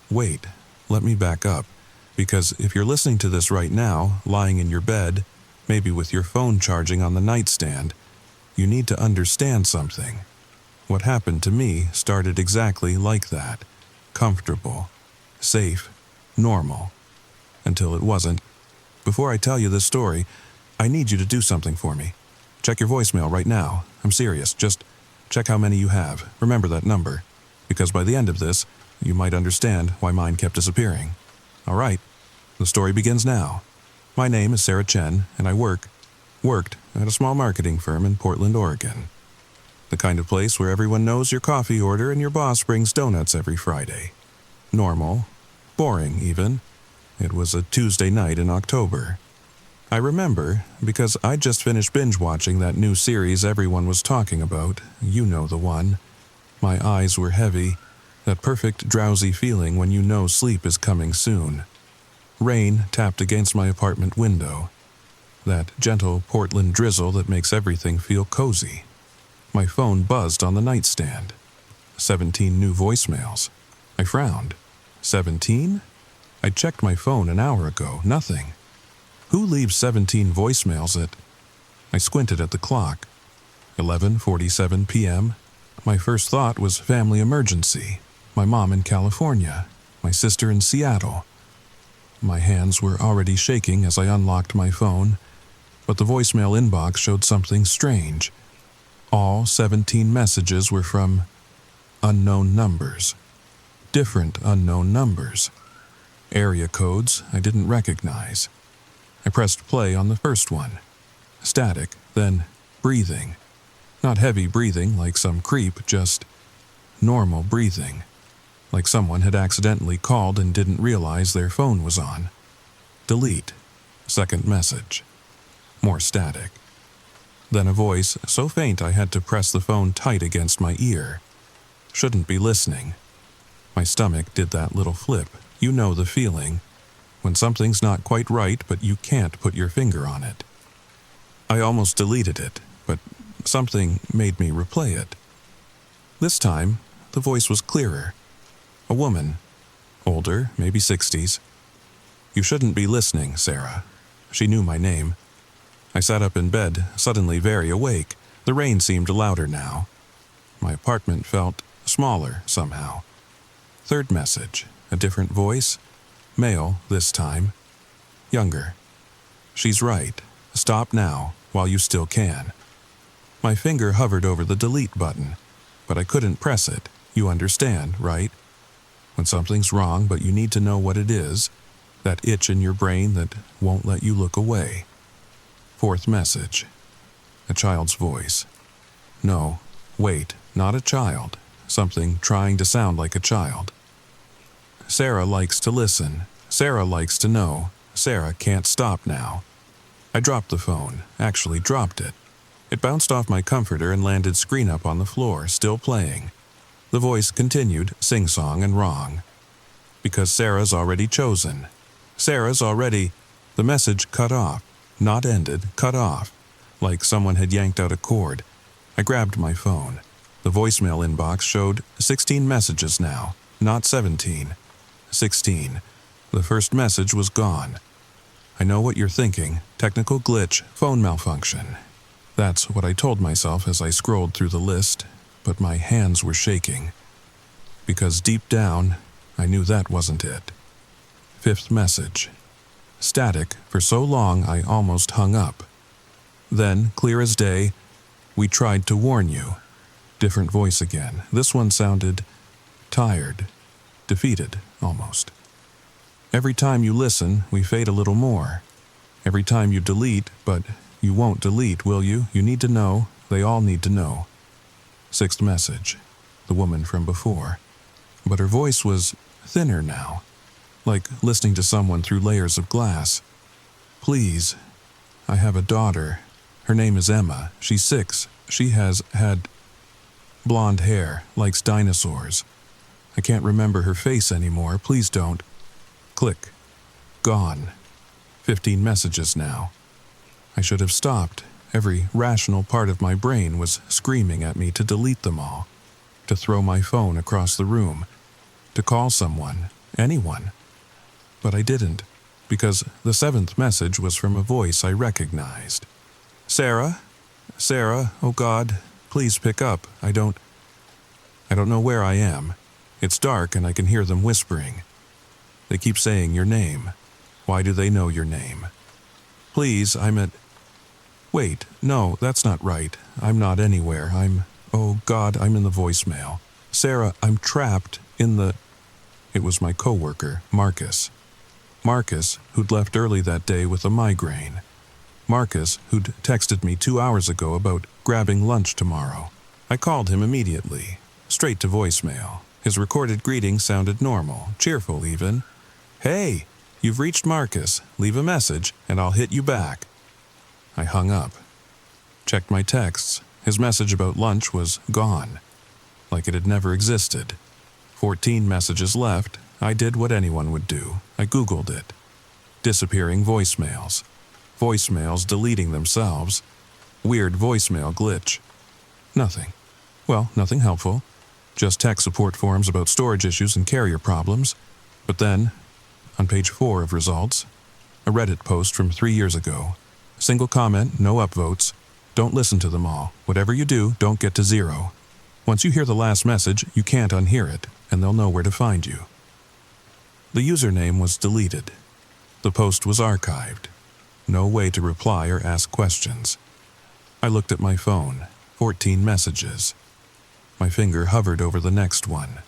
Wait, let me back up, because if you're listening to this right now, lying in your bed, maybe with your phone charging on the nightstand, you need to understand something. What happened to me started exactly like that. Comfortable, safe, normal. Until it wasn't. Before I tell you this story, I need you to do something for me. Check your voicemail right now. I'm serious. Just check how many you have. Remember that number. Because by the end of this, you might understand why mine kept disappearing. All right, the story begins now. My name is Sarah Chen, and I worked at a small marketing firm in Portland, Oregon. The kind of place where everyone knows your coffee order and your boss brings donuts every Friday. Normal. Boring, even. It was a Tuesday night in October. I remember, because I'd just finished binge-watching that new series everyone was talking about. You know the one. My eyes were heavy, that perfect drowsy feeling when you know sleep is coming soon. Rain tapped against my apartment window. That gentle Portland drizzle that makes everything feel cozy. My phone buzzed on the nightstand. 17 new voicemails. I frowned. 17? I checked my phone an hour ago. Nothing. Who leaves 17 voicemails at... I squinted at the clock. 11:47 p.m. My first thought was family emergency. My mom in California. My sister in Seattle. My hands were already shaking as I unlocked my phone, but the voicemail inbox showed something strange. All 17 messages were from unknown numbers. Different unknown numbers. Area codes I didn't recognize. I pressed play on the first one. Static, then breathing. Not heavy breathing like some creep, just normal breathing. Like someone had accidentally called and didn't realize their phone was on. Delete. Second message. More static. Then a voice so faint I had to press the phone tight against my ear. Shouldn't be listening. My stomach did that little flip. You know the feeling. When something's not quite right, but you can't put your finger on it. I almost deleted it, but something made me replay it. This time, the voice was clearer. A woman. Older, maybe 60s. You shouldn't be listening, Sarah. She knew my name. I sat up in bed, suddenly very awake. The rain seemed louder now. My apartment felt smaller somehow. Third message. A different voice. Male this time. Younger. She's right. Stop now, while you still can. My finger hovered over the delete button, but I couldn't press it. You understand, right? When something's wrong, but you need to know what it is, that itch in your brain that won't let you look away. Fourth message. A child's voice. No, wait, not a child. Something trying to sound like a child. Sarah likes to listen. Sarah likes to know. Sarah can't stop now. I dropped the phone, actually dropped it. It bounced off my comforter and landed screen up on the floor, still playing. The voice continued, sing-song and wrong. Because Sarah's already chosen. Sarah's already... The message cut off. Not ended, cut off. Like someone had yanked out a cord. I grabbed my phone. The voicemail inbox showed 16 messages now, not 17. 16. The first message was gone. I know what you're thinking. Technical glitch, phone malfunction. That's what I told myself as I scrolled through the list. but my hands were shaking. Because deep down, I knew that wasn't it. 5th message. Static for so long I almost hung up. Then, clear as day, we tried to warn you. Different voice again. This one sounded tired, defeated, almost. Every time you listen, we fade a little more. Every time you delete, but you won't delete, will you? You need to know. They all need to know. 6th message. The woman from before. But her voice was thinner now, like listening to someone through layers of glass. Please, I have a daughter. Her name is Emma. She's 6. She has had blonde hair, likes dinosaurs. I can't remember her face anymore. Please don't. Click. Gone. 15 messages now. I should have stopped. Every rational part of my brain was screaming at me to delete them all, to throw my phone across the room, to call someone, anyone. But I didn't, because the 7th message was from a voice I recognized. Sarah? Sarah, oh God, please pick up. I don't know where I am. It's dark and I can hear them whispering. They keep saying your name. Why do they know your name? Please, I'm at... Wait, no, that's not right. I'm not anywhere. Oh God, I'm in the voicemail. Sarah, I'm trapped in the... It was my coworker, Marcus. Marcus, who'd left early that day with a migraine. Marcus, who'd texted me 2 hours ago about grabbing lunch tomorrow. I called him immediately, straight to voicemail. His recorded greeting sounded normal, cheerful even. Hey, you've reached Marcus. Leave a message and I'll hit you back. I hung up. Checked my texts. His message about lunch was gone, like it had never existed. 14 messages left. I did what anyone would do. I Googled it. Disappearing voicemails. Voicemails deleting themselves. Weird voicemail glitch. Nothing. Well, nothing helpful. Just tech support forums about storage issues and carrier problems. But then, on page 4 of results, a Reddit post from 3 years ago. Single comment, no upvotes. Don't listen to them all. Whatever you do, don't get to 0. Once you hear the last message, you can't unhear it, and they'll know where to find you. The username was deleted. The post was archived. No way to reply or ask questions. I looked at my phone. 14 messages. My finger hovered over the next one.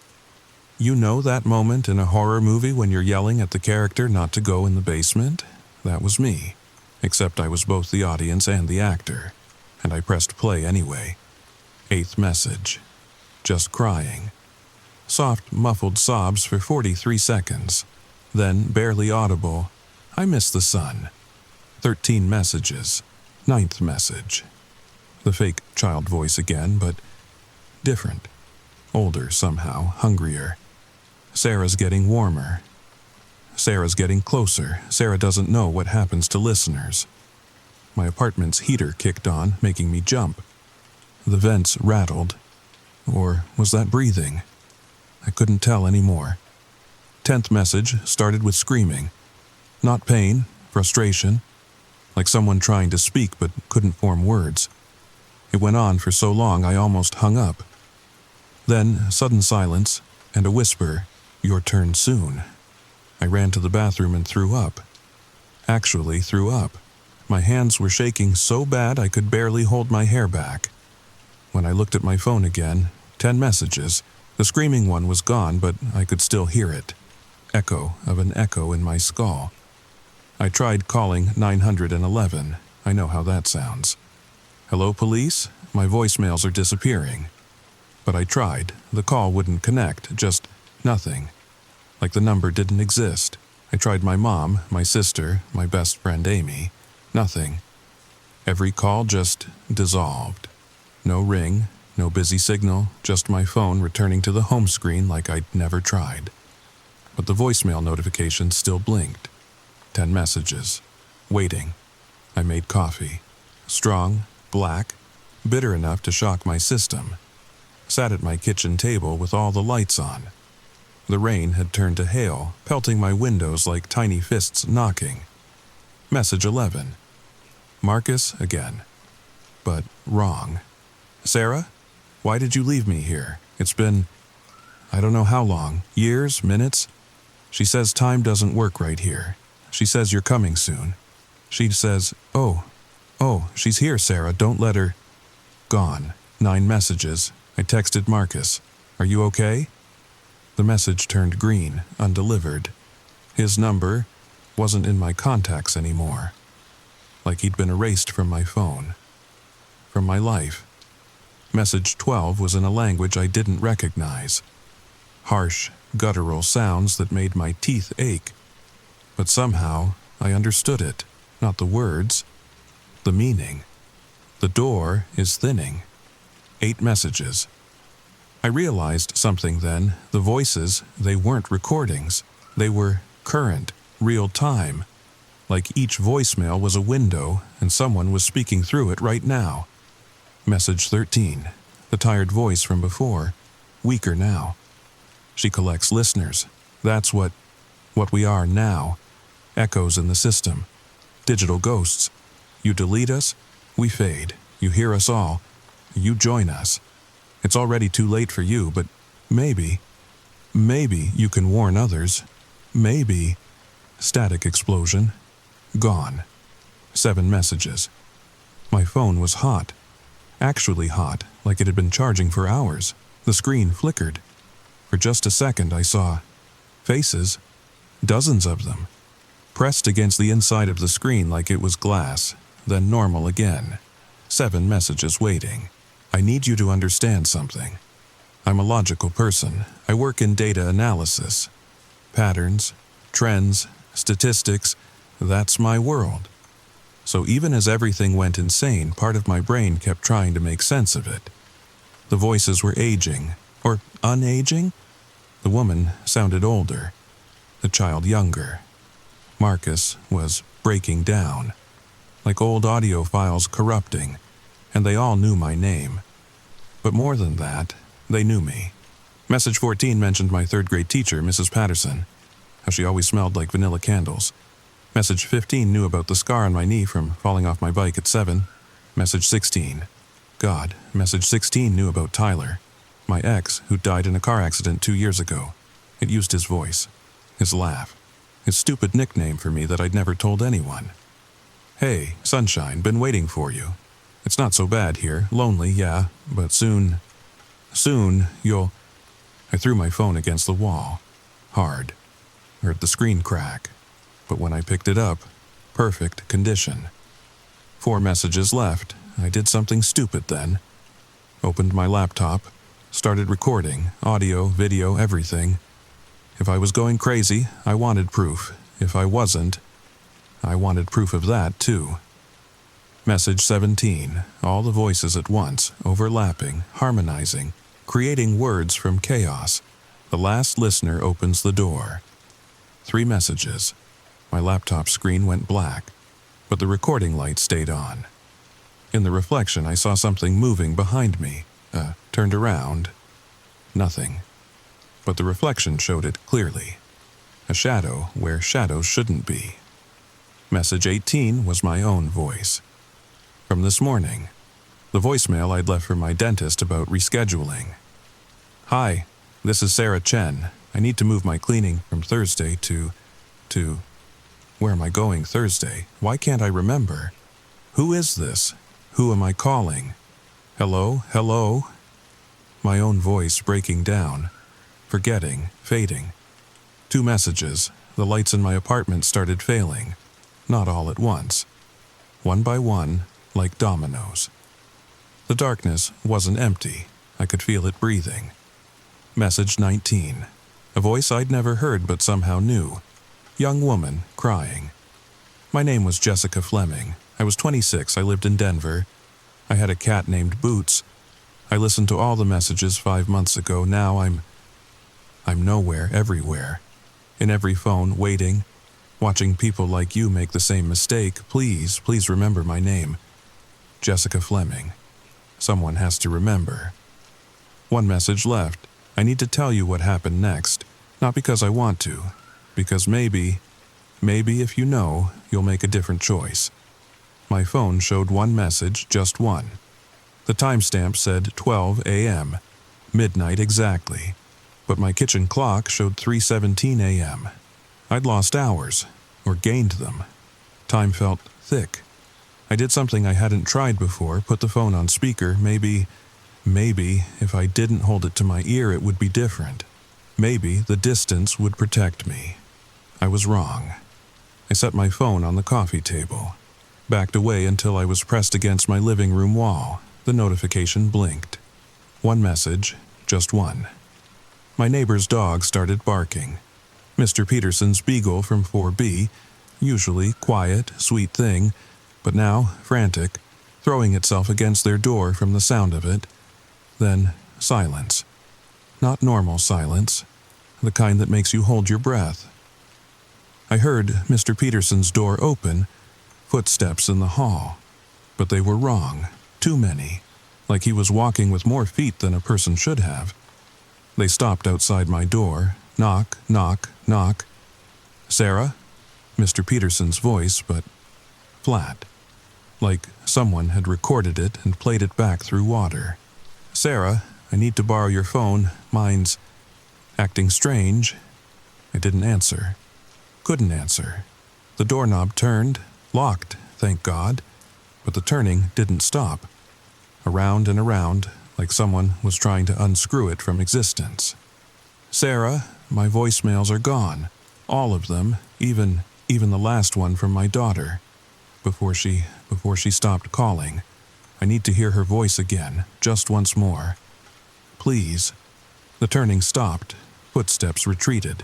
You know that moment in a horror movie when you're yelling at the character not to go in the basement? That was me. Except I was both the audience and the actor. And I pressed play anyway. 8th message. Just crying. Soft, muffled sobs for 43 seconds. Then, barely audible, I miss the sun. 13 messages. 9th message. The fake child voice again, but different. Older somehow, hungrier. Sarah's getting warmer. Sarah's getting closer. Sarah doesn't know what happens to listeners. My apartment's heater kicked on, making me jump. The vents rattled. Or was that breathing? I couldn't tell anymore. 10th message started with screaming. Not pain, frustration. Like someone trying to speak but couldn't form words. It went on for so long I almost hung up. Then sudden silence and a whisper, "Your turn soon." I ran to the bathroom and threw up. Actually threw up. My hands were shaking so bad I could barely hold my hair back. When I looked at my phone again, 10 messages. The screaming one was gone, but I could still hear it. Echo of an echo in my skull. I tried calling 911. I know how that sounds. Hello, police? My voicemails are disappearing. But I tried. The call wouldn't connect, just nothing. Like the number didn't exist. I tried my mom, my sister, my best friend Amy. Nothing. Every call just dissolved. No ring, no busy signal, just my phone returning to the home screen like I'd never tried. But the voicemail notification still blinked. 10 messages. Waiting. I made coffee. Strong, black, bitter enough to shock my system. Sat at my kitchen table with all the lights on. The rain had turned to hail, pelting my windows like tiny fists knocking. Message 11. Marcus again. But wrong. Sarah? Why did you leave me here? It's been, I don't know how long, years, minutes? She says time doesn't work right here. She says you're coming soon. She says, oh, she's here, Sarah, don't let her. Gone. 9 messages. I texted Marcus. Are you okay? The message turned green, undelivered. His number wasn't in my contacts anymore. Like he'd been erased from my phone. From my life. Message 12 was in a language I didn't recognize. Harsh, guttural sounds that made my teeth ache. But somehow, I understood it. Not the words. The meaning. The door is thinning. 8 messages. I realized something then. The voices, they weren't recordings. They were current, real time. Like each voicemail was a window and someone was speaking through it right now. Message 13. The tired voice from before. Weaker now. She collects listeners. That's what we are now. Echoes in the system. Digital ghosts. You delete us, we fade. You hear us all. You join us. It's already too late for you, but maybe you can warn others. Maybe. Static explosion. Gone. 7 messages. My phone was hot. Actually hot, like it had been charging for hours. The screen flickered. For just a second I saw faces, dozens of them, pressed against the inside of the screen like it was glass, then normal again. 7 messages waiting. I need you to understand something. I'm a logical person. I work in data analysis. Patterns, trends, statistics, that's my world. So even as everything went insane, part of my brain kept trying to make sense of it. The voices were aging, or unaging? The woman sounded older, the child younger. Marcus was breaking down, like old audio files corrupting, and they all knew my name. But more than that, they knew me. Message 14 mentioned my 3rd grade teacher, Mrs. Patterson, how she always smelled like vanilla candles. Message 15 knew about the scar on my knee from falling off my bike at 7. Message 16. God, message 16 knew about Tyler, my ex who died in a car accident 2 years ago. It used his voice, his laugh, his stupid nickname for me that I'd never told anyone. Hey, sunshine, been waiting for you. It's not so bad here, lonely, yeah, but soon you'll... I threw my phone against the wall, hard, heard the screen crack. But when I picked it up, perfect condition. 4 messages left. I did something stupid then. Opened my laptop, started recording, audio, video, everything. If I was going crazy, I wanted proof. If I wasn't, I wanted proof of that too. Message 17. All the voices at once, overlapping, harmonizing, creating words from chaos. The last listener opens the door. 3 messages. My laptop screen went black, but the recording light stayed on. In the reflection, I saw something moving behind me. Turned around. Nothing. But the reflection showed it clearly. A shadow where shadows shouldn't be. Message 18 was my own voice. From this morning, the voicemail I'd left for my dentist about rescheduling. Hi, this is Sarah Chen. I need to move my cleaning from Thursday to... Where am I going Thursday? Why can't I remember? Who is this? Who am I calling? Hello? My own voice breaking down, forgetting, fading. 2 messages. The lights in my apartment started failing. Not all at once. One by one, like dominoes. The darkness wasn't empty. I could feel it breathing. Message 19. A voice I'd never heard but somehow knew. Young woman, crying. My name was Jessica Fleming. I was 26. I lived in Denver. I had a cat named Boots. I listened to all the messages 5 months ago. Now I'm nowhere, everywhere. In every phone, waiting, watching people like you make the same mistake. Please remember my name. Jessica Fleming. Someone has to remember. 1 message left. I need to tell you what happened next. Not because I want to. Because maybe if you know, you'll make a different choice. My phone showed 1 message, just 1. The timestamp said 12 a.m., midnight exactly, but my kitchen clock showed 3:17 a.m. I'd lost hours, or gained them. Time felt thick. I did something I hadn't tried before, put the phone on speaker. Maybe if I didn't hold it to my ear it would be different. Maybe the distance would protect me. I was wrong. I set my phone on the coffee table, backed away until I was pressed against my living room wall. The notification blinked. One message, just one. My neighbor's dog started barking. Mr. Peterson's beagle from 4B, usually quiet, sweet thing, but now frantic, throwing itself against their door from the sound of it. Then silence. Not normal silence, the kind that makes you hold your breath. I heard Mr. Peterson's door open, footsteps in the hall, but they were wrong, too many, like he was walking with more feet than a person should have. They stopped outside my door, knock, knock, knock. "Sarah?" Mr. Peterson's voice, but flat, like someone had recorded it and played it back through water. "Sarah, I need to borrow your phone. Mine's acting strange." I didn't answer. Couldn't answer. The doorknob turned, locked, thank God, but the turning didn't stop. Around and around, like someone was trying to unscrew it from existence. "Sarah, my voicemails are gone. All of them, even the last one from my daughter. Before she stopped calling. I need to hear her voice again, just once more. Please." The turning stopped, footsteps retreated,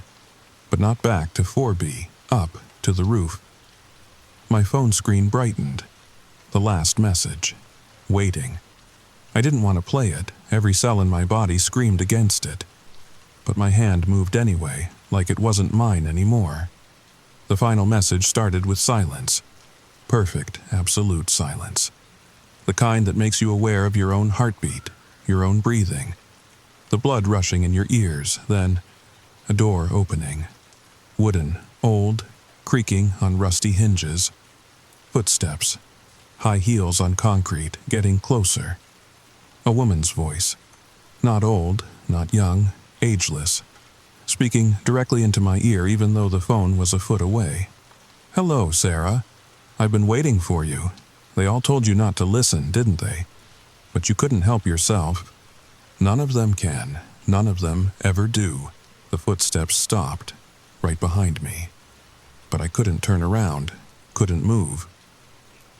but not back to 4B, up to the roof. My phone screen brightened. The last message. Waiting. I didn't want to play it. Every cell in my body screamed against it. But my hand moved anyway, like it wasn't mine anymore. The final message started with silence. Perfect, absolute silence. The kind that makes you aware of your own heartbeat, your own breathing, the blood rushing in your ears, then a door opening. Wooden, old, creaking on rusty hinges. Footsteps, high heels on concrete, getting closer. A woman's voice. Not old, not young, ageless. Speaking directly into my ear even though the phone was a foot away. "Hello, Sarah. I've been waiting for you. They all told you not to listen, didn't they? But you couldn't help yourself. None of them can. None of them ever do." The footsteps stopped, right behind me. But I couldn't turn around, couldn't move.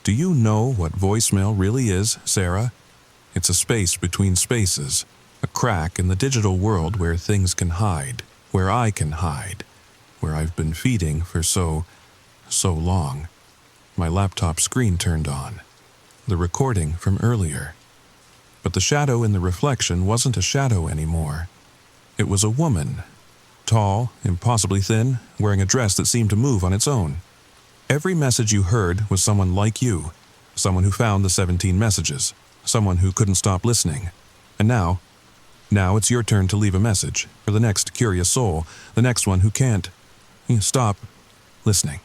"Do you know what voicemail really is, Sarah? It's a space between spaces, a crack in the digital world where things can hide, where I can hide, where I've been feeding for so long." My laptop screen turned on, the recording from earlier. But the shadow in the reflection wasn't a shadow anymore. It was a woman, tall, impossibly thin, wearing a dress that seemed to move on its own. Every message you heard was someone like you, someone who found the 17 messages, someone who couldn't stop listening. And now it's your turn to leave a message for the next curious soul, the next one who can't stop listening.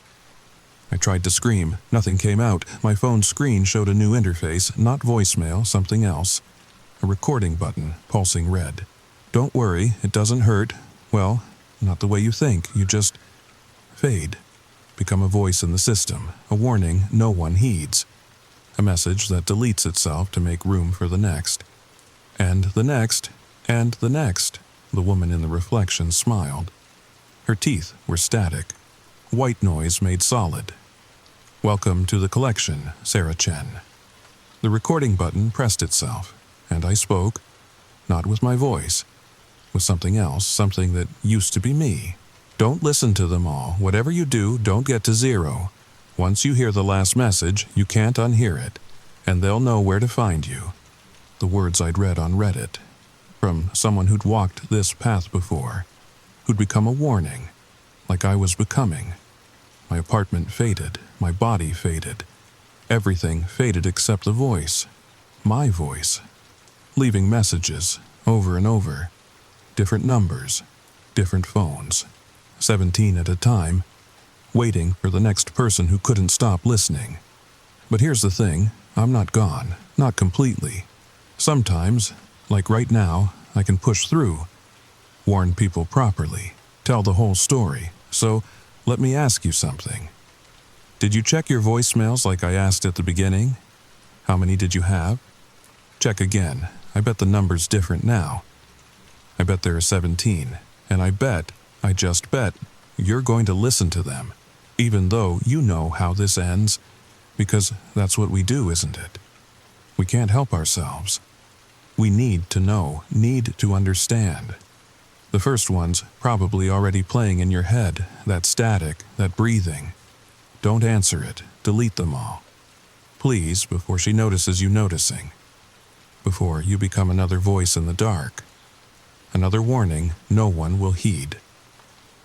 I tried to scream. Nothing came out. My phone's screen showed a new interface, not voicemail, something else. A recording button, pulsing red. "Don't worry, it doesn't hurt. Well, not the way you think. You just fade. Become a voice in the system, a warning no one heeds. A message that deletes itself to make room for the next. And the next, and the next." The woman in the reflection smiled. Her teeth were static. White noise made solid. "Welcome to the collection, Sarah Chen." The recording button pressed itself, and I spoke, not with my voice, with something else, something that used to be me. "Don't listen to them all. Whatever you do, don't get to 0. Once you hear the last message, you can't unhear it, and they'll know where to find you." The words I'd read on Reddit, from someone who'd walked this path before, who'd become a warning, like I was becoming. My apartment faded, my body faded. Everything faded except the voice, my voice, leaving messages over and over. Different numbers, different phones, 17 at a time, waiting for the next person who couldn't stop listening. But here's the thing, I'm not gone, not completely. Sometimes, like right now, I can push through, warn people properly, tell the whole story. So, let me ask you something. Did you check your voicemails like I asked at the beginning? How many did you have? Check again. I bet the number's different now. I bet there are 17, and I just bet, you're going to listen to them, even though you know how this ends, because that's what we do, isn't it? We can't help ourselves. We need to know, need to understand. The first one's probably already playing in your head, that static, that breathing. Don't answer it. Delete them all. Please, before she notices you noticing. Before you become another voice in the dark. Another warning no one will heed.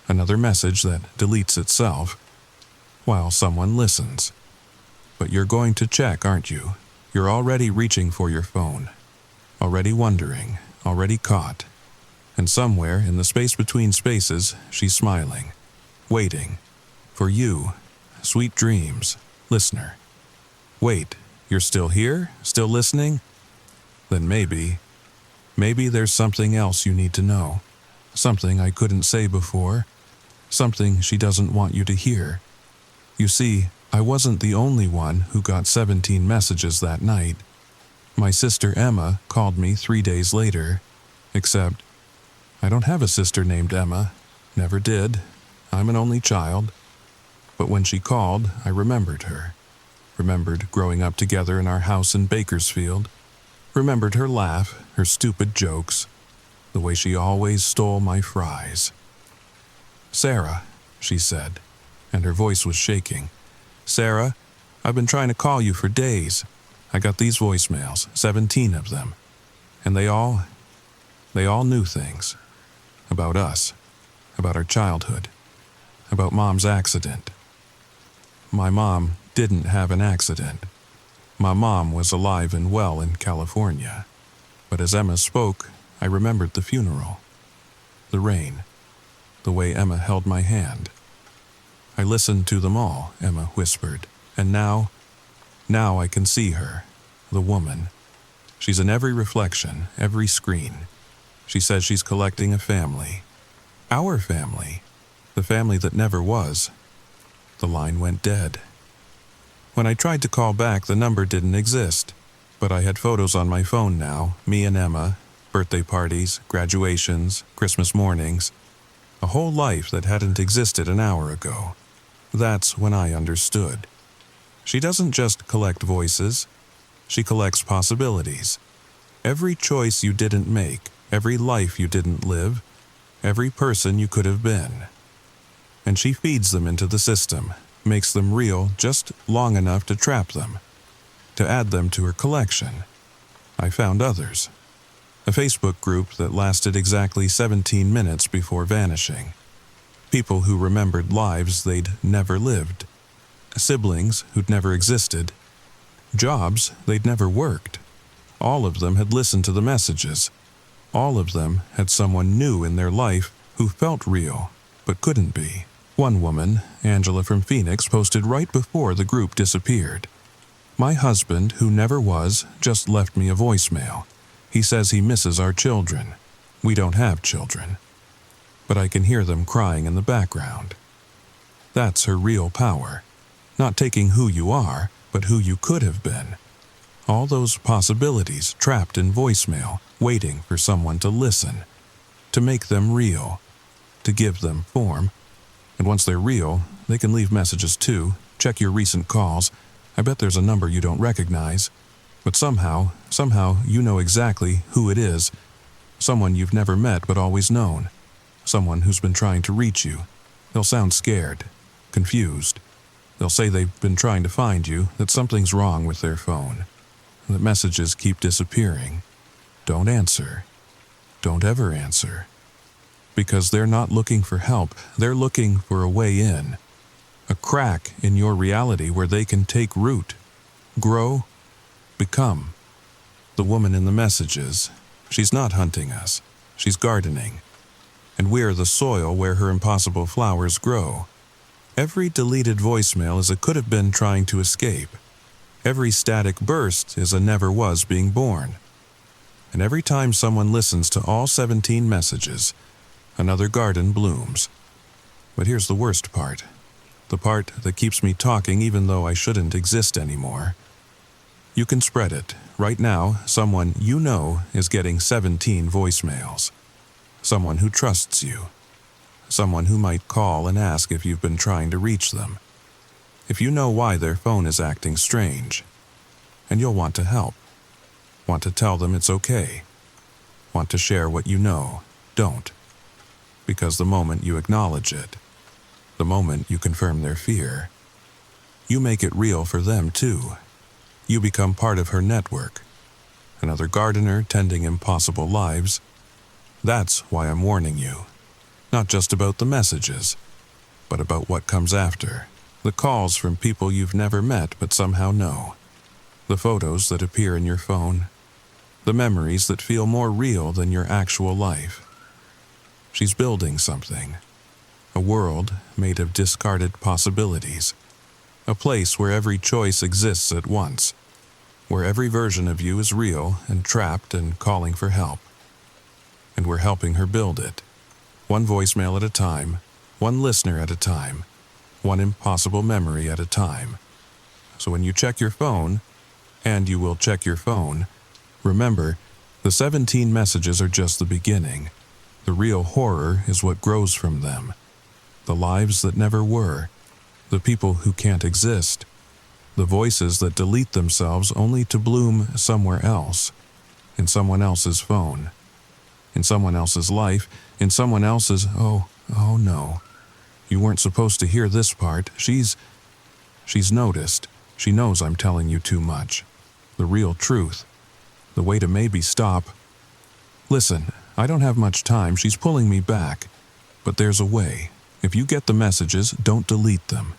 Another message that deletes itself while someone listens. But you're going to check, aren't you? You're already reaching for your phone. Already wondering, already caught. And somewhere in the space between spaces, she's smiling, waiting. For you, sweet dreams, listener. Wait, you're still here? Still listening? Then maybe there's something else you need to know. Something I couldn't say before. Something she doesn't want you to hear. You see, I wasn't the only one who got 17 messages that night. My sister Emma called me 3 days later, except I don't have a sister named Emma. Never did. I'm an only child. But when she called, I remembered her. Remembered growing up together in our house in Bakersfield. Remembered her laugh, her stupid jokes, the way she always stole my fries. "Sarah," she said, and her voice was shaking. "Sarah, I've been trying to call you for days. I got these voicemails, 17 of them, and they all knew things. About us, about our childhood, about Mom's accident. My mom didn't have an accident. My mom was alive and well in California. But as Emma spoke, I remembered the funeral. The rain. The way Emma held my hand. I listened to them all, Emma whispered. And now I can see her, the woman. She's in every reflection, every screen. She says she's collecting a family. Our family. The family that never was. The line went dead. When I tried to call back, the number didn't exist. But I had photos on my phone now, me and Emma, birthday parties, graduations, Christmas mornings. A whole life that hadn't existed an hour ago. That's when I understood. She doesn't just collect voices. She collects possibilities. Every choice you didn't make, every life you didn't live, every person you could have been. And she feeds them into the system, makes them real just long enough to trap them, to add them to her collection. I found others. A Facebook group that lasted exactly 17 minutes before vanishing. People who remembered lives they'd never lived. Siblings who'd never existed. Jobs they'd never worked. All of them had listened to the messages. All of them had someone new in their life who felt real, but couldn't be. One woman, Angela from Phoenix, posted right before the group disappeared. "My husband, who never was, just left me a voicemail. He says he misses our children. We don't have children. But I can hear them crying in the background." That's her real power. Not taking who you are, but who you could have been. All those possibilities trapped in voicemail, waiting for someone to listen, to make them real, to give them form. And once they're real, they can leave messages too. Check your recent calls. I bet there's a number you don't recognize. But somehow you know exactly who it is. Someone you've never met but always known. Someone who's been trying to reach you. They'll sound scared, confused. They'll say they've been trying to find you, that something's wrong with their phone, that messages keep disappearing. Don't answer. Don't ever answer. Because they're not looking for help, they're looking for a way in. A crack in your reality where they can take root, grow, become. The woman in the messages, she's not hunting us, she's gardening. And we're the soil where her impossible flowers grow. Every deleted voicemail is a could have been trying to escape. Every static burst is a never was being born. And every time someone listens to all 17 messages, another garden blooms. But here's the worst part. The part that keeps me talking even though I shouldn't exist anymore. You can spread it. Right now, someone you know is getting 17 voicemails. Someone who trusts you. Someone who might call and ask if you've been trying to reach them. If you know why their phone is acting strange. And you'll want to help. Want to tell them it's okay. Want to share what you know. Don't. Because the moment you acknowledge it, the moment you confirm their fear, you make it real for them too. You become part of her network. Another gardener tending impossible lives. That's why I'm warning you. Not just about the messages, but about what comes after. The calls from people you've never met but somehow know. The photos that appear in your phone. The memories that feel more real than your actual life. She's building something. A world made of discarded possibilities. A place where every choice exists at once. Where every version of you is real and trapped and calling for help. And we're helping her build it. One voicemail at a time, one listener at a time, one impossible memory at a time. So when you check your phone, and you will check your phone, remember, the 17 messages are just the beginning. The real horror is what grows from them. The lives that never were. The people who can't exist. The voices that delete themselves only to bloom somewhere else. In someone else's phone. In someone else's life. In someone else's, oh no. You weren't supposed to hear this part. She's noticed. She knows I'm telling you too much. The real truth. The way to maybe stop. Listen, I don't have much time. She's pulling me back. But there's a way. If you get the messages, don't delete them.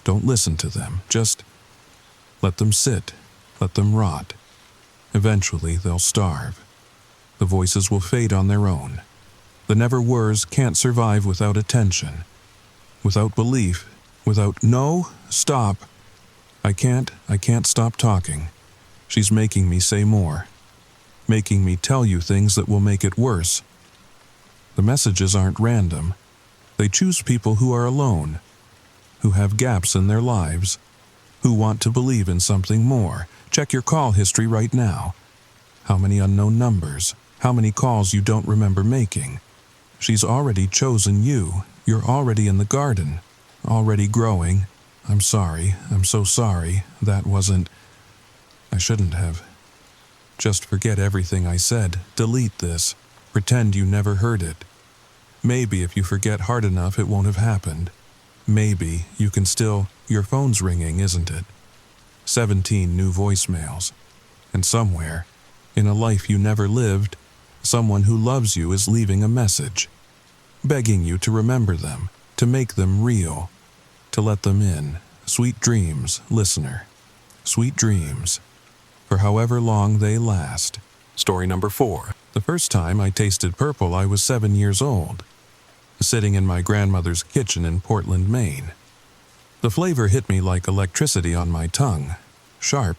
Don't listen to them. Just let them sit. Let them rot. Eventually, they'll starve. The voices will fade on their own. The never-wers can't survive without attention. Without belief. Without, no, stop. I can't stop talking. She's making me say more. Making me tell you things that will make it worse. The messages aren't random. They choose people who are alone, who have gaps in their lives, who want to believe in something more. Check your call history right now. How many unknown numbers? How many calls you don't remember making? She's already chosen you. You're already in the garden, already growing. I'm sorry. I'm so sorry. That wasn't... I shouldn't have. Just forget everything I said. Delete this. Pretend you never heard it. Maybe if you forget hard enough, it won't have happened. Maybe you can still... Your phone's ringing, isn't it? 17 new voicemails. And somewhere, in a life you never lived, someone who loves you is leaving a message. Begging you to remember them, to make them real, to let them in. Sweet dreams, listener. Sweet dreams. For however long they last. Story number 4. The first time I tasted purple, I was 7 years old. Sitting in my grandmother's kitchen in Portland, Maine. The flavor hit me like electricity on my tongue. Sharp,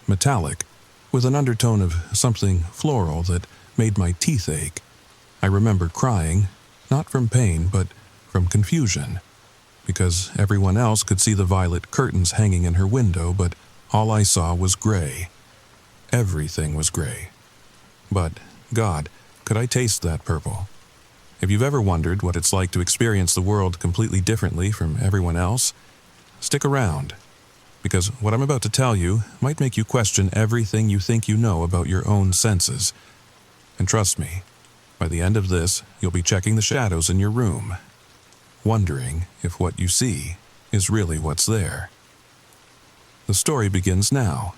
metallic, with an undertone of something floral that made my teeth ache. I remember crying, not from pain, but from confusion. Because everyone else could see the violet curtains hanging in her window, but all I saw was gray. Everything was gray. But, God, could I taste that purple? If you've ever wondered what it's like to experience the world completely differently from everyone else, stick around. Because what I'm about to tell you might make you question everything you think you know about your own senses. And trust me, by the end of this, you'll be checking the shadows in your room, wondering if what you see is really what's there. The story begins now.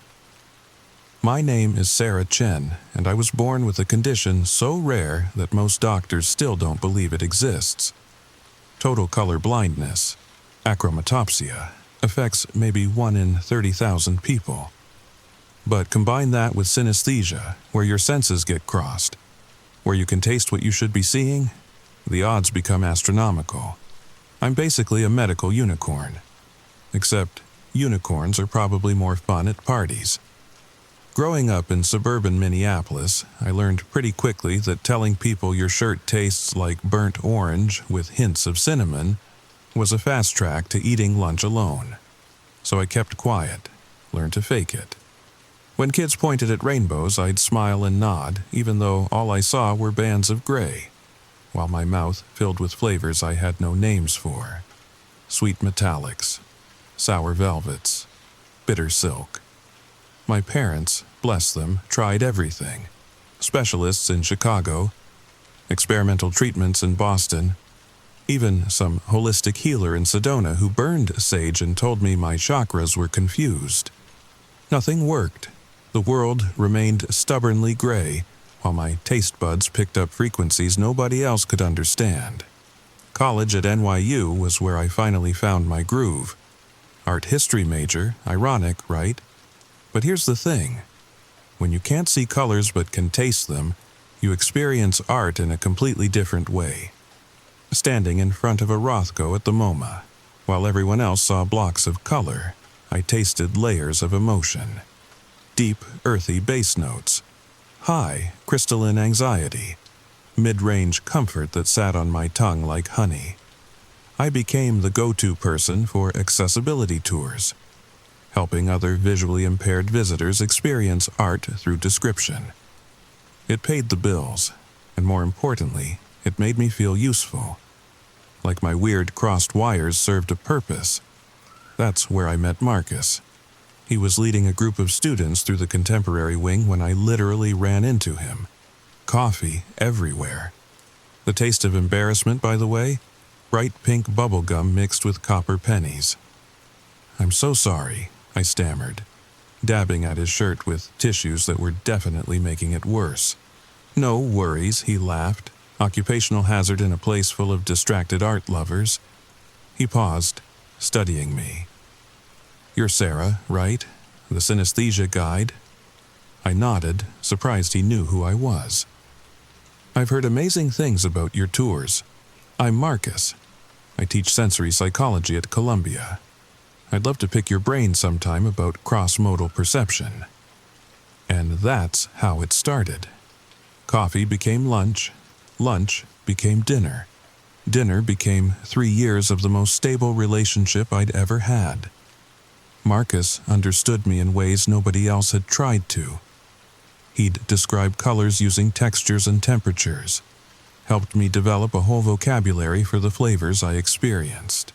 My name is Sarah Chen, and I was born with a condition so rare that most doctors still don't believe it exists. Total color blindness, achromatopsia, affects maybe 1 in 30,000 people. But combine that with synesthesia, where your senses get crossed, where you can taste what you should be seeing, the odds become astronomical. I'm basically a medical unicorn. Except unicorns are probably more fun at parties. Growing up in suburban Minneapolis, I learned pretty quickly that telling people your shirt tastes like burnt orange with hints of cinnamon was a fast track to eating lunch alone. So I kept quiet, learned to fake it. When kids pointed at rainbows, I'd smile and nod, even though all I saw were bands of gray, while my mouth filled with flavors I had no names for. Sweet metallics, sour velvets, bitter silk. My parents, bless them, tried everything. Specialists in Chicago, experimental treatments in Boston, even some holistic healer in Sedona who burned sage and told me my chakras were confused. Nothing worked. The world remained stubbornly gray, while my taste buds picked up frequencies nobody else could understand. College at NYU was where I finally found my groove. Art history major, ironic, right? But here's the thing. When you can't see colors but can taste them, you experience art in a completely different way. Standing in front of a Rothko at the MoMA, while everyone else saw blocks of color, I tasted layers of emotion. Deep, earthy bass notes. High, crystalline anxiety. Mid-range comfort that sat on my tongue like honey. I became the go-to person for accessibility tours, helping other visually impaired visitors experience art through description. It paid the bills, and more importantly, it made me feel useful. Like my weird crossed wires served a purpose. That's where I met Marcus. He was leading a group of students through the contemporary wing when I literally ran into him. Coffee everywhere. The taste of embarrassment, by the way, bright pink bubble gum mixed with copper pennies. "I'm so sorry," I stammered, dabbing at his shirt with tissues that were definitely making it worse. "No worries," he laughed, occupational hazard in a place full of distracted art lovers. He paused, studying me. "You're Sarah, right? The synesthesia guide?" I nodded, surprised he knew who I was. "I've heard amazing things about your tours. I'm Marcus. I teach sensory psychology at Columbia. I'd love to pick your brain sometime about cross-modal perception." And that's how it started. Coffee became lunch. Lunch became dinner. Dinner became 3 years of the most stable relationship I'd ever had. Marcus understood me in ways nobody else had tried to. He'd describe colors using textures and temperatures, helped me develop a whole vocabulary for the flavors I experienced.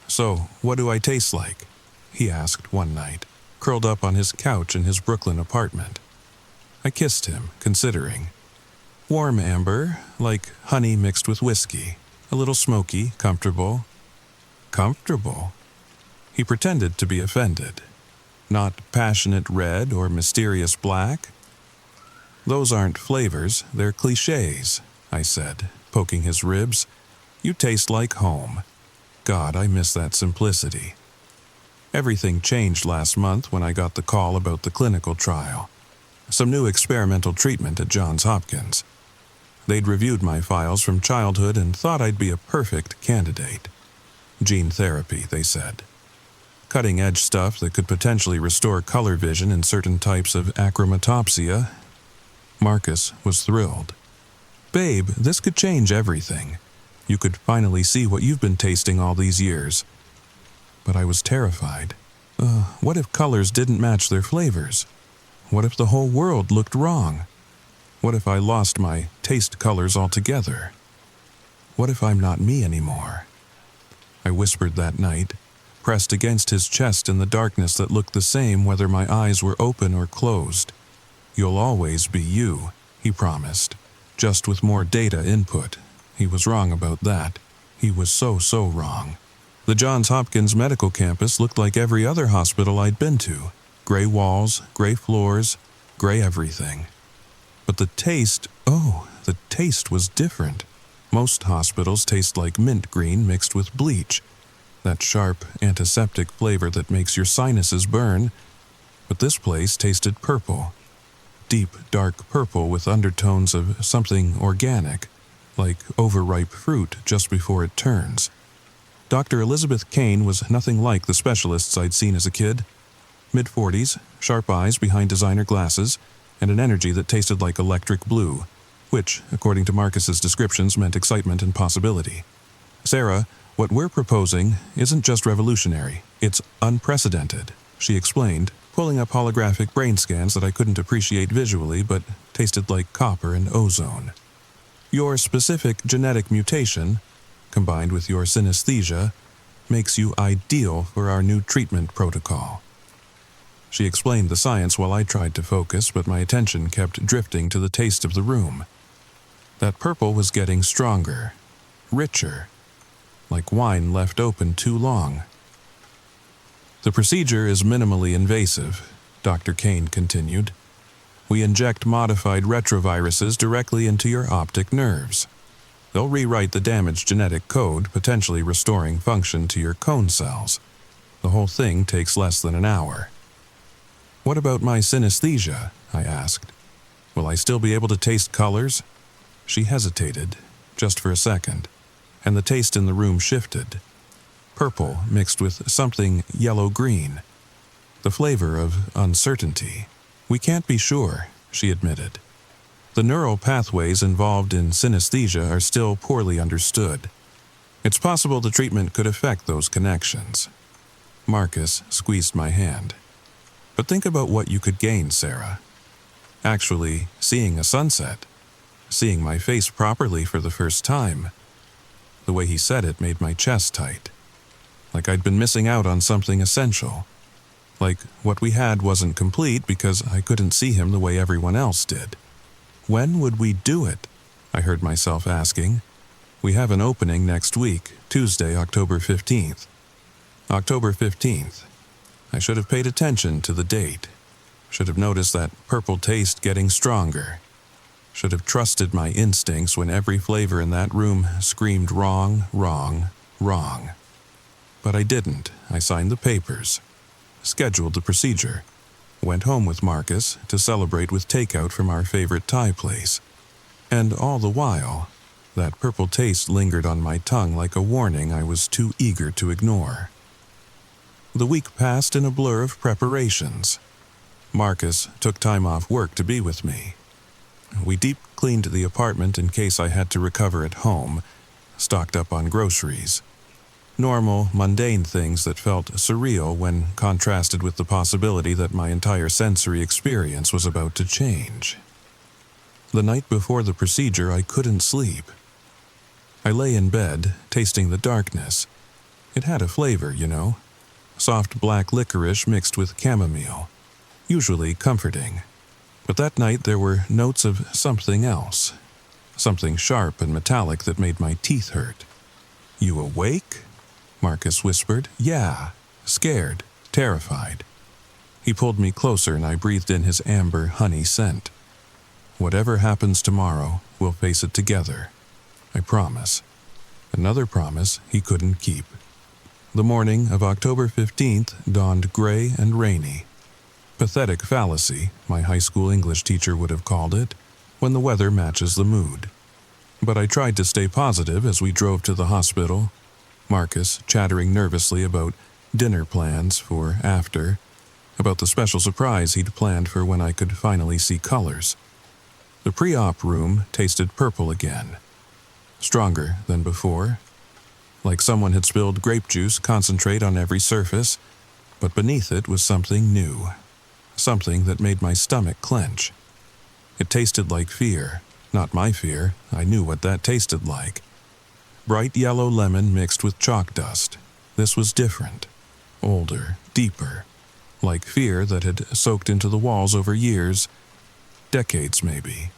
"So, what do I taste like?" he asked one night, curled up on his couch in his Brooklyn apartment. I kissed him, considering. "Warm amber, like honey mixed with whiskey. A little smoky, comfortable." "Comfortable?" He pretended to be offended. "Not passionate red or mysterious black?" "Those aren't flavors, they're cliches," I said, poking his ribs. "You taste like home." God, I miss that simplicity. Everything changed last month when I got the call about the clinical trial. Some new experimental treatment at Johns Hopkins. They'd reviewed my files from childhood and thought I'd be a perfect candidate. Gene therapy, they said. Cutting-edge stuff that could potentially restore color vision in certain types of achromatopsia. Marcus was thrilled. "Babe, this could change everything. You could finally see what you've been tasting all these years." But I was terrified. What if colors didn't match their flavors? What if the whole world looked wrong? What if I lost my taste colors altogether? What if I'm not me anymore? I whispered that night, pressed against his chest in the darkness that looked the same whether my eyes were open or closed. "You'll always be you," he promised, just with more data input. He was wrong about that. He was so wrong. The Johns Hopkins medical campus looked like every other hospital I'd been to. Gray walls, gray floors, gray everything. But the taste was different. Most hospitals taste like mint green mixed with bleach, that sharp, antiseptic flavor that makes your sinuses burn. But this place tasted purple. Deep, dark purple with undertones of something organic, like overripe fruit just before it turns. Dr. Elizabeth Kane was nothing like the specialists I'd seen as a kid. mid-40s, sharp eyes behind designer glasses, and an energy that tasted like electric blue, which, according to Marcus's descriptions, meant excitement and possibility. "Sarah, what we're proposing isn't just revolutionary, it's unprecedented," she explained, pulling up holographic brain scans that I couldn't appreciate visually but tasted like copper and ozone. "Your specific genetic mutation, combined with your synesthesia, makes you ideal for our new treatment protocol." She explained the science while I tried to focus, but my attention kept drifting to the taste of the room. That purple was getting stronger, richer, like wine left open too long. "The procedure is minimally invasive," Dr. Kane continued. "We inject modified retroviruses directly into your optic nerves. They'll rewrite the damaged genetic code, potentially restoring function to your cone cells. The whole thing takes less than an hour." "What about my synesthesia?" I asked. "Will I still be able to taste colors?" She hesitated, just for a second, and the taste in the room shifted. Purple mixed with something yellow-green. The flavor of uncertainty. "We can't be sure," she admitted. "The neural pathways involved in synesthesia are still poorly understood. It's possible the treatment could affect those connections." Marcus squeezed my hand. "But think about what you could gain, Sarah. Actually, seeing a sunset. Seeing my face properly for the first time." The way he said it made my chest tight. Like I'd been missing out on something essential. Like what we had wasn't complete because I couldn't see him the way everyone else did. "When would we do it?" I heard myself asking. "We have an opening next week, Tuesday, October 15th. October 15th. I should have paid attention to the date. Should have noticed that purple taste getting stronger. Should have trusted my instincts when every flavor in that room screamed wrong, wrong, wrong. But I didn't. I signed the papers. Scheduled the procedure. Went home with Marcus to celebrate with takeout from our favorite Thai place. And all the while, that purple taste lingered on my tongue like a warning I was too eager to ignore. The week passed in a blur of preparations. Marcus took time off work to be with me. We deep cleaned the apartment in case I had to recover at home, stocked up on groceries. Normal, mundane things that felt surreal when contrasted with the possibility that my entire sensory experience was about to change. The night before the procedure, I couldn't sleep. I lay in bed, tasting the darkness. It had a flavor, you know. Soft black licorice mixed with chamomile. Usually comforting. But that night there were notes of something else. Something sharp and metallic that made my teeth hurt. "You awake?" Marcus whispered. "Yeah." Scared, terrified. He pulled me closer and I breathed in his amber honey scent. "Whatever happens tomorrow, we'll face it together. I promise." Another promise he couldn't keep. The morning of October 15th dawned gray and rainy. Pathetic fallacy, my high school English teacher would have called it, when the weather matches the mood. But I tried to stay positive as we drove to the hospital, Marcus chattering nervously about dinner plans for after, about the special surprise he'd planned for when I could finally see colors. The pre-op room tasted purple again. Stronger than before. Like someone had spilled grape juice concentrate on every surface, but beneath it was something new. Something that made my stomach clench. It tasted like fear. Not my fear. I knew what that tasted like. Bright yellow lemon mixed with chalk dust. This was different. Older, deeper. Like fear that had soaked into the walls over years. Decades, maybe.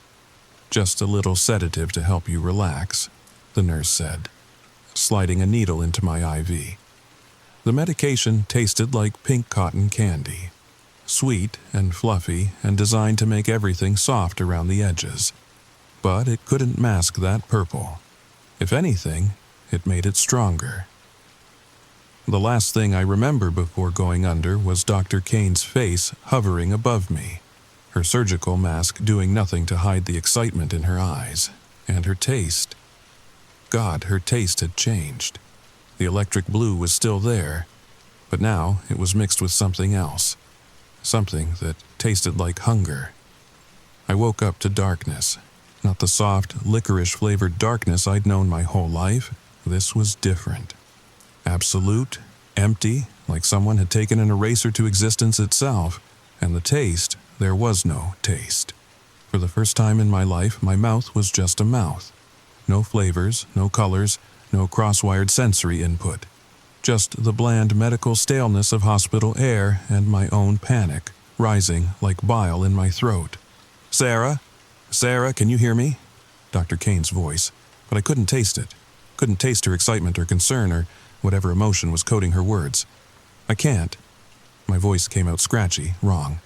"Just a little sedative to help you relax," the nurse said, sliding a needle into my IV. The medication tasted like pink cotton candy. Sweet and fluffy and designed to make everything soft around the edges. But it couldn't mask that purple. If anything, it made it stronger. The last thing I remember before going under was Dr. Kane's face hovering above me, her surgical mask doing nothing to hide the excitement in her eyes, and her taste. God, her taste had changed. The electric blue was still there, but now it was mixed with something else. something that tasted like hunger. I woke up to darkness, not the soft, licorice-flavored darkness I'd known my whole life. This was different. Absolute, empty, like someone had taken an eraser to existence itself, and the taste, there was no taste. For the first time in my life, my mouth was just a mouth. No flavors, no colors, no cross-wired sensory input. Just the bland medical staleness of hospital air and my own panic, rising like bile in my throat. "Sarah? Sarah, can you hear me?" Dr. Kane's voice, but I couldn't taste it. Couldn't taste her excitement or concern or whatever emotion was coating her words. "I can't." My voice came out scratchy, wrong.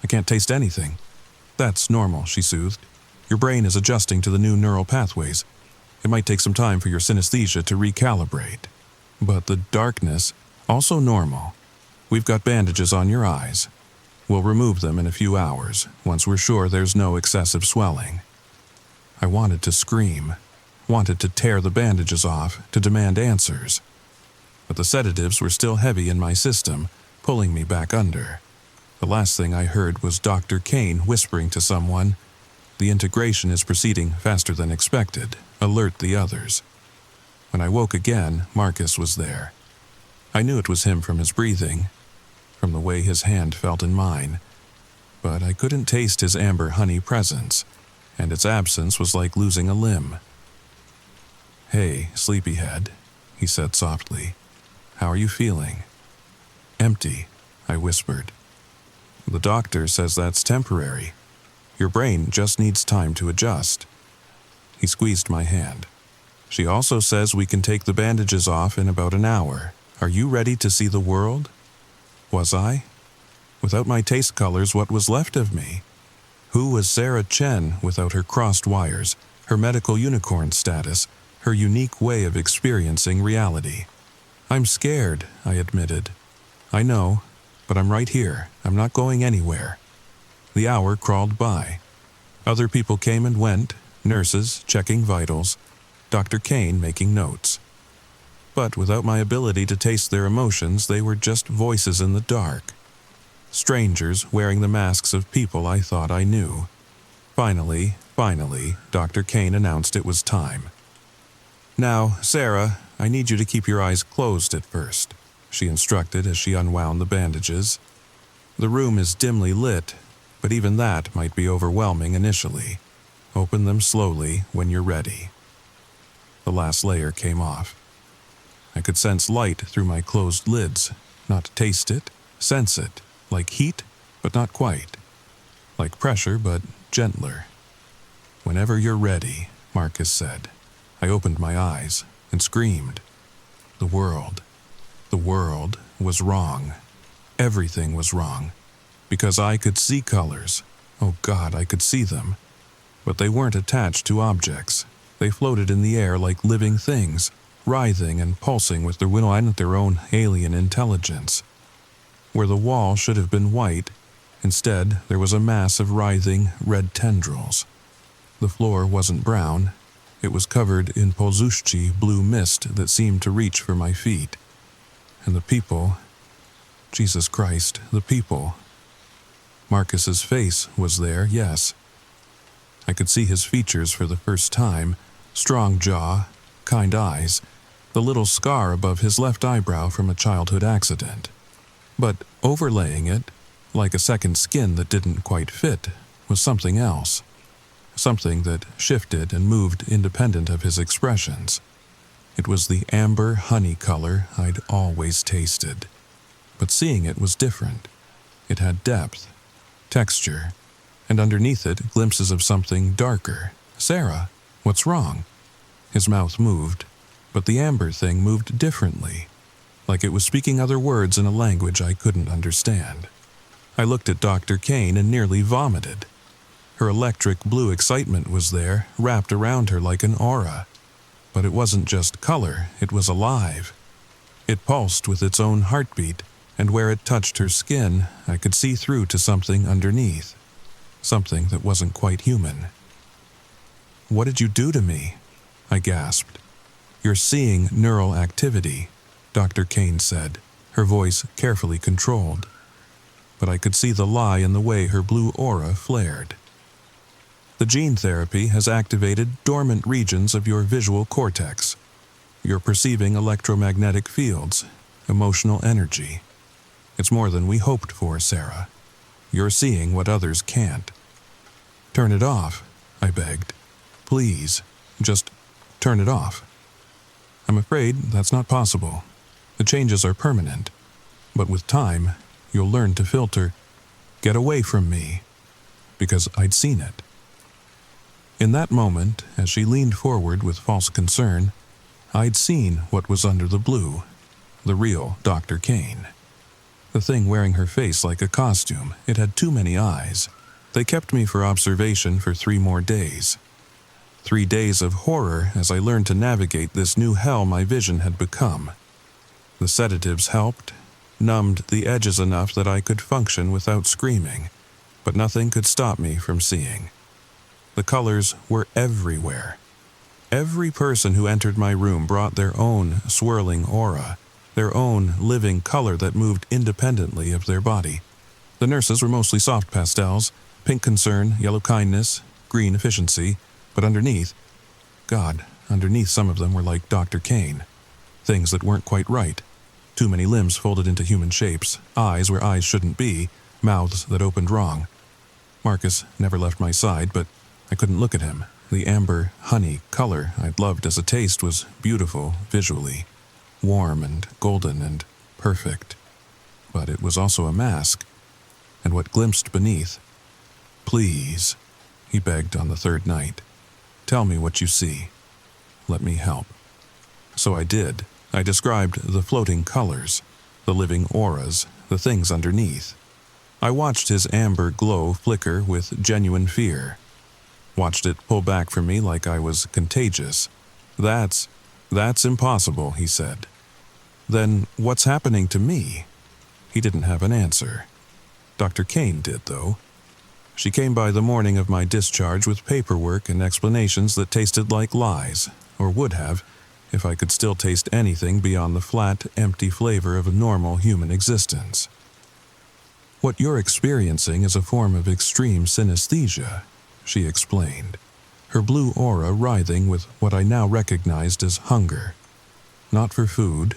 "I can't taste anything." "That's normal," she soothed. "Your brain is adjusting to the new neural pathways. It might take some time for your synesthesia to recalibrate. But the darkness, also normal. We've got bandages on your eyes. We'll remove them in a few hours, once we're sure there's no excessive swelling." I wanted to scream, wanted to tear the bandages off, to demand answers. But the sedatives were still heavy in my system, pulling me back under. The last thing I heard was Dr. Kane whispering to someone, "The integration is proceeding faster than expected. Alert the others." When I woke again, Marcus was there. I knew it was him from his breathing, from the way his hand felt in mine, but I couldn't taste his amber honey presence, and its absence was like losing a limb. "Hey, sleepyhead," he said softly. "How are you feeling?" "Empty," I whispered. "The doctor says that's temporary. Your brain just needs time to adjust." He squeezed my hand. "She also says we can take the bandages off in about an hour. Are you ready to see the world?" Was I? Without my taste colors, what was left of me? Who was Sarah Chen without her crossed wires, her medical unicorn status, her unique way of experiencing reality? "I'm scared," I admitted. "I know, but I'm right here. I'm not going anywhere." The hour crawled by. Other people came and went, nurses checking vitals, Dr. Kane making notes. But without my ability to taste their emotions, they were just voices in the dark. Strangers wearing the masks of people I thought I knew. Finally, Dr. Kane announced it was time. "Now, Sarah, I need you to keep your eyes closed at first," she instructed as she unwound the bandages. "The room is dimly lit, but even that might be overwhelming initially. Open them slowly when you're ready." The last layer came off. I could sense light through my closed lids, not taste it, sense it, like heat, but not quite. Like pressure, but gentler. "Whenever you're ready," Marcus said. I opened my eyes and screamed. The world was wrong. Everything was wrong. Because I could see colors. Oh God, I could see them. But they weren't attached to objects. They floated in the air like living things, writhing and pulsing with their own alien intelligence. Where the wall should have been white, instead there was a mass of writhing red tendrils. The floor wasn't brown. It was covered in polzushchi blue mist that seemed to reach for my feet. And the people, Jesus Christ, the people. Marcus's face was there, yes. I could see his features for the first time, strong jaw, kind eyes, the little scar above his left eyebrow from a childhood accident. But overlaying it, like a second skin that didn't quite fit, was something else. Something that shifted and moved independent of his expressions. It was the amber honey color I'd always tasted. But seeing it was different. It had depth, texture, and underneath it glimpses of something darker. "Sarah, what's wrong?" His mouth moved, but the amber thing moved differently, like it was speaking other words in a language I couldn't understand. I looked at Dr. Kane and nearly vomited. Her electric blue excitement was there, wrapped around her like an aura. But it wasn't just color, it was alive. It pulsed with its own heartbeat, and where it touched her skin, I could see through to something underneath. Something that wasn't quite human. "What did you do to me?" I gasped. "You're seeing neural activity," Dr. Kane said, her voice carefully controlled. but I could see the lie in the way her blue aura flared. The gene therapy has activated dormant regions of your visual cortex. You're perceiving electromagnetic fields, emotional energy. It's more than we hoped for, Sarah. You're seeing what others can't. Turn it off, I begged. Please, just turn it off. I'm afraid that's not possible. The changes are permanent. But with time, you'll learn to filter, get away from me, because I'd seen it. In that moment, as she leaned forward with false concern, I'd seen what was under the blue, the real Dr. Kane. The thing wearing her face like a costume, it had too many eyes. They kept me for observation for 3 more days. 3 days of horror as I learned to navigate this new hell my vision had become. The sedatives helped, numbed the edges enough that I could function without screaming, but nothing could stop me from seeing. The colors were everywhere. Every person who entered my room brought their own swirling aura, their own living color that moved independently of their body. The nurses were mostly soft pastels, pink concern, yellow kindness, green efficiency, but underneath some of them were like Dr. Kane. Things that weren't quite right. Too many limbs folded into human shapes, eyes where eyes shouldn't be, mouths that opened wrong. Marcus never left my side, but I couldn't look at him. The amber, honey color I'd loved as a taste was beautiful visually, warm and golden and perfect. But it was also a mask, and what glimpsed beneath. Please, he begged on the 3rd night. Tell me what you see. Let me help. So I did. I described the floating colors, the living auras, the things underneath. I watched his amber glow flicker with genuine fear. Watched it pull back from me like I was contagious. That's impossible, he said. Then what's happening to me? He didn't have an answer. Dr. Kane did, though. She came by the morning of my discharge with paperwork and explanations that tasted like lies, or would have, if I could still taste anything beyond the flat, empty flavor of a normal human existence. What you're experiencing is a form of extreme synesthesia, she explained, her blue aura writhing with what I now recognized as hunger. Not for food,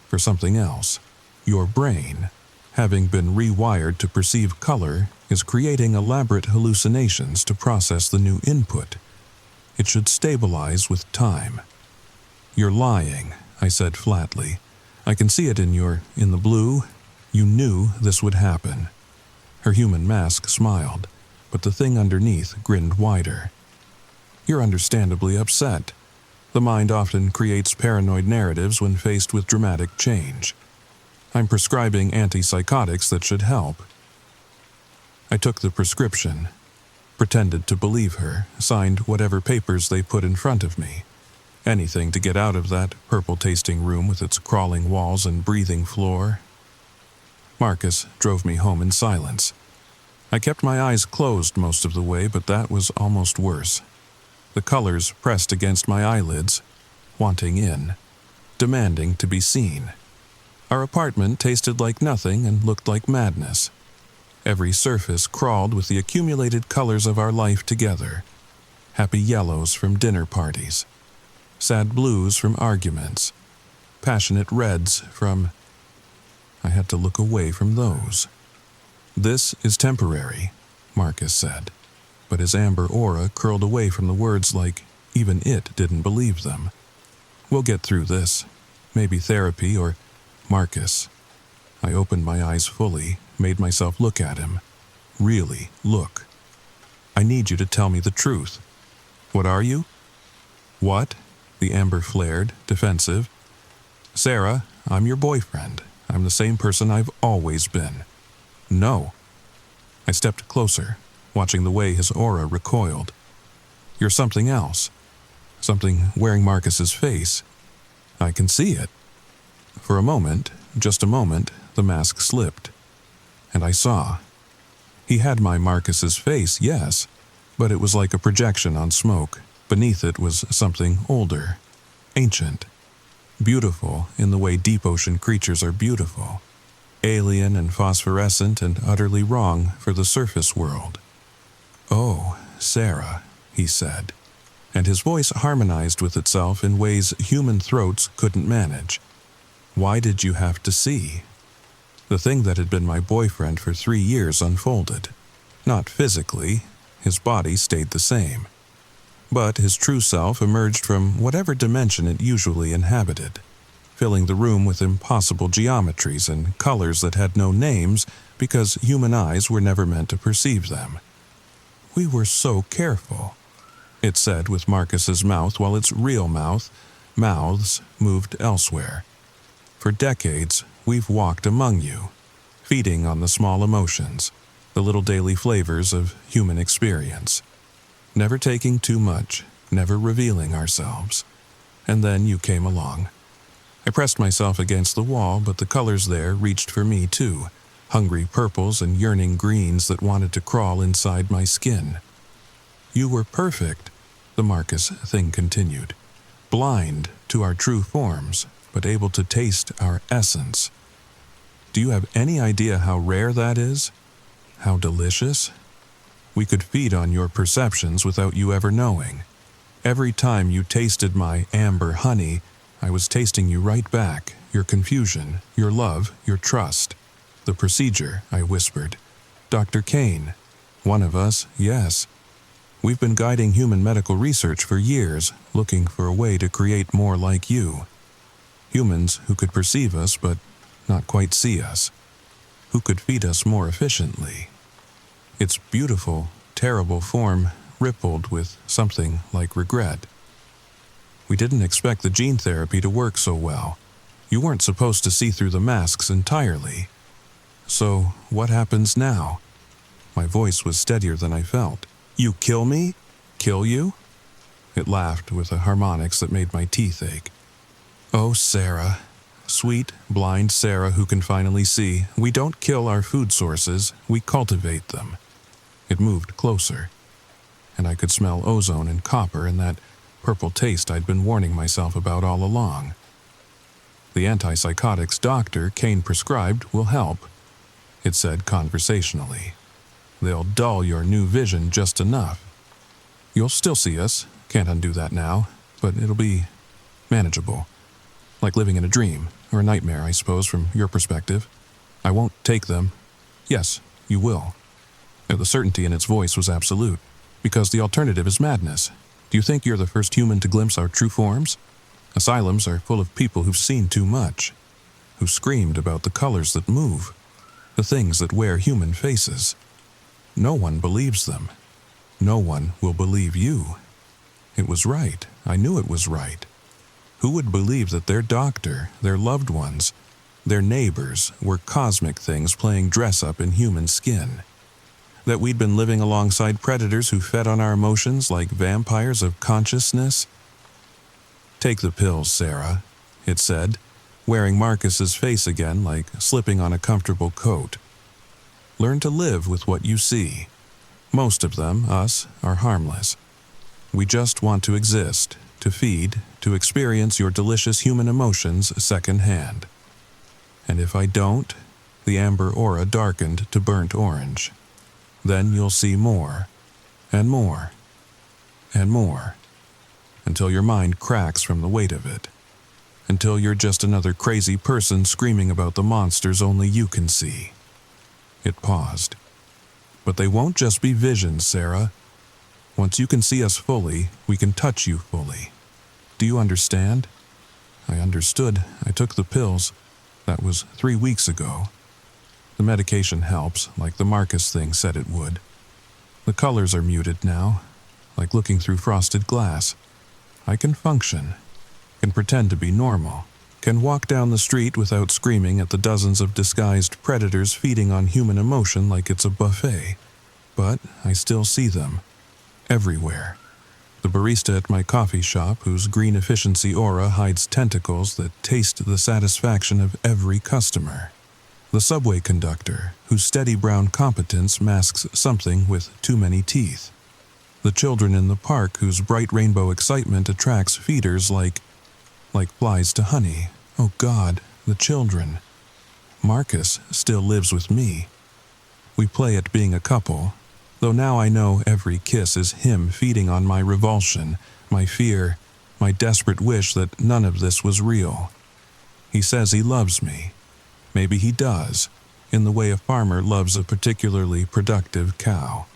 for something else. Your brain, having been rewired to perceive color, is creating elaborate hallucinations to process the new input. It should stabilize with time. You're lying, I said flatly. I can see it in the blue. You knew this would happen. Her human mask smiled, but the thing underneath grinned wider. You're understandably upset. The mind often creates paranoid narratives when faced with dramatic change. I'm prescribing antipsychotics that should help. I took the prescription, pretended to believe her, signed whatever papers they put in front of me. Anything to get out of that purple-tasting room with its crawling walls and breathing floor. Marcus drove me home in silence. I kept my eyes closed most of the way, but that was almost worse. The colors pressed against my eyelids, wanting in, demanding to be seen. Our apartment tasted like nothing and looked like madness. Every surface crawled with the accumulated colors of our life together. Happy yellows from dinner parties, sad blues from arguments, passionate reds from... I had to look away from those. This is temporary, Marcus said, but his amber aura curled away from the words like even it didn't believe them. We'll get through this. Maybe therapy or Marcus. I opened my eyes fully, made myself look at him. Really look. I need you to tell me the truth. What are you? What? The amber flared, defensive. Sarah, I'm your boyfriend. I'm the same person I've always been. No. I stepped closer, watching the way his aura recoiled. You're something else. Something wearing Marcus's face. I can see it. For a moment, just a moment, the mask slipped. And I saw. He had my Marcus's face, yes, but it was like a projection on smoke. Beneath it was something older, ancient, beautiful in the way deep ocean creatures are beautiful. alien and phosphorescent and utterly wrong for the surface world. "Oh, Sarah," he said, and his voice harmonized with itself in ways human throats couldn't manage. "Why did you have to see?" The thing that had been my boyfriend for 3 years unfolded. Not physically, his body stayed the same. But his true self emerged from whatever dimension it usually inhabited, filling the room with impossible geometries and colors that had no names because human eyes were never meant to perceive them. "We were so careful," it said with Marcus's mouth while its real mouths moved elsewhere. "For decades, we've walked among you, feeding on the small emotions, the little daily flavors of human experience. Never taking too much, never revealing ourselves. And then you came along. I pressed myself against the wall, but the colors there reached for me too, hungry purples and yearning greens that wanted to crawl inside my skin. You were perfect," the Marcus thing continued, "blind to our true forms, but able to taste our essence. Do you have any idea how rare that is? How delicious? We could feed on your perceptions without you ever knowing. Every time you tasted my amber honey, I was tasting you right back, your confusion, your love, your trust. The procedure," I whispered. "Dr. Kane. One of us, yes. We've been guiding human medical research for years, looking for a way to create more like you. Humans who could perceive us but not quite see us. Who could feed us more efficiently." Its beautiful, terrible form rippled with something like regret. "We didn't expect the gene therapy to work so well. You weren't supposed to see through the masks entirely. So, what happens now?" My voice was steadier than I felt. "You kill me? Kill you?" It laughed with a harmonics that made my teeth ache. "Oh, Sarah, sweet, blind Sarah who can finally see, we don't kill our food sources, we cultivate them." It moved closer, and I could smell ozone and copper and that purple taste I'd been warning myself about all along. "The antipsychotics Dr. Kane prescribed will help," it said conversationally. "They'll dull your new vision just enough. You'll still see us, can't undo that now, but it'll be manageable. Like living in a dream, or a nightmare, I suppose, from your perspective. I won't take them. Yes, you will." The certainty in its voice was absolute, because the alternative is madness. Do you think you're the first human to glimpse our true forms? Asylums are full of people who've seen too much, who screamed about the colors that move, the things that wear human faces. No one believes them. No one will believe you. It was right. I knew it was right. Who would believe that their doctor, their loved ones, their neighbors were cosmic things playing dress-up in human skin? That we'd been living alongside predators who fed on our emotions like vampires of consciousness? "Take the pills, Sarah," it said, wearing Marcus's face again like slipping on a comfortable coat. "Learn to live with what you see. Most of them, us, are harmless. We just want to exist, to feed, to experience your delicious human emotions secondhand. And if I don't," the amber aura darkened to burnt orange, "then you'll see more, and more, and more, until your mind cracks from the weight of it, until you're just another crazy person screaming about the monsters only you can see." It paused. "But they won't just be visions, Sarah. Once you can see us fully, we can touch you fully. Do you understand?" I understood. I took the pills. That was 3 weeks ago. The medication helps, like the Marcus thing said it would. The colors are muted now, like looking through frosted glass. I can function, can pretend to be normal, can walk down the street without screaming at the dozens of disguised predators feeding on human emotion like it's a buffet. But I still see them. Everywhere. The barista at my coffee shop, whose green efficiency aura hides tentacles that taste the satisfaction of every customer. The subway conductor, whose steady brown competence masks something with too many teeth. The children in the park, whose bright rainbow excitement attracts feeders like flies to honey. Oh God, the children. Marcus still lives with me. We play at being a couple, though now I know every kiss is him feeding on my revulsion, my fear, my desperate wish that none of this was real. He says he loves me. Maybe he does, in the way a farmer loves a particularly productive cow.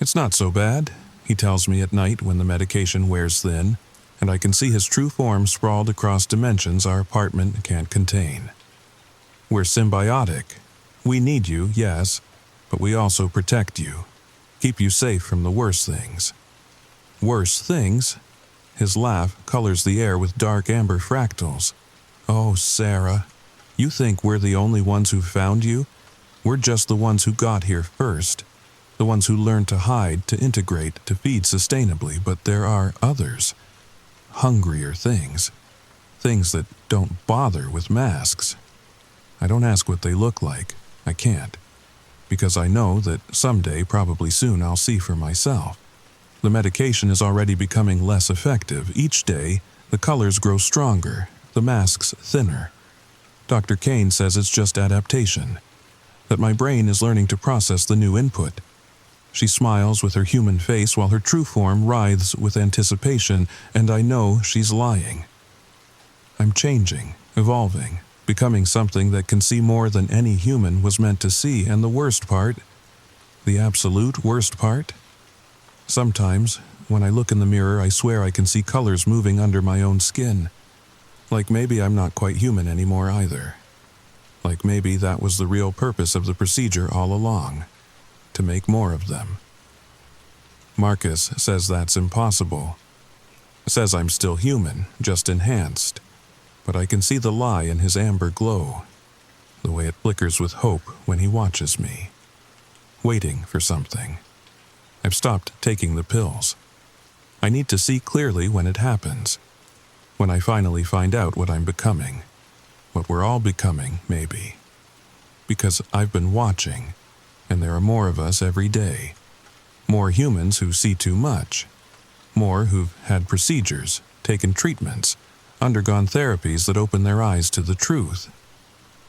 It's not so bad, he tells me at night when the medication wears thin, and I can see his true form sprawled across dimensions our apartment can't contain. We're symbiotic. We need you, yes, but we also protect you, keep you safe from the worst things. Worse things? His laugh colors the air with dark amber fractals. Oh, Sarah, you think we're the only ones who found you? We're just the ones who got here first, the ones who learned to hide, to integrate, to feed sustainably, but there are others. Hungrier things. Things that don't bother with masks. I don't ask what they look like. I can't. Because I know that someday, probably soon, I'll see for myself. The medication is already becoming less effective. Each day, the colors grow stronger, the masks thinner. Dr. Kane says it's just adaptation, that my brain is learning to process the new input. She smiles with her human face while her true form writhes with anticipation, and I know she's lying. I'm changing, evolving, becoming something that can see more than any human was meant to see, and the worst part, the absolute worst part? Sometimes, when I look in the mirror, I swear I can see colors moving under my own skin. Like maybe I'm not quite human anymore either. Like maybe that was the real purpose of the procedure all along, to make more of them. Marcus says that's impossible. Says I'm still human, just enhanced. But I can see the lie in his amber glow, the way it flickers with hope when he watches me, waiting for something. I've stopped taking the pills. I need to see clearly when it happens, when I finally find out what I'm becoming, what we're all becoming, maybe. Because I've been watching, and there are more of us every day. More humans who see too much. More who've had procedures, taken treatments, undergone therapies that open their eyes to the truth.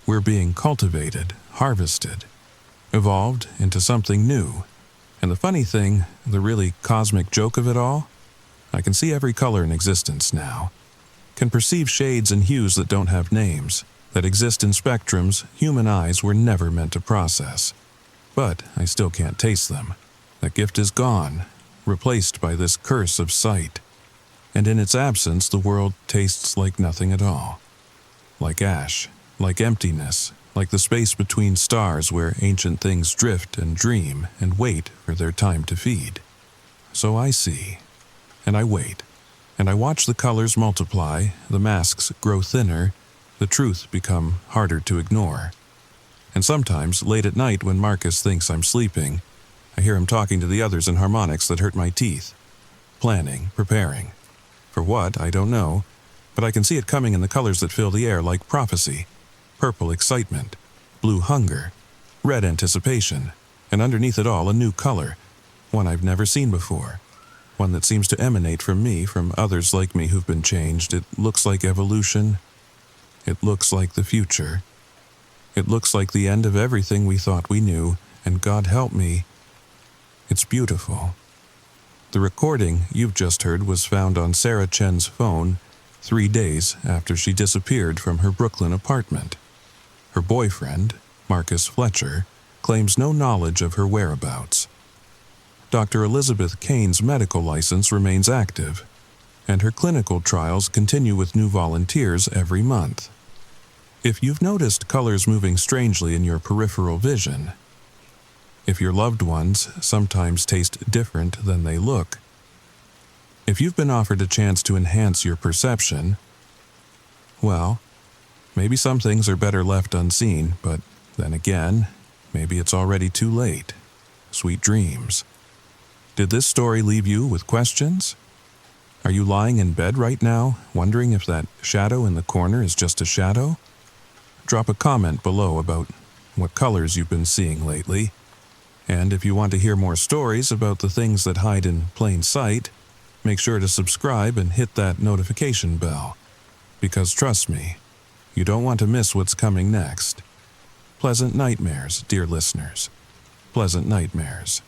We're being cultivated, harvested, evolved into something new. And the funny thing, the really cosmic joke of it all, I can see every color in existence now, can perceive shades and hues that don't have names, that exist in spectrums human eyes were never meant to process. But I still can't taste them. That gift is gone, replaced by this curse of sight. And in its absence, the world tastes like nothing at all. Like ash, like emptiness, like the space between stars where ancient things drift and dream and wait for their time to feed. So I see, and I wait, and I watch the colors multiply, the masks grow thinner, the truth become harder to ignore. And sometimes, late at night when Marcus thinks I'm sleeping, I hear him talking to the others in harmonics that hurt my teeth. Planning, preparing. For what, I don't know, but I can see it coming in the colors that fill the air like prophecy. Purple excitement, blue hunger, red anticipation, and underneath it all a new color, one I've never seen before, one that seems to emanate from me, from others like me who've been changed. It looks like evolution. It looks like the future. It looks like the end of everything we thought we knew, and God help me, it's beautiful. The recording you've just heard was found on Sarah Chen's phone 3 days after she disappeared from her Brooklyn apartment. Her boyfriend, Marcus Fletcher, claims no knowledge of her whereabouts. Dr. Elizabeth Kane's medical license remains active, and her clinical trials continue with new volunteers every month. If you've noticed colors moving strangely in your peripheral vision, if your loved ones sometimes taste different than they look, if you've been offered a chance to enhance your perception, well, maybe some things are better left unseen, but then again, maybe it's already too late. Sweet dreams. Did this story leave you with questions? Are you lying in bed right now, wondering if that shadow in the corner is just a shadow? Drop a comment below about what colors you've been seeing lately. And if you want to hear more stories about the things that hide in plain sight, make sure to subscribe and hit that notification bell. Because trust me, you don't want to miss what's coming next. Pleasant nightmares, dear listeners. Pleasant nightmares.